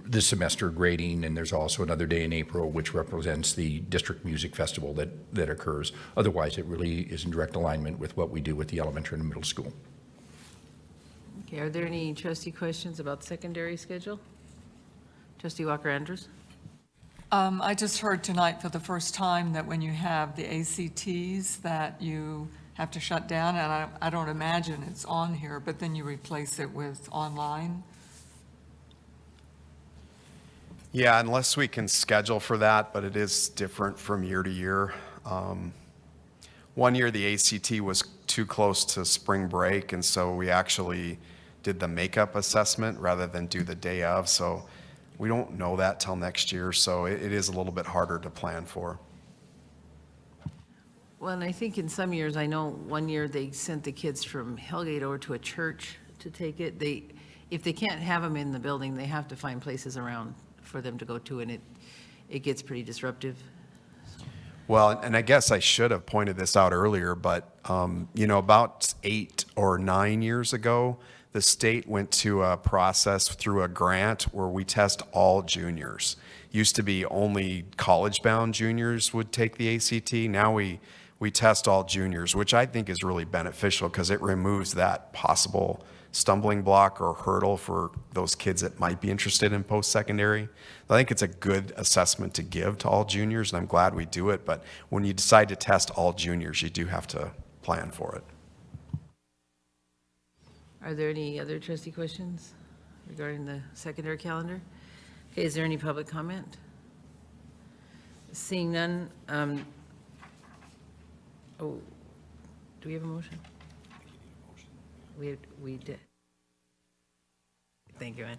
this semester grading, and there's also another day in April which represents the district music festival that occurs. Otherwise, it really is in direct alignment with what we do with the elementary and middle school. Okay, are there any trustee questions about secondary schedule? Trustee Walker-Andrews? I just heard tonight for the first time that when you have the ACTs that you have to shut down, and I don't imagine it's on here, but then you replace it with online. Yeah, unless we can schedule for that, but it is different from year to year. One year, the ACT was too close to spring break, and so we actually did the makeup assessment rather than do the day of. So we don't know that till next year, so it is a little bit harder to plan for. Well, and I think in some years, I know one year they sent the kids from Hellgate over to a church to take it. If they can't have them in the building, they have to find places around for them to go to, and it gets pretty disruptive. Well, and I guess I should have pointed this out earlier, but about 8 or 9 years ago, the state went to a process through a grant where we test all juniors. Used to be only college-bound juniors would take the ACT. Now we test all juniors, which I think is really beneficial because it removes that possible stumbling block or hurdle for those kids that might be interested in post-secondary. I think it's a good assessment to give to all juniors, and I'm glad we do it. But when you decide to test all juniors, you do have to plan for it. Are there any other trustee questions regarding the secondary calendar? Okay, is there any public comment? Seeing none, do we have a motion? We did. Thank you, Ann.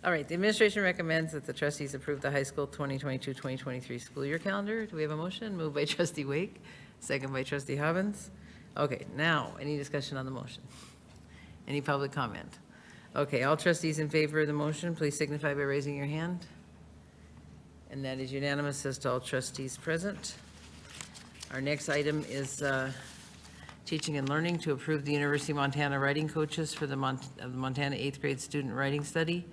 All right, the administration recommends that the trustees approve the high school 2022-2023 school year calendar. Do we have a motion? Moved by trustee Wake, second by trustee Hobbins. Okay, now, any discussion on the motion? Any public comment? Okay, all trustees in favor of the motion, please signify by raising your hand. And that is unanimous as to all trustees present. Our next item is teaching and learning to approve the University of Montana writing coaches for the Montana 8th grade student writing study.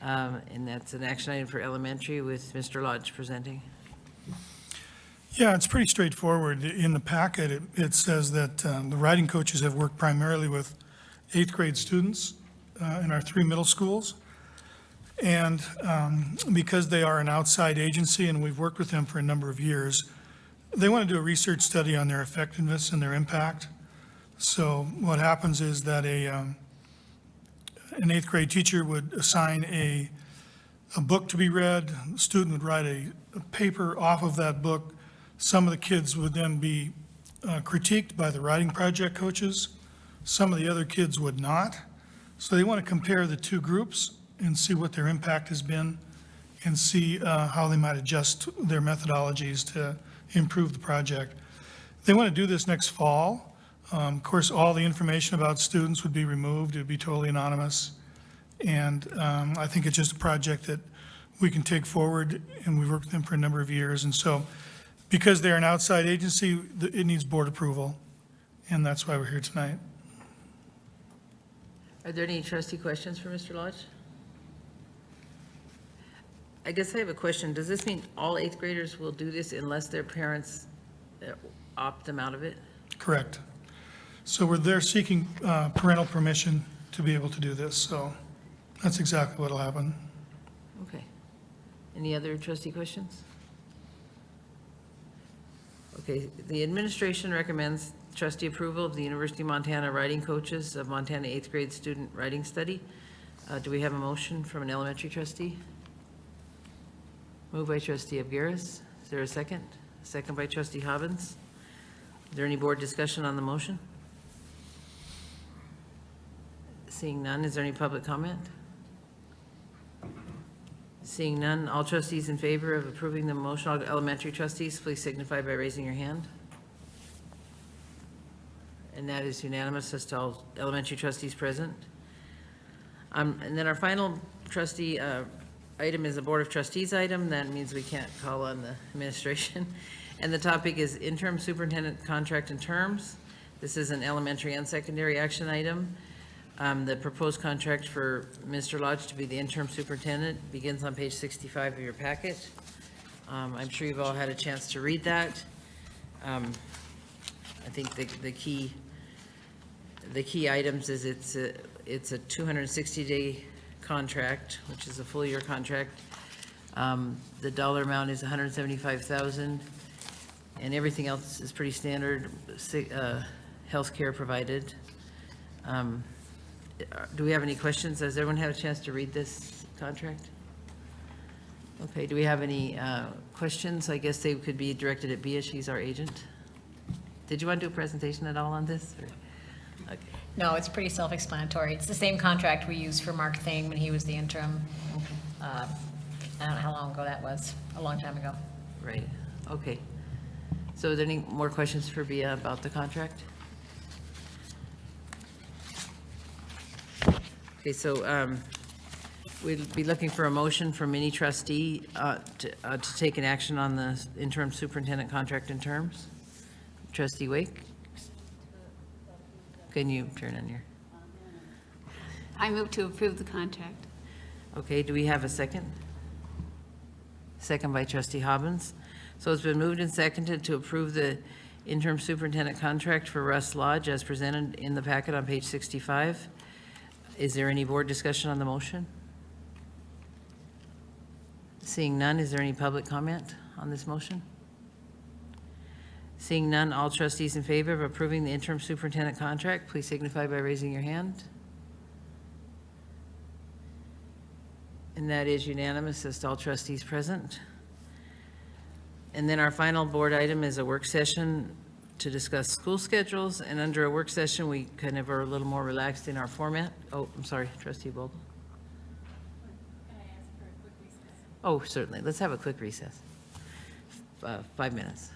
And that's an action item for elementary with Mr. Lodge presenting. Yeah, it's pretty straightforward. In the packet, it says that the writing coaches have worked primarily with 8th grade students in our 3 middle schools. And because they are an outside agency and we've worked with them for a number of years, they want to do a research study on their effectiveness and their impact. So what happens is that an 8th grade teacher would assign a book to be read. The student would write a paper off of that book. Some of the kids would then be critiqued by the writing project coaches. Some of the other kids would not. So they want to compare the two groups and see what their impact has been and see how they might adjust their methodologies to improve the project. They want to do this next fall. Of course, all the information about students would be removed. It would be totally anonymous. And I think it's just a project that we can take forward, and we've worked with them for a number of years. And so because they're an outside agency, it needs board approval, and that's why we're here tonight. Are there any trustee questions for Mr. Lodge? I guess I have a question. Does this mean all 8th graders will do this unless their parents opt them out of it? Correct. So they're seeking parental permission to be able to do this, so that's exactly what will happen. Okay. Any other trustee questions? Okay, the administration recommends trustee approval of the University of Montana Writing Coaches of Montana 8th grade student writing study. Do we have a motion from an elementary trustee? Moved by trustee Abgaris. Is there a second? second by trustee Hobbins. Is there any board discussion on the motion? Seeing none, is there any public comment? Seeing none, all trustees in favor of approving the motion, all elementary trustees, please signify by raising your hand. And that is unanimous as to all elementary trustees present. And then our final trustee item is a Board of Trustees item. That means we can't call on the administration. And the topic is interim superintendent contract and terms. This is an elementary and secondary action item. The proposed contract for Mr. Lodge to be the interim superintendent begins on page 65 of your packet. I'm sure you've all had a chance to read that. I think the key items is it's a 260-day contract, which is a full year contract. The dollar amount is $175,000, and everything else is pretty standard. Health care provided. Do we have any questions? Has everyone had a chance to read this contract? Okay, do we have any questions? I guess they could be directed at Bea, she's our agent. Did you want to do a presentation at all on this? Okay. No, it's pretty self-explanatory. It's the same contract we used for Mark Thing when he was the interim. I don't know how long ago that was, a long time ago. Right, okay. So are there any more questions for Bea about the contract? Okay, so we'd be looking for a motion from any trustee to take an action on the interim superintendent contract and terms. Trustee Wake? Can you turn on your? I move to approve the contract. Okay, do we have a second? Second by trustee Hobbins. So it's been moved and seconded to approve the interim superintendent contract for Russ Lodge as presented in the packet on page 65. Is there any board discussion on the motion? Seeing none, is there any public comment on this motion? Seeing none, all trustees in favor of approving the interim superintendent contract, please signify by raising your hand. And that is unanimous as to all trustees present. And then our final board item is a work session to discuss school schedules. And under a work session, we kind of are a little more relaxed in our format. Oh, I'm sorry, trustee Vogel. Can I ask for a quick recess? Oh, certainly. Let's have a quick recess. 5 minutes.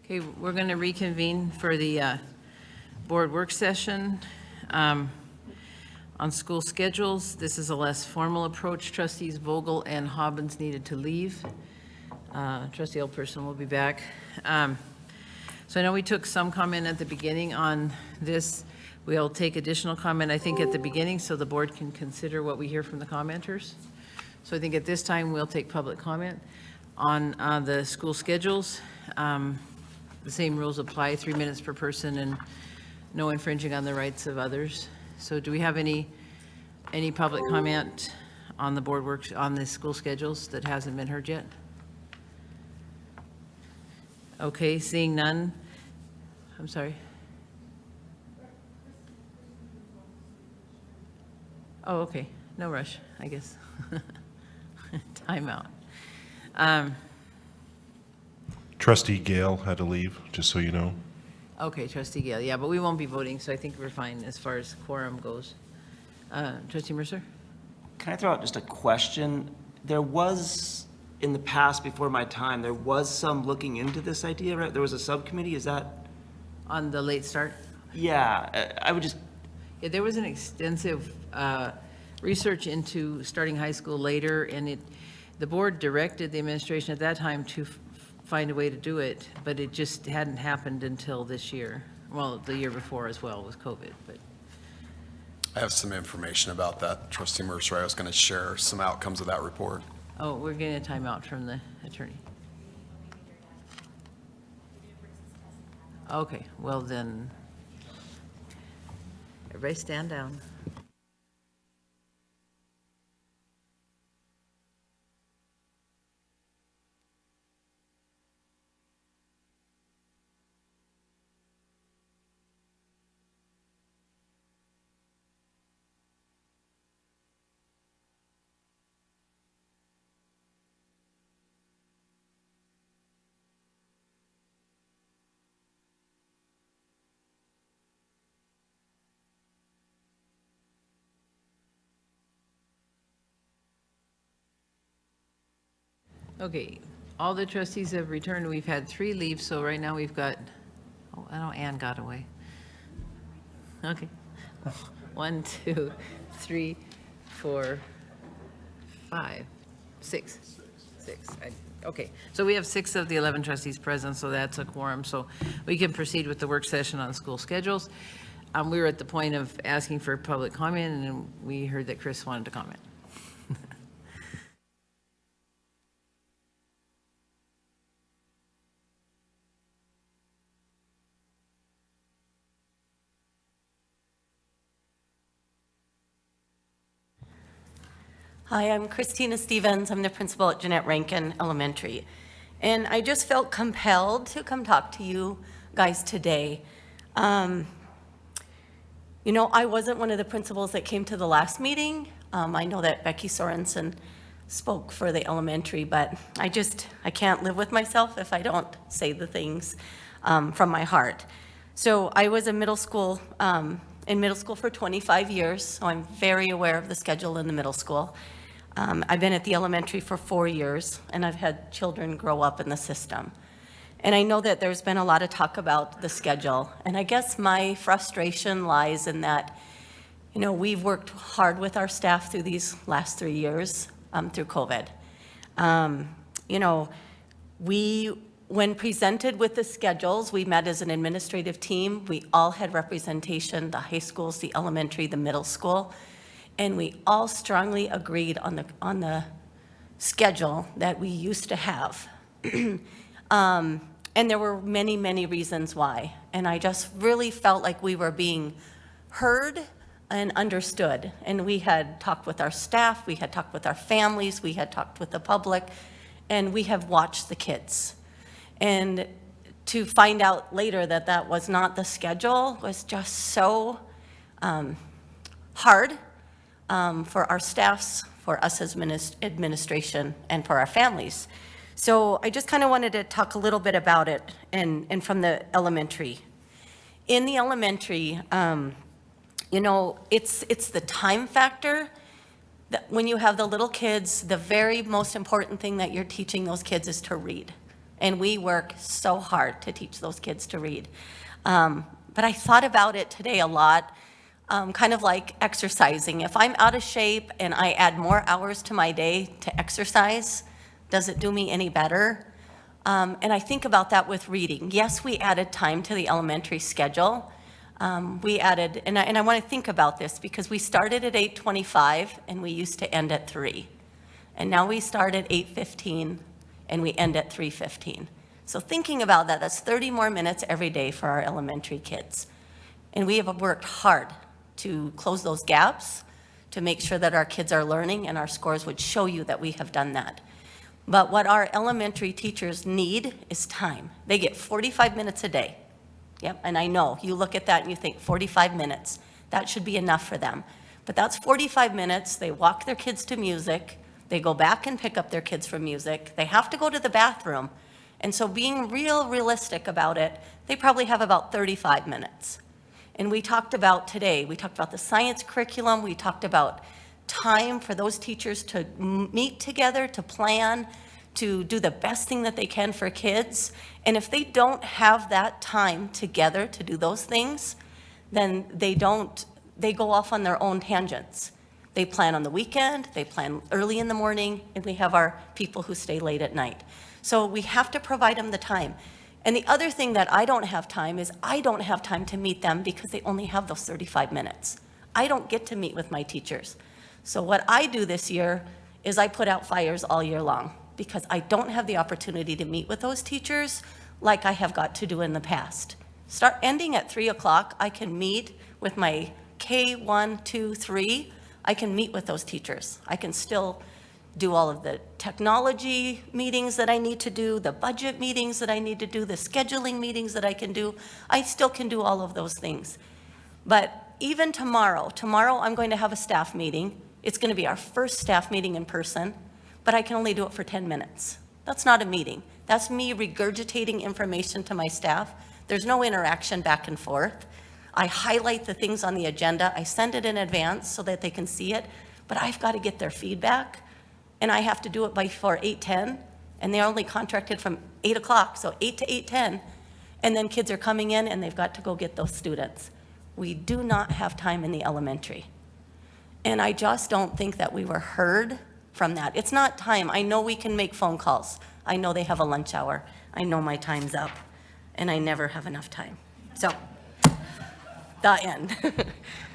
Okay, we're going to reconvene for the board work session on school schedules. This is a less formal approach. Trustees Vogel and Hobbins needed to leave. Trustee Elperson will be back. So I know we took some comment at the beginning on this. We'll take additional comment, I think, at the beginning so the board can consider what we hear from the commenters. So I think at this time, we'll take public comment on the school schedules. The same rules apply, 3 minutes per person and no infringing on the rights of others. So do we have any public comment on the board works, on the school schedules that hasn't been heard yet? Okay, seeing none. I'm sorry. Oh, okay, no rush, I guess. Time out. Trustee Gale had to leave, just so you know. Okay, Trustee Gale, yeah, but we won't be voting, so I think we're fine as far as quorum goes. Trustee Mercer? Can I throw out just a question? There was, in the past, before my time, there was some looking into this idea, right? There was a subcommittee, is that? On the late start? Yeah, I would just. Yeah, there was an extensive research into starting high school later, and the board directed the administration at that time to find a way to do it, but it just hadn't happened until this year. Well, the year before as well with COVID, but. I have some information about that, Trustee Mercer. I was going to share some outcomes of that report. Oh, we're getting a timeout from the attorney. Okay, well then, everybody stand down. Okay, all the trustees have returned. We've had 3 leaves, so right now we've got, oh, I know Ann got away. Okay. 1, 2, 3, 4, 5, 6. 6. Okay, so we have 6 of the 11 trustees present, so that's a quorum. So we can proceed with the work session on school schedules. We were at the point of asking for public comment, and then we heard that Chris wanted to comment. Hi, I'm Christina Stevens. I'm the principal at Jeanette Rankin Elementary. And I just felt compelled to come talk to you guys today. You know, I wasn't one of the principals that came to the last meeting. I know that Becky Sorensen spoke for the elementary, but I can't live with myself if I don't say the things from my heart. So I was in middle school for 25 years, so I'm very aware of the schedule in the middle school. I've been at the elementary for 4 years, and I've had children grow up in the system. And I know that there's been a lot of talk about the schedule, and I guess my frustration lies in that, you know, we've worked hard with our staff through these last 3 years through COVID. You know, when presented with the schedules, we met as an administrative team. We all had representation, the high schools, the elementary, the middle school. And we all strongly agreed on the schedule that we used to have. And there were many, many reasons why. And I just really felt like we were being heard and understood. And we had talked with our staff, we had talked with our families, we had talked with the public, and we have watched the kids. And to find out later that that was not the schedule was just so hard. For our staffs, for us as administration, and for our families. So I just kind of wanted to talk a little bit about it and from the elementary. In the elementary, you know, it's the time factor that when you have the little kids, the very most important thing that you're teaching those kids is to read. And we work so hard to teach those kids to read. But I thought about it today a lot, kind of like exercising. If I'm out of shape and I add more hours to my day to exercise, does it do me any better? And I think about that with reading. Yes, we added time to the elementary schedule. We added, and I want to think about this because we started at 8:25 and we used to end at 3. And now we start at 8:15 and we end at 3:15. So thinking about that, that's 30 more minutes every day for our elementary kids. And we have worked hard to close those gaps, to make sure that our kids are learning, and our scores would show you that we have done that. But what our elementary teachers need is time. They get 45 minutes a day. Yep, and I know, you look at that and you think 45 minutes, that should be enough for them. But that's 45 minutes, they walk their kids to music, they go back and pick up their kids from music, they have to go to the bathroom. And so being realistic about it, they probably have about 35 minutes. And we talked about today, we talked about the science curriculum, we talked about time for those teachers to meet together, to plan, to do the best thing that they can for kids. And if they don't have that time together to do those things, then they go off on their own tangents. They plan on the weekend, they plan early in the morning, and we have our people who stay late at night. So we have to provide them the time. And the other thing that I don't have time is I don't have time to meet them because they only have those 35 minutes. I don't get to meet with my teachers. So what I do this year is I put out fires all year long because I don't have the opportunity to meet with those teachers like I have got to do in the past. Ending at 3 o'clock, I can meet with my K1, 2, 3. I can meet with those teachers. I can still do all of the technology meetings that I need to do, the budget meetings that I need to do, the scheduling meetings that I can do. I still can do all of those things. But even tomorrow I'm going to have a staff meeting. It's going to be our first staff meeting in person, but I can only do it for 10 minutes. That's not a meeting. That's me regurgitating information to my staff. There's no interaction back and forth. I highlight the things on the agenda. I send it in advance so that they can see it, but I've got to get their feedback, and I have to do it before 8:10, and they're only contracted from 8 o'clock, so 8 to 8:10, and then kids are coming in and they've got to go get those students. We do not have time in the elementary. And I just don't think that we were heard from that. It's not time. I know we can make phone calls. I know they have a lunch hour. I know my time's up, and I never have enough time. So, the end.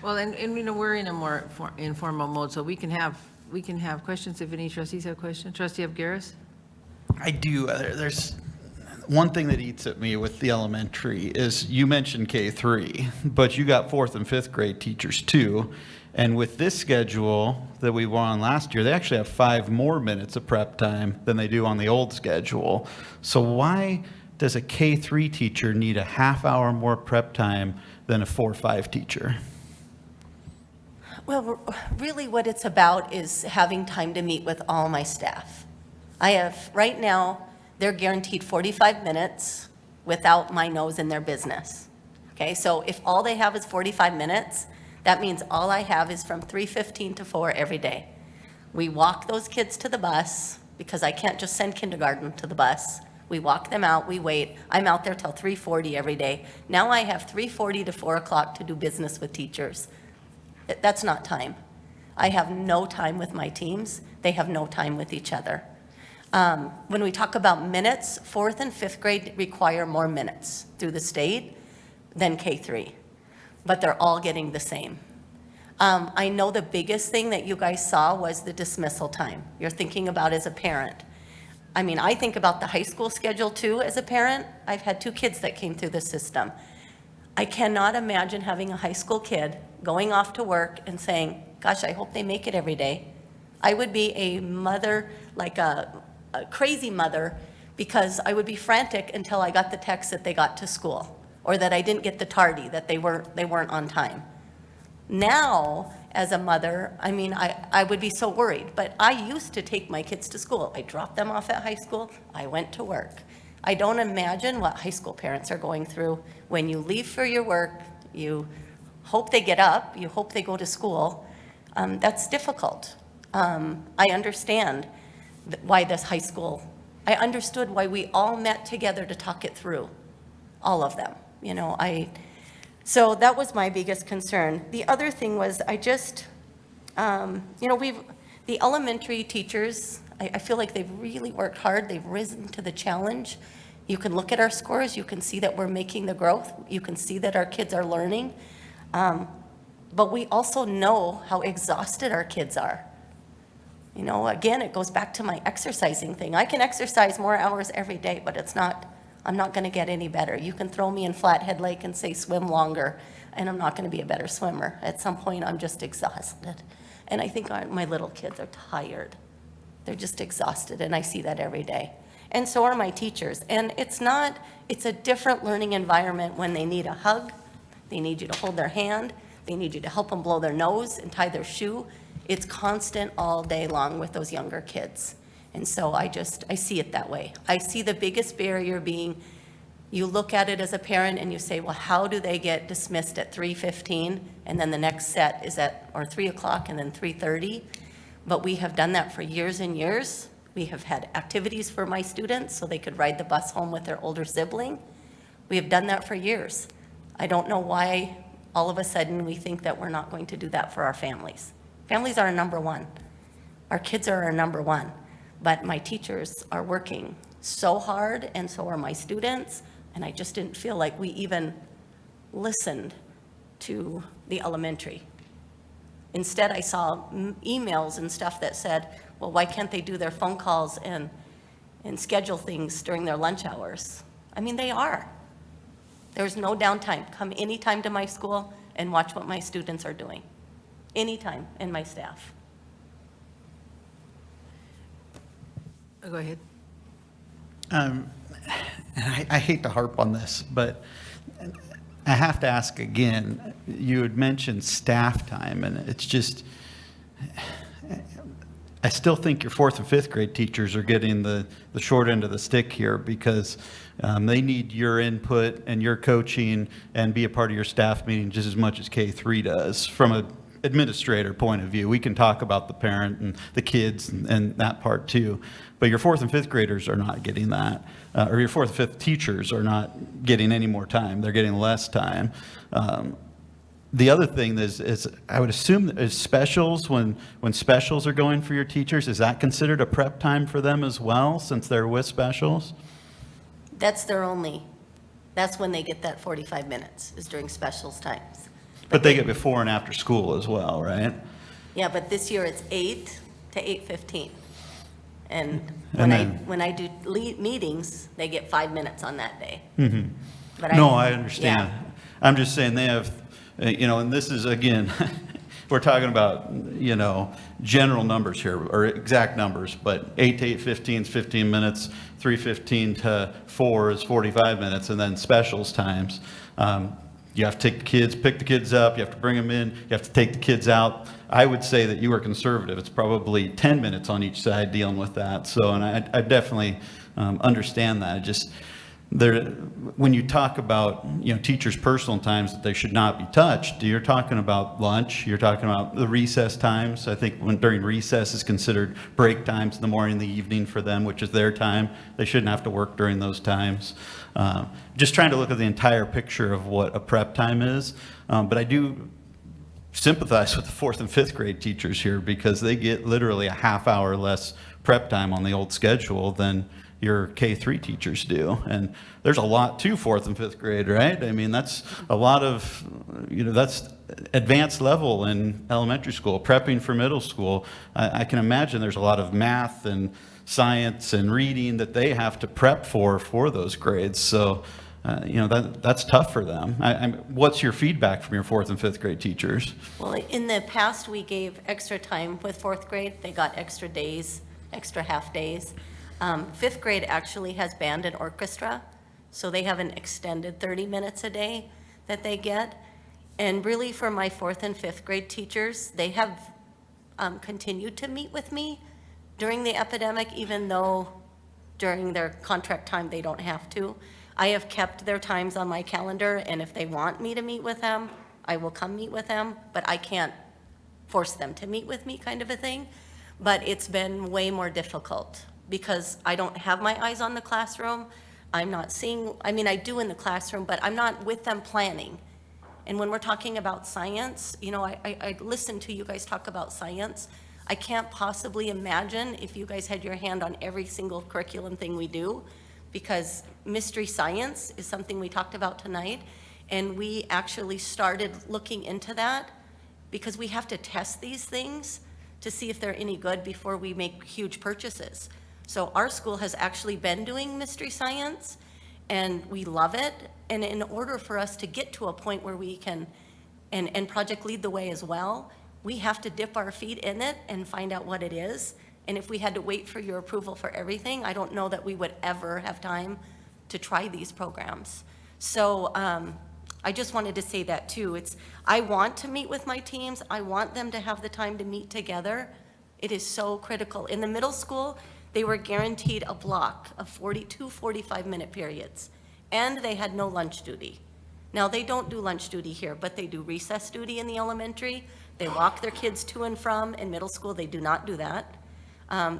Well, and you know, we're in a more informal mode, so we can have questions if any trustees have questions. Trustee Abgaris? I do. There's one thing that eats at me with the elementary is you mentioned K3, but you got 4th and 5th grade teachers too. And with this schedule that we were on last year, they actually have 5 more minutes of prep time than they do on the old schedule. So why does a K3 teacher need a half hour more prep time than a 4-5 teacher? Well, really what it's about is having time to meet with all my staff. Right now, they're guaranteed 45 minutes without my nose in their business. Okay, so if all they have is 45 minutes, that means all I have is from 3:15 to 4 every day. We walk those kids to the bus because I can't just send kindergarten to the bus. We walk them out, we wait. I'm out there till 3:40 every day. Now I have 3:40 to 4 o'clock to do business with teachers. That's not time. I have no time with my teams. They have no time with each other. When we talk about minutes, 4th and 5th grade require more minutes through the state than K3, but they're all getting the same. I know the biggest thing that you guys saw was the dismissal time. You're thinking about as a parent. I mean, I think about the high school schedule too as a parent. I've had 2 kids that came through the system. I cannot imagine having a high school kid going off to work and saying, gosh, I hope they make it every day. I would be a mother, like a crazy mother, because I would be frantic until I got the text that they got to school, or that I didn't get the tardy, that they weren't on time. Now, as a mother, I mean, I would be so worried, but I used to take my kids to school. I dropped them off at high school, I went to work. I don't imagine what high school parents are going through when you leave for your work, you hope they get up, you hope they go to school. That's difficult. I understand why this high school I understood why we all met together to talk it through, all of them, you know, so that was my biggest concern. The other thing was I just, you know, the elementary teachers, I feel like they've really worked hard. They've risen to the challenge. You can look at our scores. You can see that we're making the growth. You can see that our kids are learning. But we also know how exhausted our kids are. You know, again, it goes back to my exercising thing. I can exercise more hours every day, but I'm not going to get any better. You can throw me in Flathead Lake and say swim longer, and I'm not going to be a better swimmer. At some point, I'm just exhausted. And I think my little kids are tired. They're just exhausted, and I see that every day. And so are my teachers. And it's a different learning environment when they need a hug, they need you to hold their hand, they need you to help them blow their nose and tie their shoe. It's constant all day long with those younger kids. And so I see it that way. I see the biggest barrier being, you look at it as a parent and you say, well, how do they get dismissed at 3:15 and then the next set is or 3 o'clock and then 3:30? But we have done that for years and years. We have had activities for my students so they could ride the bus home with their older sibling. We have done that for years. I don't know why all of a sudden we think that we're not going to do that for our families. Families are our number one. Our kids are our number one. But my teachers are working so hard, and so are my students, and I just didn't feel like we even listened to the elementary. Instead, I saw emails and stuff that said, well, why can't they do their phone calls and schedule things during their lunch hours? I mean, they are. There's no downtime. Come anytime to my school and watch what my students are doing. Anytime, and my staff. Go ahead. And I hate to harp on this, but I have to ask again. You had mentioned staff time, and it's just, I still think your 4th and 5th grade teachers are getting the short end of the stick here, because they need your input and your coaching and be a part of your staff meeting just as much as K3 does from an administrator point of view. We can talk about the parent and the kids and that part too, but your 4th and 5th graders are not getting that, or your 4th and 5th teachers are not getting any more time. They're getting less time. The other thing is I would assume is specials, when specials are going for your teachers, is that considered a prep time for them as well, since they're with specials? That's when they get that 45 minutes, is during specials times. But they get before and after school as well, right? Yeah, but this year it's 8 to 8:15. And when I do meetings, they get 5 minutes on that day. Mm-hmm. But No, I understand. Yeah. I'm just saying they have, and this is, again, we're talking about, general numbers here, or exact numbers, but 8 to 8:15 is 15 minutes, 3:15 to 4 is 45 minutes, and then specials times. You have to take the kids, pick the kids up, you have to bring them in, you have to take the kids out. I would say that you are conservative. It's probably 10 minutes on each side dealing with that. So, and I definitely understand that. When you talk about, teachers' personal times that they should not be touched, you're talking about lunch, you're talking about the recess times. I think during recess is considered break times in the morning, the evening for them, which is their time. They shouldn't have to work during those times. Just trying to look at the entire picture of what a prep time is. But I do sympathize with the 4th and 5th grade teachers here, because they get literally a half hour less prep time on the old schedule than your K3 teachers do. And there's a lot to 4th and 5th grade, right? I mean, that's a lot of, that's advanced level in elementary school, prepping for middle school. I can imagine there's a lot of math and science and reading that they have to prep for those grades. So, that's tough for them. What's your feedback from your 4th and 5th grade teachers? Well, in the past, we gave extra time with 4th grade. They got extra days, extra half days. 5th grade actually has band and orchestra, so they have an extended 30 minutes a day that they get. And really, for my 4th and 5th grade teachers, they have continued to meet with me during the epidemic, even though during their contract time they don't have to. I have kept their times on my calendar, and if they want me to meet with them, I will come meet with them, but I can't force them to meet with me, kind of a thing. But it's been way more difficult because I don't have my eyes on the classroom. I'm not seeing, I mean, I do in the classroom, but I'm not with them planning. And when we're talking about science, you know, I listen to you guys talk about science. I can't possibly imagine if you guys had your hand on every single curriculum thing we do, because mystery science is something we talked about tonight, and we actually started looking into that because we have to test these things to see if they're any good before we make huge purchases. So our school has actually been doing mystery science, and we love it. And in order for us to get to a point where we can, and Project Lead the Way as well, we have to dip our feet in it and find out what it is. And if we had to wait for your approval for everything, I don't know that we would ever have time to try these programs. So I just wanted to say that too. I want to meet with my teams. I want them to have the time to meet together. It is so critical. In the middle school, they were guaranteed a block of 42 45-minute periods, and they had no lunch duty. Now, they don't do lunch duty here, but they do recess duty in the elementary. They walk their kids to and from. In middle school, they do not do that.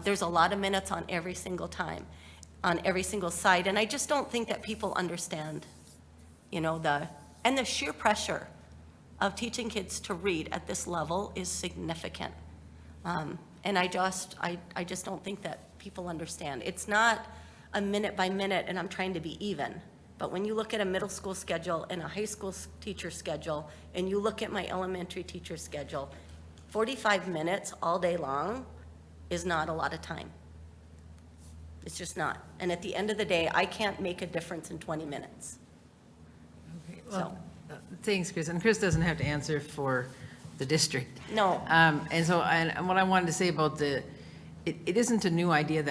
There's a lot of minutes on every single time, on every single side, and I just don't think that people understand, you know, the sheer pressure of teaching kids to read at this level is significant. And I just don't think that people understand. It's not a minute by minute and I'm trying to be even. But when you look at a middle school schedule and a high school teacher schedule, and you look at my elementary teacher schedule, 45 minutes all day long is not a lot of time. It's just not. And at the end of the day, I can't make a difference in 20 minutes. Okay, well, thanks, Chris. And Chris doesn't have to answer for the district. No. And so, and what I wanted to say about it isn't a new idea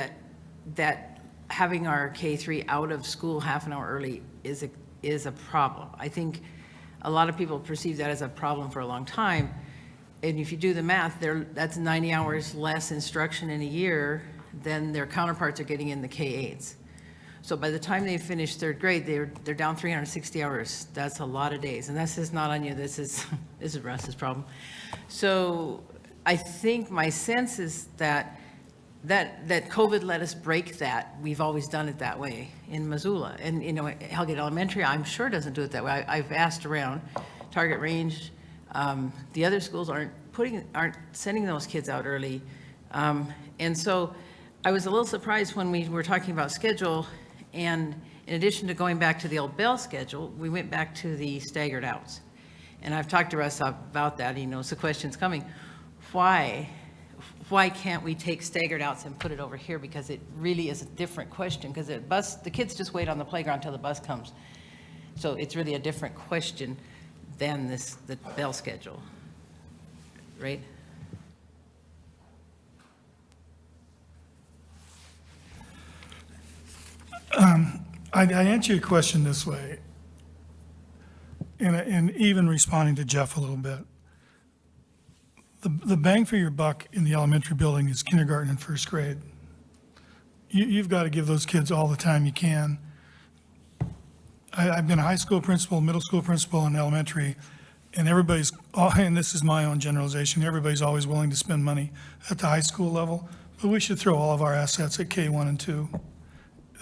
that having our K-3 out of school half an hour early is a problem. I think a lot of people perceive that as a problem for a long time. And if you do the math, that's 90 hours less instruction in a year than their counterparts are getting in the K-8s. So by the time they finish third grade, they're down 360 hours. That's a lot of days. And this is not on you. This is Russ's problem. So I think my sense is that COVID let us break that. We've always done it that way in Missoula. And, you know, Hellgate Elementary, I'm sure doesn't do it that way. I've asked around. Target Range, the other schools aren't sending those kids out early. And so I was a little surprised when we were talking about schedule, and in addition to going back to the old Bell schedule, we went back to the staggered outs. And I've talked to Russ about that. He knows the question's coming. Why can't we take staggered outs and put it over here? Because it really is a different question, because the kids just wait on the playground until the bus comes. So it's really a different question than the Bell schedule, right? I answer your question this way, and even responding to Jeff a little bit. The bang for your buck in the elementary building is kindergarten and first grade. You've got to give those kids all the time you can. I've been a high school principal, middle school principal, and elementary, and and this is my own generalization, everybody's always willing to spend money at the high school level, but we should throw all of our assets at K1 and 2.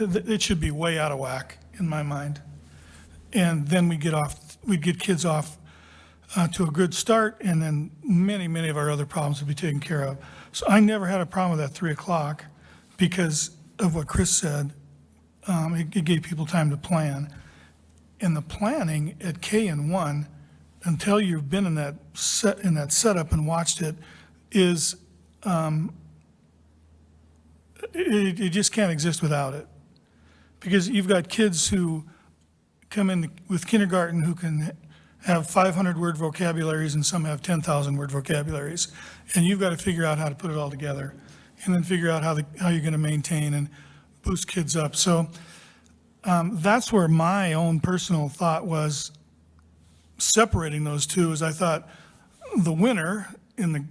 It should be way out of whack in my mind. And then we'd get kids off to a good start, and then many of our other problems would be taken care of. So I never had a problem with that 3 o'clock because of what Chris said. It gave people time to plan. And the planning at K and 1, until you've been in that setup and watched it, is it just can't exist without it. Because you've got kids who come in with kindergarten who can have 500-word vocabularies, and some have 10,000-word vocabularies. And you've got to figure out how to put it all together, and then figure out how you're going to maintain and boost kids up. So that's where my own personal thought was separating those two, is I thought the winner and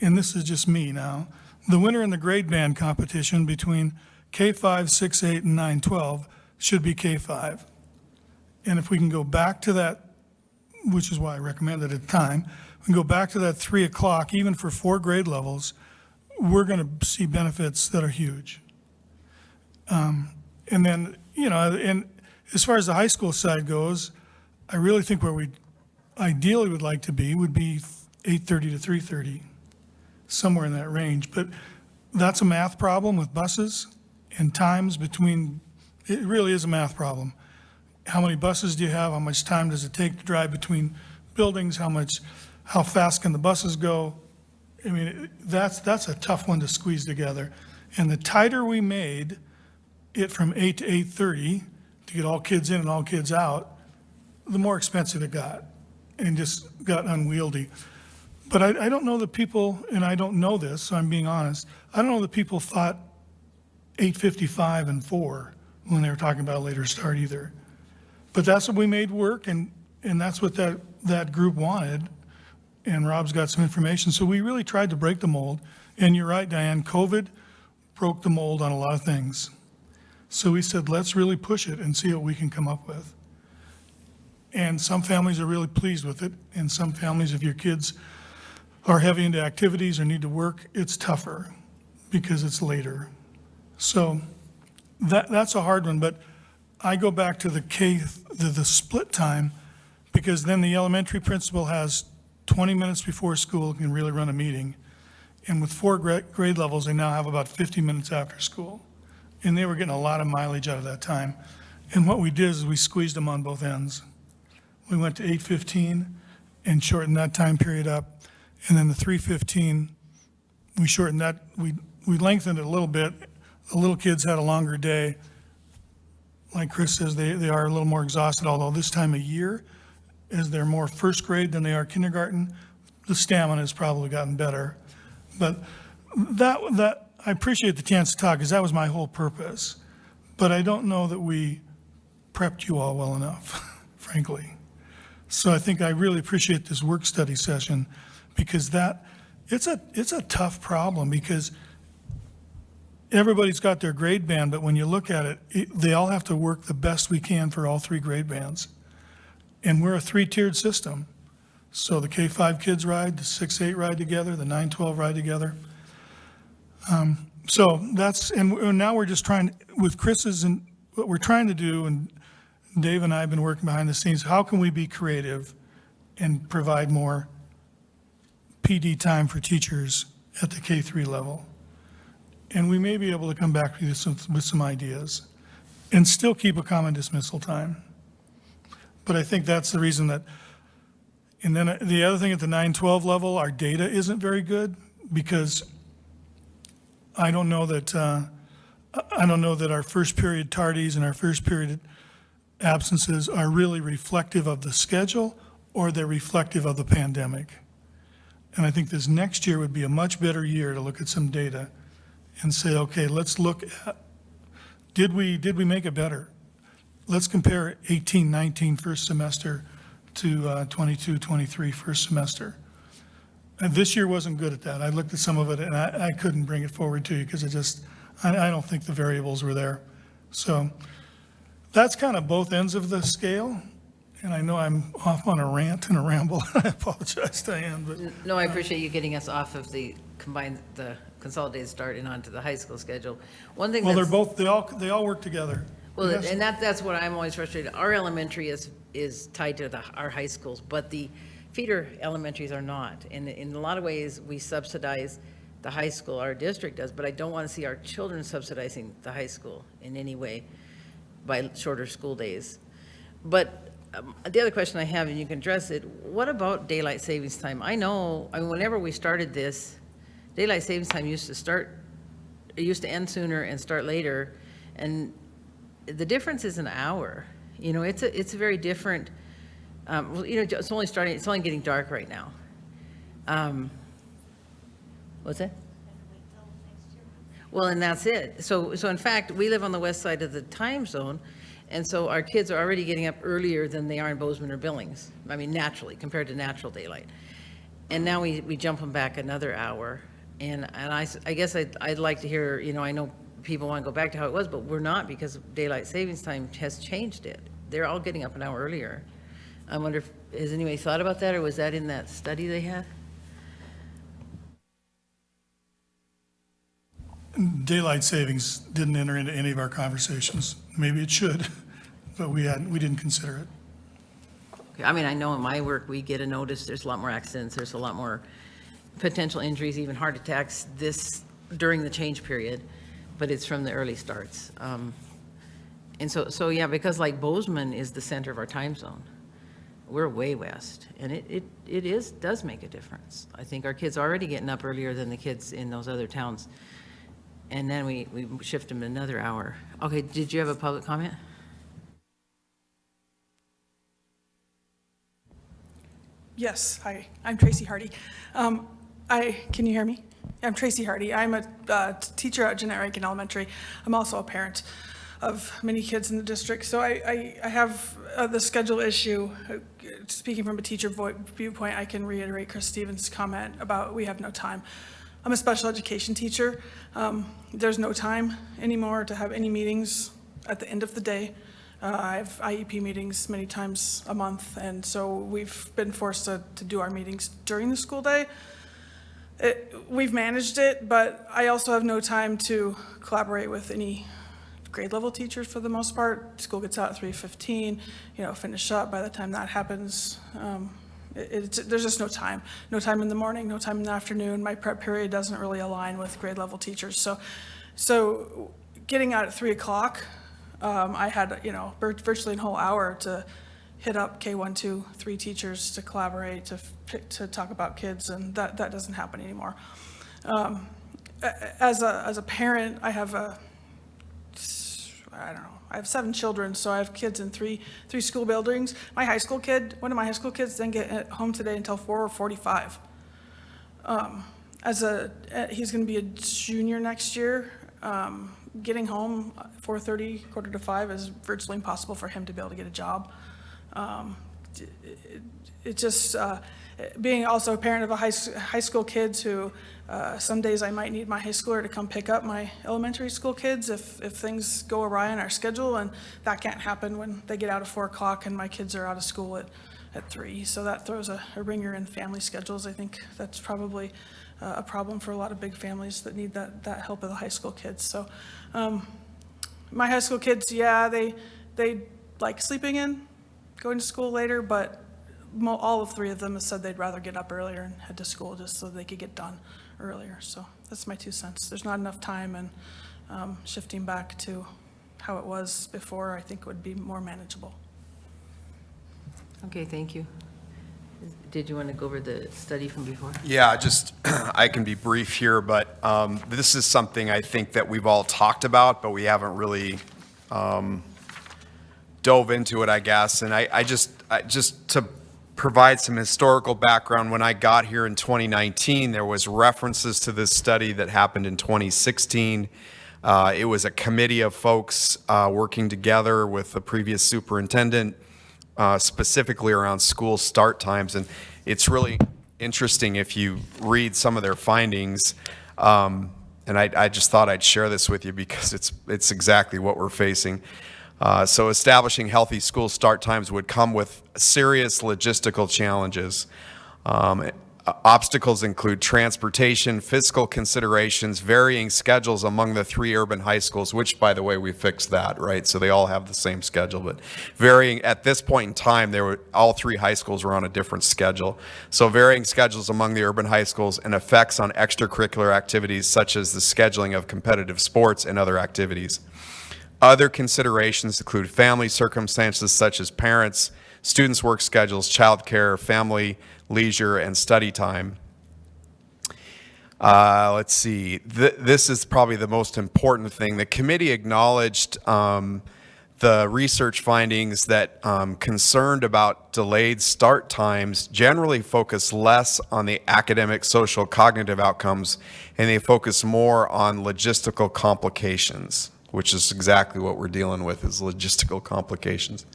this is just me now, the winner in the grade band competition between K5, 6, 8, and 9, 12 should be K5. And if we can go back to that, which is why I recommended at the time, we can go back to that 3 o'clock, even for 4 grade levels, we're going to see benefits that are huge. And then, and as far as the high school side goes, I really think where we ideally would like to be would be 8:30 to 3:30, somewhere in that range. But that's a math problem with buses and times between, it really is a math problem. How many buses do you have? How much time does it take to drive between buildings? How fast can the buses go? I mean, that's a tough one to squeeze together. And the tighter we made it from 8 to 8:30 to get all kids in and all kids out, the more expensive it got and just got unwieldy. But I don't know that people, and I don't know this, so I'm being honest, I don't know that people thought 8:55 and 4 when they were talking about a later start either. But that's what we made work, and that's what that group wanted. And Rob's got some information. So we really tried to break the mold. And you're right, Diane, COVID broke the mold on a lot of things. So we said, let's really push it and see what we can come up with. And some families are really pleased with it. And some families, if your kids are heavy into activities or need to work, it's tougher because it's later. So that's a hard one. But I go back to the split time, because then the elementary principal has 20 minutes before school can really run a meeting. And with 4 grade levels, they now have about 50 minutes after school. And they were getting a lot of mileage out of that time. And what we did is we squeezed them on both ends. We went to 8:15 and shortened that time period up. And then the 3:15, we shortened that, we lengthened it a little bit. The little kids had a longer day. Like Chris says, they are a little more exhausted, although this time of year, as they're more first grade than they are kindergarten, the stamina has probably gotten better. But that I appreciate the chance to talk, because that was my whole purpose. But I don't know that we prepped you all well enough, frankly. So I think I really appreciate this work study session, because it's a tough problem, because everybody's got their grade band, but when you look at it, they all have to work the best we can for all 3 grade bands. And we're a 3-tiered system. So the K-5 kids ride, the 6-8 ride together, the 9-12 ride together. So that's, and now we're just trying, with Chris's, and what we're trying to do, and Dave and I have been working behind the scenes, how can we be creative and provide more PD time for teachers at the K-3 level? And we may be able to come back with some ideas and still keep a common dismissal time. But I think that's the reason that, and then the other thing at the 9-12 level, our data isn't very good, because I don't know that our first period tardies and our first period absences are really reflective of the schedule, or they're reflective of the pandemic. And I think this next year would be a much better year to look at some data and say, okay, let's look at, did we make it better? Let's compare 18-19 first semester to 22-23 first semester. And this year wasn't good at that. I looked at some of it and I couldn't bring it forward to you, because I don't think the variables were there. So that's kind of both ends of the scale. And I know I'm off on a rant and a ramble. I apologize, Diane, but. No, I appreciate you getting us off of the consolidated start and onto the high school schedule. One thing Well, that's. they all work together. Well, Yes. and that's what I'm always frustrated. Our elementary is tied to our high schools, but the feeder elementaries are not. And in a lot of ways, we subsidize the high school, our district does, but I don't want to see our children subsidizing the high school in any way by shorter school days. But the other question I have, and you can address it, what about daylight savings time? I mean, whenever we started this, daylight savings time used to end sooner and start later, and the difference is an hour. It's a very different, it's only getting dark right now. What's that? Well, and that's it. So in fact, we live on the west side of the time zone, and so our kids are already getting up earlier than they are in Bozeman or Billings. I mean, naturally, compared to natural daylight. And now we jump them back another hour. And I guess I'd like to hear, I know people want to go back to how it was, but we're not, because daylight savings time has changed it. They're all getting up an hour earlier. I wonder has anybody thought about that, or was that in that study they had? Daylight savings didn't enter into any of our conversations. Maybe it should, but we didn't consider it. Okay, I mean, I know in my work, we get a notice, there's a lot more accidents, there's a lot more potential injuries, even heart attacks during the change period, but it's from the early starts. And so yeah, because like Bozeman is the center of our time zone. We're way west, and it does make a difference. I think our kids are already getting up earlier than the kids in those other towns. And then we shift them another hour. Okay, did you have a public comment? Yes, hi, I'm Tracy Hardy. Can you hear me? I'm Tracy Hardy. I'm a teacher at Jeanette Rankin Elementary. I'm also a parent of many kids in the district. So I have the schedule issue. Speaking from a teacher viewpoint, I can reiterate Chris Stevens' comment about we have no time. I'm a special education teacher. There's no time anymore to have any meetings at the end of the day. I have IEP meetings many times a month, and so we've been forced to do our meetings during the school day. We've managed it, but I also have no time to collaborate with any grade level teachers for the most part. School gets out at 3:15, finish up. By the time that happens, there's just no time. No time in the morning, no time in the afternoon. My prep period doesn't really align with grade level teachers. So getting out at 3 o'clock, I had, virtually a whole hour to hit up K1, 2, 3 teachers to collaborate, to talk about kids, and that doesn't happen anymore. As a parent, I have I have 7 children, so I have kids in three school buildings. One of my high school kids didn't get home today until 4:45. He's going to be a junior next year. Getting home 4:30, 4:45 is virtually impossible for him to be able to get a job. It just, being also a parent of a high school kids who, some days I might need my high schooler to come pick up my elementary school kids if things go awry in our schedule, and that can't happen when they get out at 4 o'clock and my kids are out of school at 3. So that throws a ringer in family schedules. I think that's probably a problem for a lot of big families that need that help of the high school kids. So my high school kids, yeah, they like sleeping in, going to school later, but all of 3 of them have said they'd rather get up earlier and head to school just so they could get done earlier. So that's my 2 cents. There's not enough time, and shifting back to how it was before, I think would be more manageable. Okay, thank you. Did you want to go over the study from before? Yeah, I can be brief here, but this is something I think that we've all talked about, but we haven't really dove into it, I guess. And I just to provide some historical background, when I got here in 2019, there was references to this study that happened in 2016. It was a committee of folks working together with the previous superintendent, specifically around school start times. And it's really interesting if you read some of their findings. And I just thought I'd share this with you because it's exactly what we're facing. So establishing healthy school start times would come with serious logistical challenges. Obstacles include transportation, fiscal considerations, varying schedules among the 3 urban high schools, which, by the way, we fixed that, right? So they all have the same schedule, but varying, at this point in time, all 3 high schools were on a different schedule. So varying schedules among the urban high schools and effects on extracurricular activities such as the scheduling of competitive sports and other activities. Other considerations include family circumstances such as parents, students' work schedules, childcare, family, leisure, and study time. Let's see. This is probably the most important thing. The committee acknowledged the research findings that concerned about delayed start times generally focus less on the academic, social, cognitive outcomes, and they focus more on logistical complications, which is exactly what we're dealing with, is logistical complications.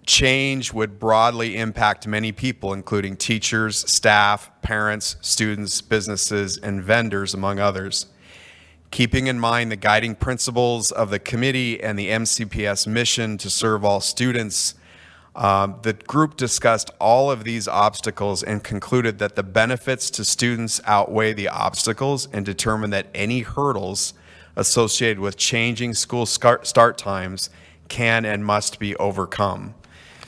Change would broadly impact many people, including teachers, staff, parents, students, businesses, and vendors, among others. Keeping in mind the guiding principles of the committee and the MCPS mission to serve all students, The group discussed all of these obstacles and concluded that the benefits to students outweigh the obstacles and determined that any hurdles associated with changing school start times can and must be overcome.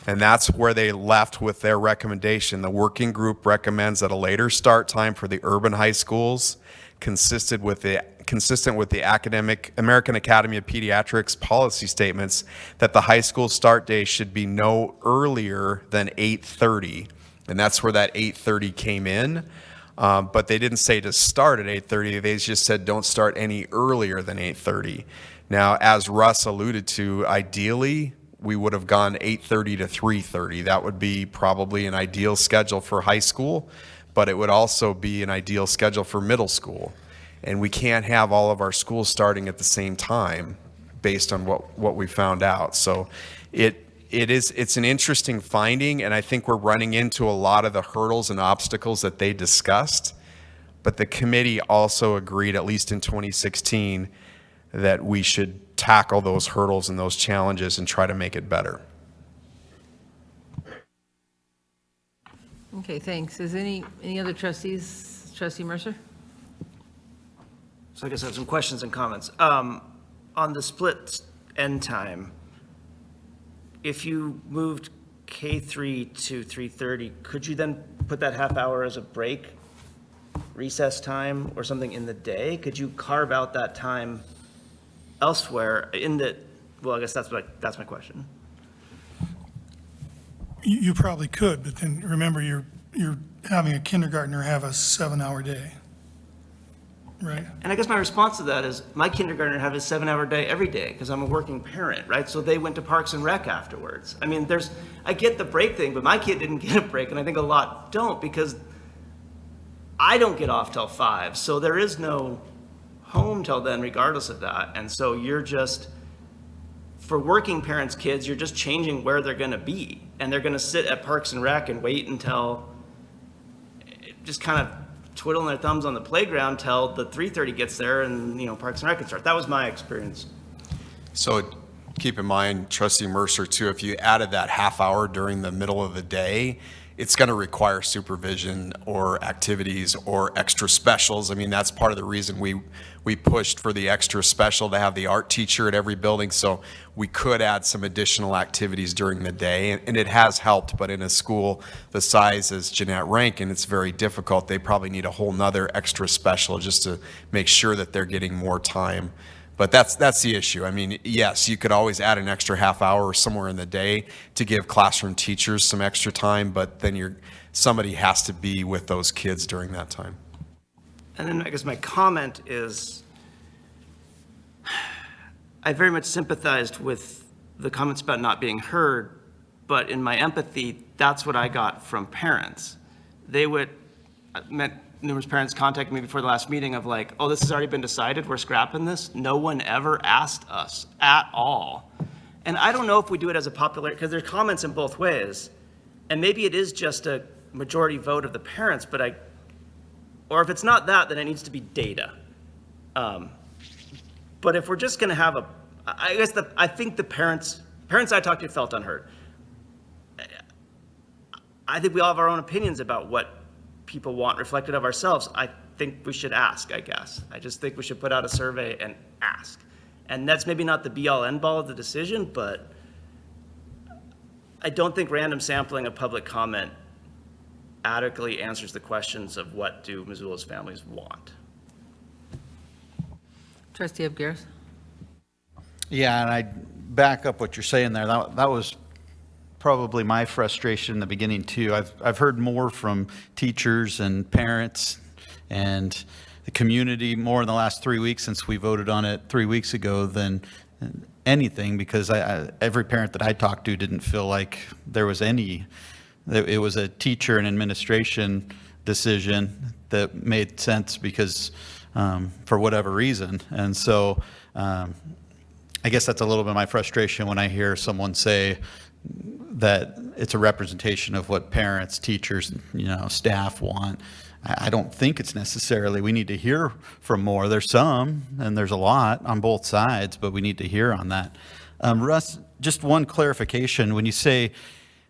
And that's where they left with their recommendation. The working group recommends that a later start time for the urban high schools, consistent with the American Academy of Pediatrics policy statements, that the high school start day should be no earlier than 8:30. And that's where that 8:30 came in. But they didn't say to start at 8:30. They just said don't start any earlier than 8:30. Now, as Russ alluded to, ideally, we would have gone 8:30 to 3:30. That would be probably an ideal schedule for high school, but it would also be an ideal schedule for middle school. And we can't have all of our schools starting at the same time based on what we found out. So it's an interesting finding, and I think we're running into a lot of the hurdles and obstacles that they discussed. But the committee also agreed, at least in 2016, that we should tackle those hurdles and those challenges and try to make it better. Okay, thanks. Is any other trustees? Trustee Mercer? So I guess I have some questions and comments. On the split end time, if you moved K3 to 3:30, could you then put that half hour as a break, recess time, or something in the day? Could you carve out that time elsewhere in the, well, I guess that's my question. You probably could, but then remember, you're having a kindergartner have a 7-hour day, right? And I guess my response to that is my kindergartner have a 7-hour day every day because I'm a working parent, right? So they went to Parks and Rec afterwards. I mean, I get the break thing, but my kid didn't get a break, and I think a lot don't because I don't get off till 5. So there is no home till then regardless of that. And so you're just, for working parents' kids, you're just changing where they're going to be. And they're going to sit at Parks and Rec and wait until, just kind of twiddling their thumbs on the playground till the 3:30 gets there and, Parks and Rec can start. That was my experience. So keep in mind, Trustee Mercer, too, if you added that half hour during the middle of the day, it's going to require supervision or activities or extra specials. I mean, that's part of the reason we pushed for the extra special to have the art teacher at every building. So we could add some additional activities during the day, and it has helped. But in a school the size as Jeanette Rankin, it's very difficult. They probably need a whole nother extra special just to make sure that they're getting more time. But that's the issue. I mean, yes, you could always add an extra half hour somewhere in the day to give classroom teachers some extra time, but then somebody has to be with those kids during that time. And then I guess my comment is, I very much sympathized with the comments about not being heard, but in my empathy, that's what I got from parents. Numerous parents contacted me before the last meeting of like, oh, this has already been decided, we're scrapping this. No one ever asked us at all. And I don't know if we do it as a popular, because there's comments in both ways. And maybe it is just a majority vote of the parents, or if it's not that, then it needs to be data. But if we're just gonna have I think the parents I talked to felt unheard. I think we all have our own opinions about what people want reflected of ourselves. I think we should ask, I guess. I just think we should put out a survey and ask. And that's maybe not the be-all, end-all of the decision, but I don't think random sampling of public comment adequately answers the questions of what do Missoula's families want. Trustee Abgaris? Yeah, and I back up what you're saying there. That was probably my frustration in the beginning too. I've heard more from teachers and parents and the community more in the last 3 weeks since we voted on it 3 weeks ago than anything, because every parent that I talked to didn't feel like there was it was a teacher and administration decision that made sense because for whatever reason. And so I guess that's a little bit of my frustration when I hear someone say that it's a representation of what parents, teachers, staff want. I don't think it's necessarily. We need to hear from more. There's some, and there's a lot on both sides, but we need to hear on that. Russ, just one clarification. When you say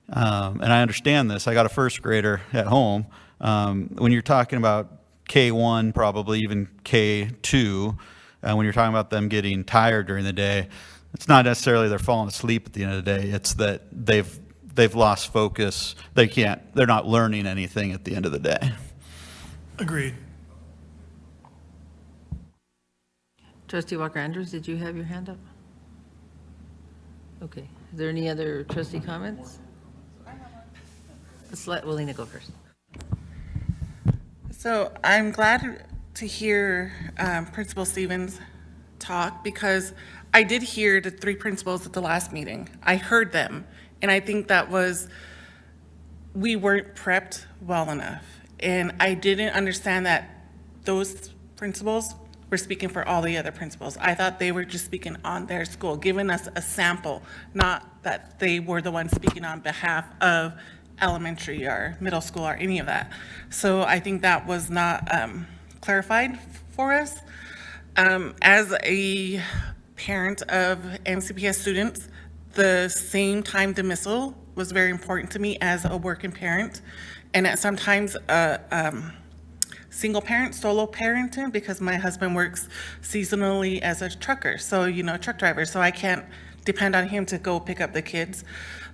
and I understand this, I got a first grader at home, when you're talking about K1, probably even K2, when you're talking about them getting tired during the day, it's not necessarily they're falling asleep at the end of the day, it's that they've lost focus, they're not learning anything at the end of the day. Agreed. Trustee Walker-Andrews, did you have your hand up? Okay. Is there any other trustee comments? Let's let Willina go first. So I'm glad to hear Principal Stevens talk, because I did hear the 3 principals at the last meeting. I heard them, and I think that was, we weren't prepped well enough. And I didn't understand that those principals were speaking for all the other principals. I thought they were just speaking on their school, giving us a sample, not that they were the ones speaking on behalf of elementary or middle school or any of that. So I think that was not clarified for us. As a parent of MCPS students, the same time dismissal was very important to me as a working parent. And at sometimes single parent, solo parenting, because my husband works seasonally as a trucker, so, truck driver, so I can't depend on him to go pick up the kids.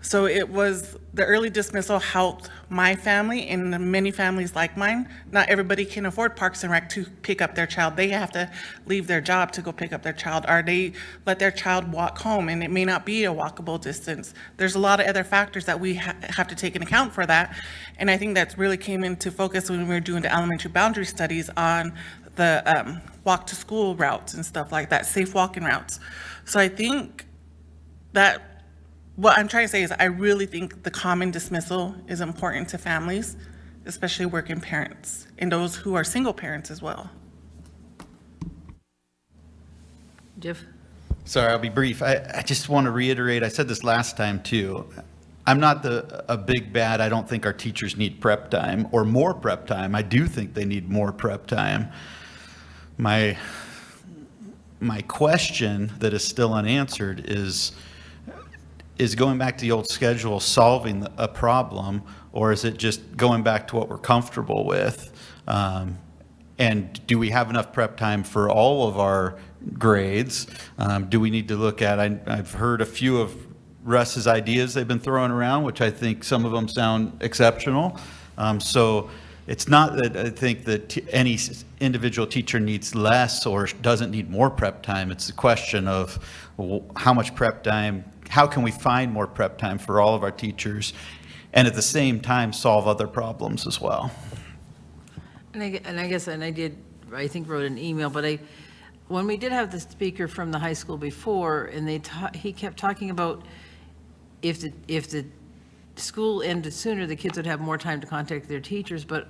So it was, the early dismissal helped my family and many families like mine. Not everybody can afford Parks and Rec to pick up their child. They have to leave their job to go pick up their child, or they let their child walk home, and it may not be a walkable distance. There's a lot of other factors that we have to take into account for that. And I think that really came into focus when we were doing the elementary boundary studies on the walk to school routes and stuff like that, safe walking routes. So I think that what I'm trying to say is I really think the common dismissal is important to families, especially working parents, and those who are single parents as well. Jeff? Sorry, I'll be brief. I just want to reiterate, I said this last time too. I'm not a big bad, I don't think our teachers need prep time or more prep time. I do think they need more prep time. My question that is still unanswered is going back to the old schedule solving a problem, or is it just going back to what we're comfortable with? And do we have enough prep time for all of our grades? Do we need to look at, I've heard a few of Russ's ideas they've been throwing around, which I think some of them sound exceptional. So it's not that I think that any individual teacher needs less or doesn't need more prep time. It's a question of how much prep time, how can we find more prep time for all of our teachers, and at the same time solve other problems as well. And I think wrote an email, but when we did have the speaker from the high school before, and he kept talking about if the school ended sooner, the kids would have more time to contact their teachers. But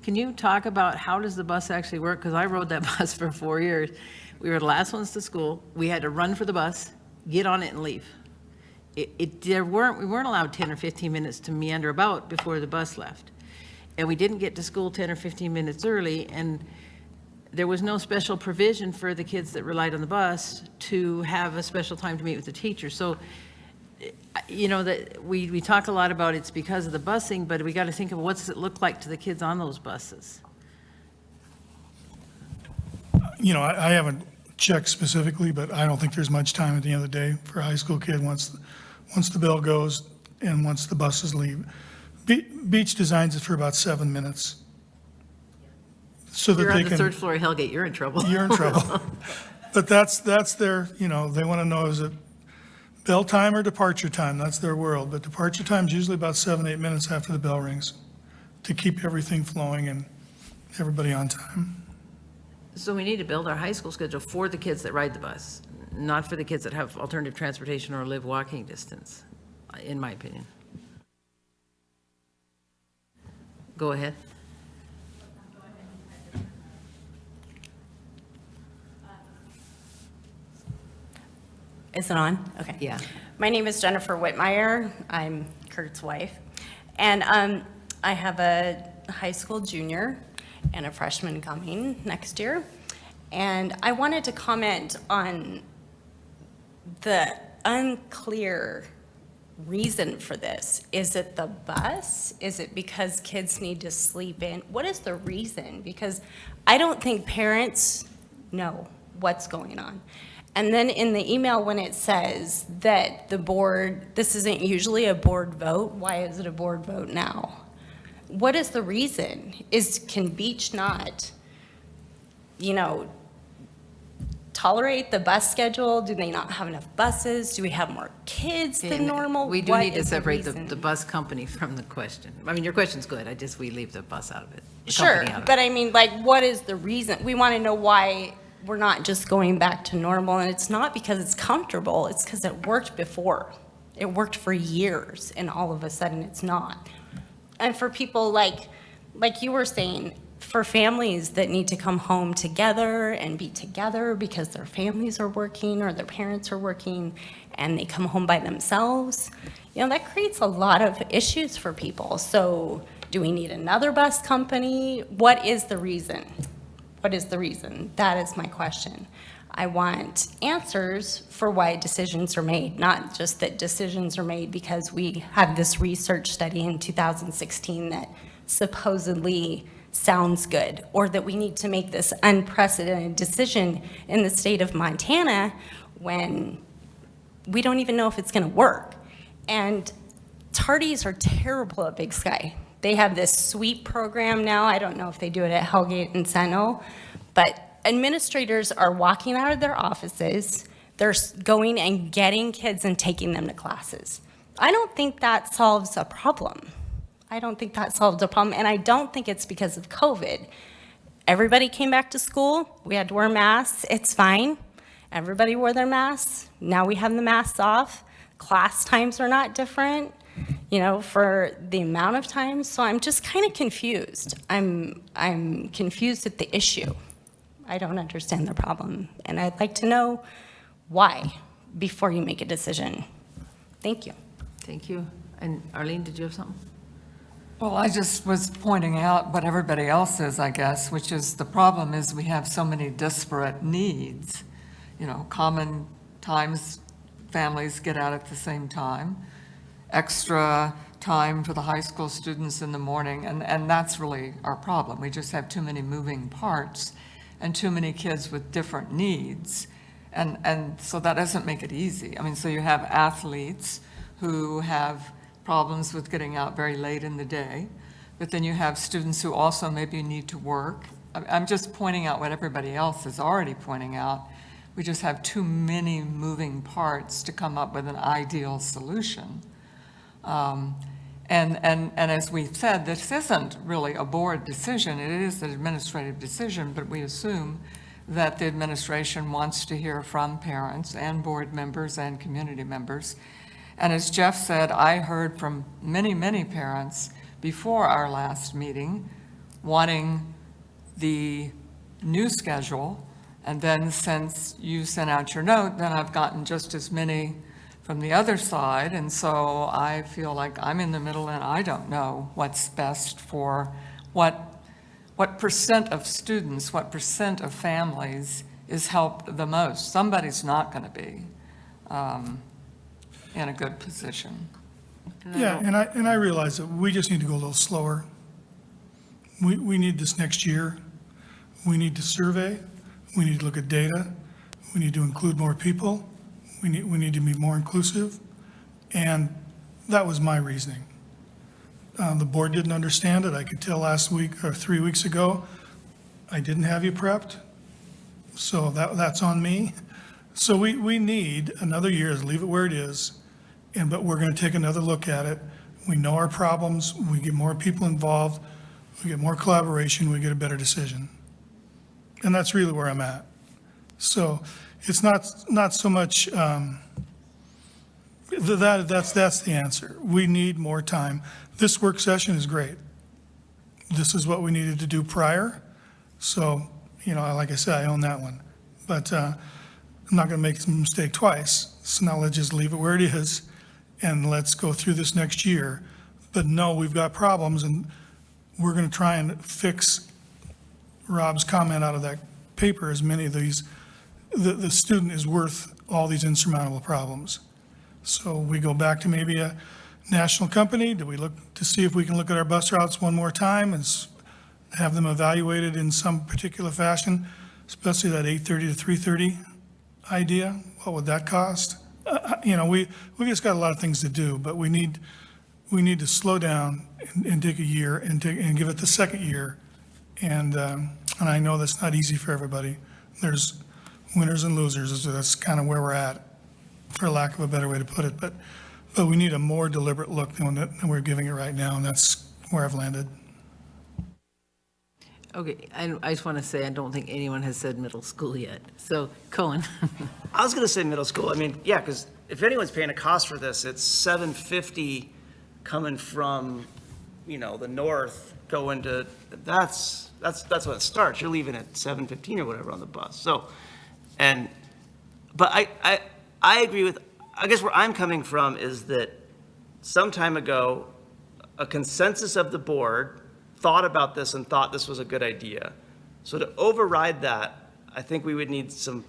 can you talk about how does the bus actually work? Because I rode that bus for 4 years. We were the last ones to school. We had to run for the bus, get on it, and leave. We weren't allowed 10 or 15 minutes to meander about before the bus left. And we didn't get to school 10 or 15 minutes early, and there was no special provision for the kids that relied on the bus to have a special time to meet with the teacher. So, that we talk a lot about it's because of the busing, but we got to think of what's it look like to the kids on those buses. I haven't checked specifically, but I don't think there's much time at the end of the day for a high school kid once the bell goes and once the buses leave. Beach designs it for about 7 minutes. So that you're they on the can, third floor of Hellgate, you're in trouble. You're in trouble. But that's their, they want to know, is it bell time or departure time? That's their world. But departure time is usually about 7-8 minutes after the bell rings to keep everything flowing and everybody on time. So we need to build our high school schedule for the kids that ride the bus, not for the kids that have alternative transportation or live walking distance, in my opinion. Go ahead. Is it on? Okay. Yeah. My name is Jennifer Whitmire. I'm Kurt's wife. And I have a high school junior and a freshman coming next year. And I wanted to comment on the unclear reason for this? Is it the bus? Is it because kids need to sleep in? What is the reason? Because I don't think parents know what's going on. And then in the email, when it says that the board, this isn't usually a board vote, why is it a board vote now? What is the reason? Can Beach not, tolerate the bus schedule? Do they not have enough buses? Do we have more kids than normal? We do What need to is the separate reason? the bus company from the question. I mean, your question's good, we leave the bus out of it. the Sure, company out of it. but I mean, what is the reason? We want to know why we're not just going back to normal, and it's not because it's comfortable, it's because it worked before. It worked for years, and all of a sudden it's not. And for people like you were saying, for families that need to come home together and be together because their families are working or their parents are working and they come home by themselves, that creates a lot of issues for people. So do we need another bus company? What is the reason? What is the reason? That is my question. I want answers for why decisions are made, not just that decisions are made because we have this research study in 2016 that supposedly sounds good, or that we need to make this unprecedented decision in the state of Montana when we don't even know if it's going to work. And tardies are terrible at Big Sky. They have this sweep program now. I don't know if they do it at Hellgate and Sentinel, but administrators are walking out of their offices. They're going and getting kids and taking them to classes. I don't think that solves a problem. I don't think that solves a problem, and I don't think it's because of COVID. Everybody came back to school. We had to wear masks. It's fine. Everybody wore their masks. Now we have the masks off. Class times are not different, for the amount of time. So I'm just kind of confused. I'm confused at the issue. I don't understand the problem, and I'd like to know why before you make a decision. Thank you. Thank you. And Arlene, did you have something? Well, I just was pointing out what everybody else is, I guess, which is the problem is we have so many disparate needs. Common times families get out at the same time, extra time for the high school students in the morning, and that's really our problem. We just have too many moving parts and too many kids with different needs. And so that doesn't make it easy. I mean, so you have athletes who have problems with getting out very late in the day, but then you have students who also maybe need to work. I'm just pointing out what everybody else is already pointing out. We just have too many moving parts to come up with an ideal solution. And as we've said, this isn't really a board decision. It is an administrative decision, but we assume that the administration wants to hear from parents and board members and community members. And as Jeff said, I heard from many, many parents before our last meeting wanting the new schedule. And then since you sent out your note, then I've gotten just as many from the other side. And so I feel like I'm in the middle and I don't know what's best for what percent of students, what percent of families is helped the most. Somebody's not going to be in a good position. Yeah, and I realize that we just need to go a little slower. We need this next year. We need to survey. We need to look at data. We need to include more people. We need to be more inclusive. And that was my reasoning. The board didn't understand it. I could tell last week or 3 weeks ago, I didn't have you prepped. So that's on me. So we need another year, leave it where it is. But we're going to take another look at it. We know our problems. We get more people involved. We get more collaboration. We get a better decision. And that's really where I'm at. So it's not so much, that's the answer. We need more time. This work session is great. This is what we needed to do prior. So, like I said, I own that one. But I'm not going to make the mistake twice. So now let's just leave it where it is and let's go through this next year. But no, we've got problems and we're going to try and fix Rob's comment out of that paper, as many of these, the student is worth all these insurmountable problems. So we go back to maybe a national company? Do we look to see if we can look at our bus routes one more time and have them evaluated in some particular fashion, especially that 8:30 to 3:30 idea? What would that cost? We've just got a lot of things to do, but we need to slow down and take a year and give it the second year. And I know that's not easy for everybody. There's winners and losers. That's kind of where we're at, for lack of a better way to put it. But we need a more deliberate look than we're giving it right now, and that's where I've landed. Okay, I just want to say, I don't think anyone has said middle school yet. So, Cohen. I was going to say middle school. I mean, yeah, because if anyone's paying a cost for this, it's $750 coming from, the north going to, that's when it starts. You're leaving at 7:15 or whatever on the bus. So, but I agree with, I guess where I'm coming from is that some time ago, a consensus of the board thought about this and thought this was a good idea. So to override that, I think we would need some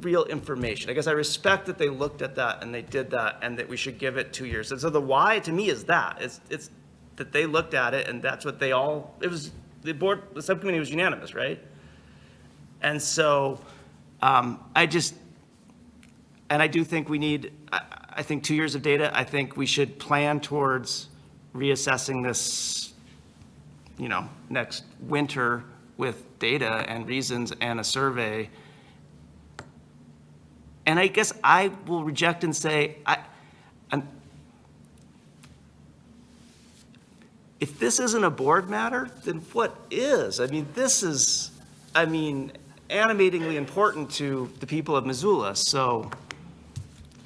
real information. I guess I respect that they looked at that and they did that and that we should give it 2 years. And so the why to me is that. It's that they looked at it and that's what the subcommittee was unanimous, right? And so I do think we need, I think 2 years of data. I think we should plan towards reassessing this next winter with data and reasons and a survey. And I guess I will reject and say, if this isn't a board matter, then what is? I mean, this is, animatingly important to the people of Missoula. So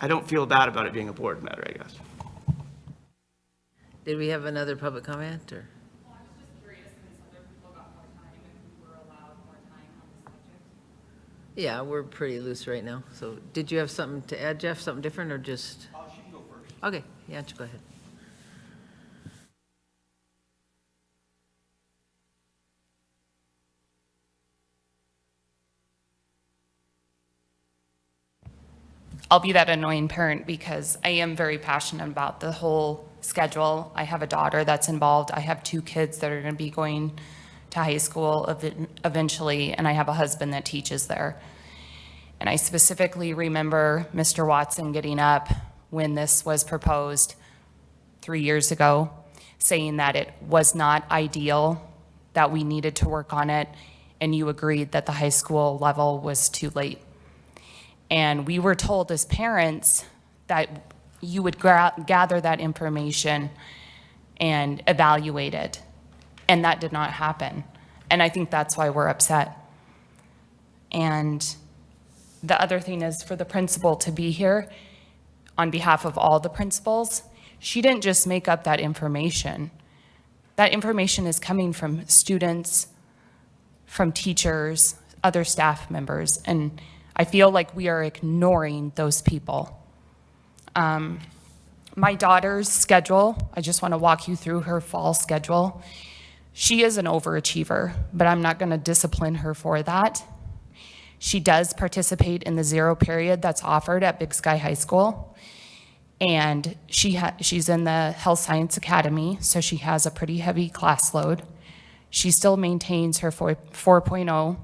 I don't feel bad about it being a board matter, I guess. Did we have another public comment, or? Yeah, we're pretty loose right now. So did you have something to add, Jeff? Something different or just? She can go first. Okay, yeah, go ahead. I'll be that annoying parent because I am very passionate about the whole schedule. I have a daughter that's involved. I have 2 kids that are going to be going to high school eventually, and I have a husband that teaches there. And I specifically remember Mr. Watson getting up when this was proposed 3 years ago, saying that it was not ideal, that we needed to work on it, and you agreed that the high school level was too late. And we were told as parents that you would gather that information and evaluate it. And that did not happen. And I think that's why we're upset. And the other thing is for the principal to be here on behalf of all the principals. She didn't just make up that information. That information is coming from students, from teachers, other staff members, and I feel like we are ignoring those people. My daughter's schedule, I just want to walk you through her fall schedule. She is an overachiever, but I'm not going to discipline her for that. She does participate in the 0 period that's offered at Big Sky High School. And she's in the Health Science Academy, so she has a pretty heavy class load. She still maintains her 4.0.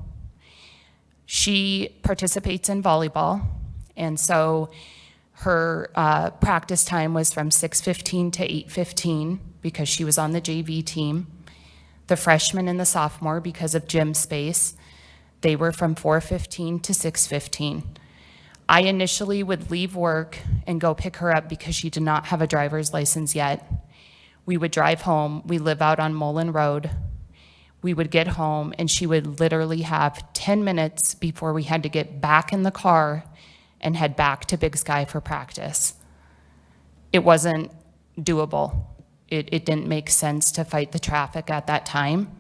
She participates in volleyball, and so her practice time was from 6:15 to 8:15 because she was on the JV team. The freshman and the sophomore, because of gym space, they were from 4:15 to 6:15. I initially would leave work and go pick her up because she did not have a driver's license yet. We would drive home. We live out on Mullen Road. We would get home and she would literally have 10 minutes before we had to get back in the car and head back to Big Sky for practice. It wasn't doable. It didn't make sense to fight the traffic at that time.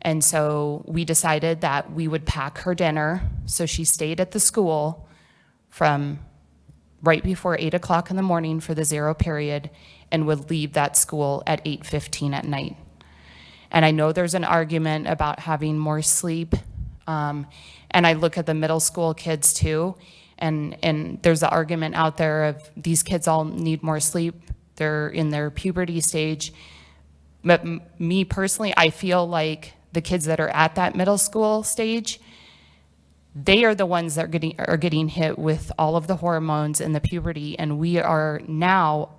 And so we decided that we would pack her dinner. So she stayed at the school from right before 8 o'clock in the morning for the 0 period and would leave that school at 8:15 at night. And I know there's an argument about having more sleep. And I look at the middle school kids too, And there's an argument out there of these kids all need more sleep. They're in their puberty stage. But me personally, I feel like the kids that are at that middle school stage, they are the ones that are getting hit with all of the hormones and the puberty, and we are now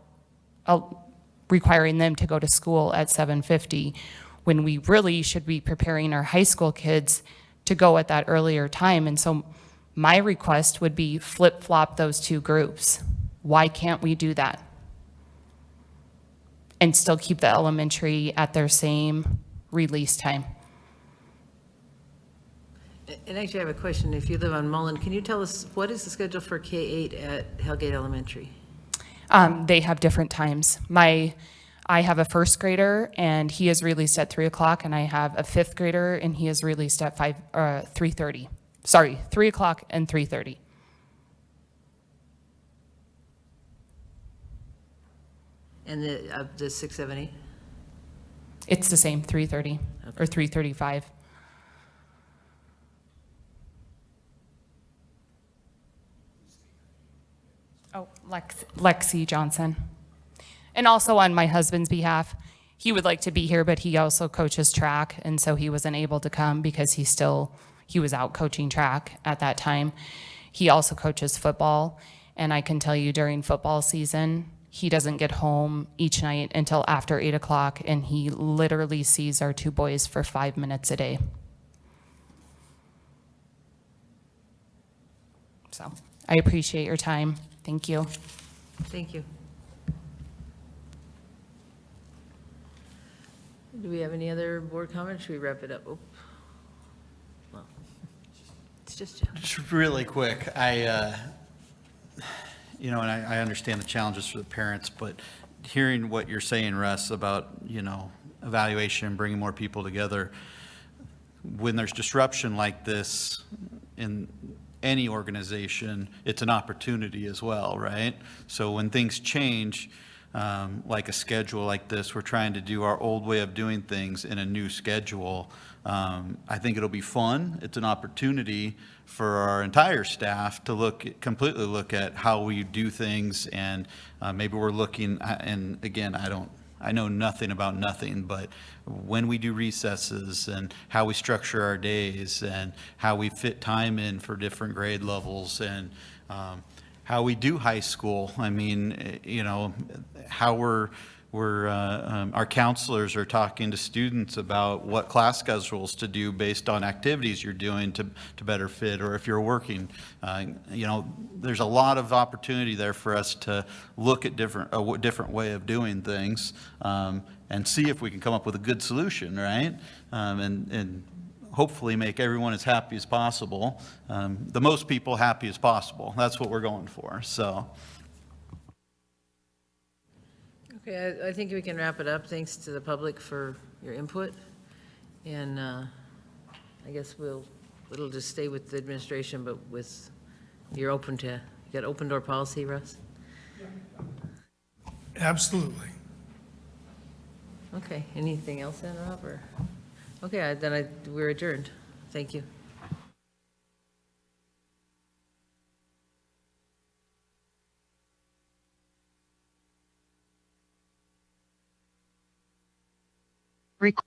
requiring them to go to school at 7:50 when we really should be preparing our high school kids to go at that earlier time. And so my request would be flip-flop those two groups. Why can't we do that? And still keep the elementary at their same release time. And actually, I have a question. If you live on Mullen, can you tell us what is the schedule for K-8 at Hellgate Elementary? They have different times. I have a first grader and he is released at 3 o'clock, and I have a fifth grader and he is released at 3:30. Sorry, 3 o'clock and 3:30. And the 6, 7, 8? It's the same, 3:30 or 3:35. Oh, Lexi Johnson. And also on my husband's behalf, he would like to be here, but he also coaches track, and so he wasn't able to come because he was out coaching track at that time. He also coaches football, and I can tell you during football season, he doesn't get home each night until after 8 o'clock, and he literally sees our two boys for 5 minutes a day. So I appreciate your time. Thank you. Thank you. Do we have any other board comments? Should we wrap it up? Oh. Well, it's just Really quick, you know, and I understand the challenges for the parents, but hearing what you're saying, Russ, about, you know, evaluation and bringing more people together, when there's disruption like this in any organization, it's an opportunity as well, right? So when things change, like a schedule like this, we're trying to do our old way of doing things in a new schedule. I think it'll be fun. It's an opportunity for our entire staff to completely look at how we do things, and maybe we're looking, and again, I know nothing about nothing, but when we do recesses and how we structure our days and how we fit time in for different grade levels, and how we do high school. I mean, you know, how our counselors are talking to students about what class schedules to do based on activities you're doing to better fit, or if you're working. You know, there's a lot of opportunity there for us to look at a different way of doing things, and see if we can come up with a good solution, right? And hopefully make everyone as happy as possible, the most people happy as possible. That's what we're going for, so. Okay, I think we can wrap it up. Thanks to the public for your input. And I guess it'll just stay with the administration, but you're open to, you got open door policy, Russ? Absolutely. Okay, anything else then, Rob, or? Okay, then we're adjourned. Thank you. Record.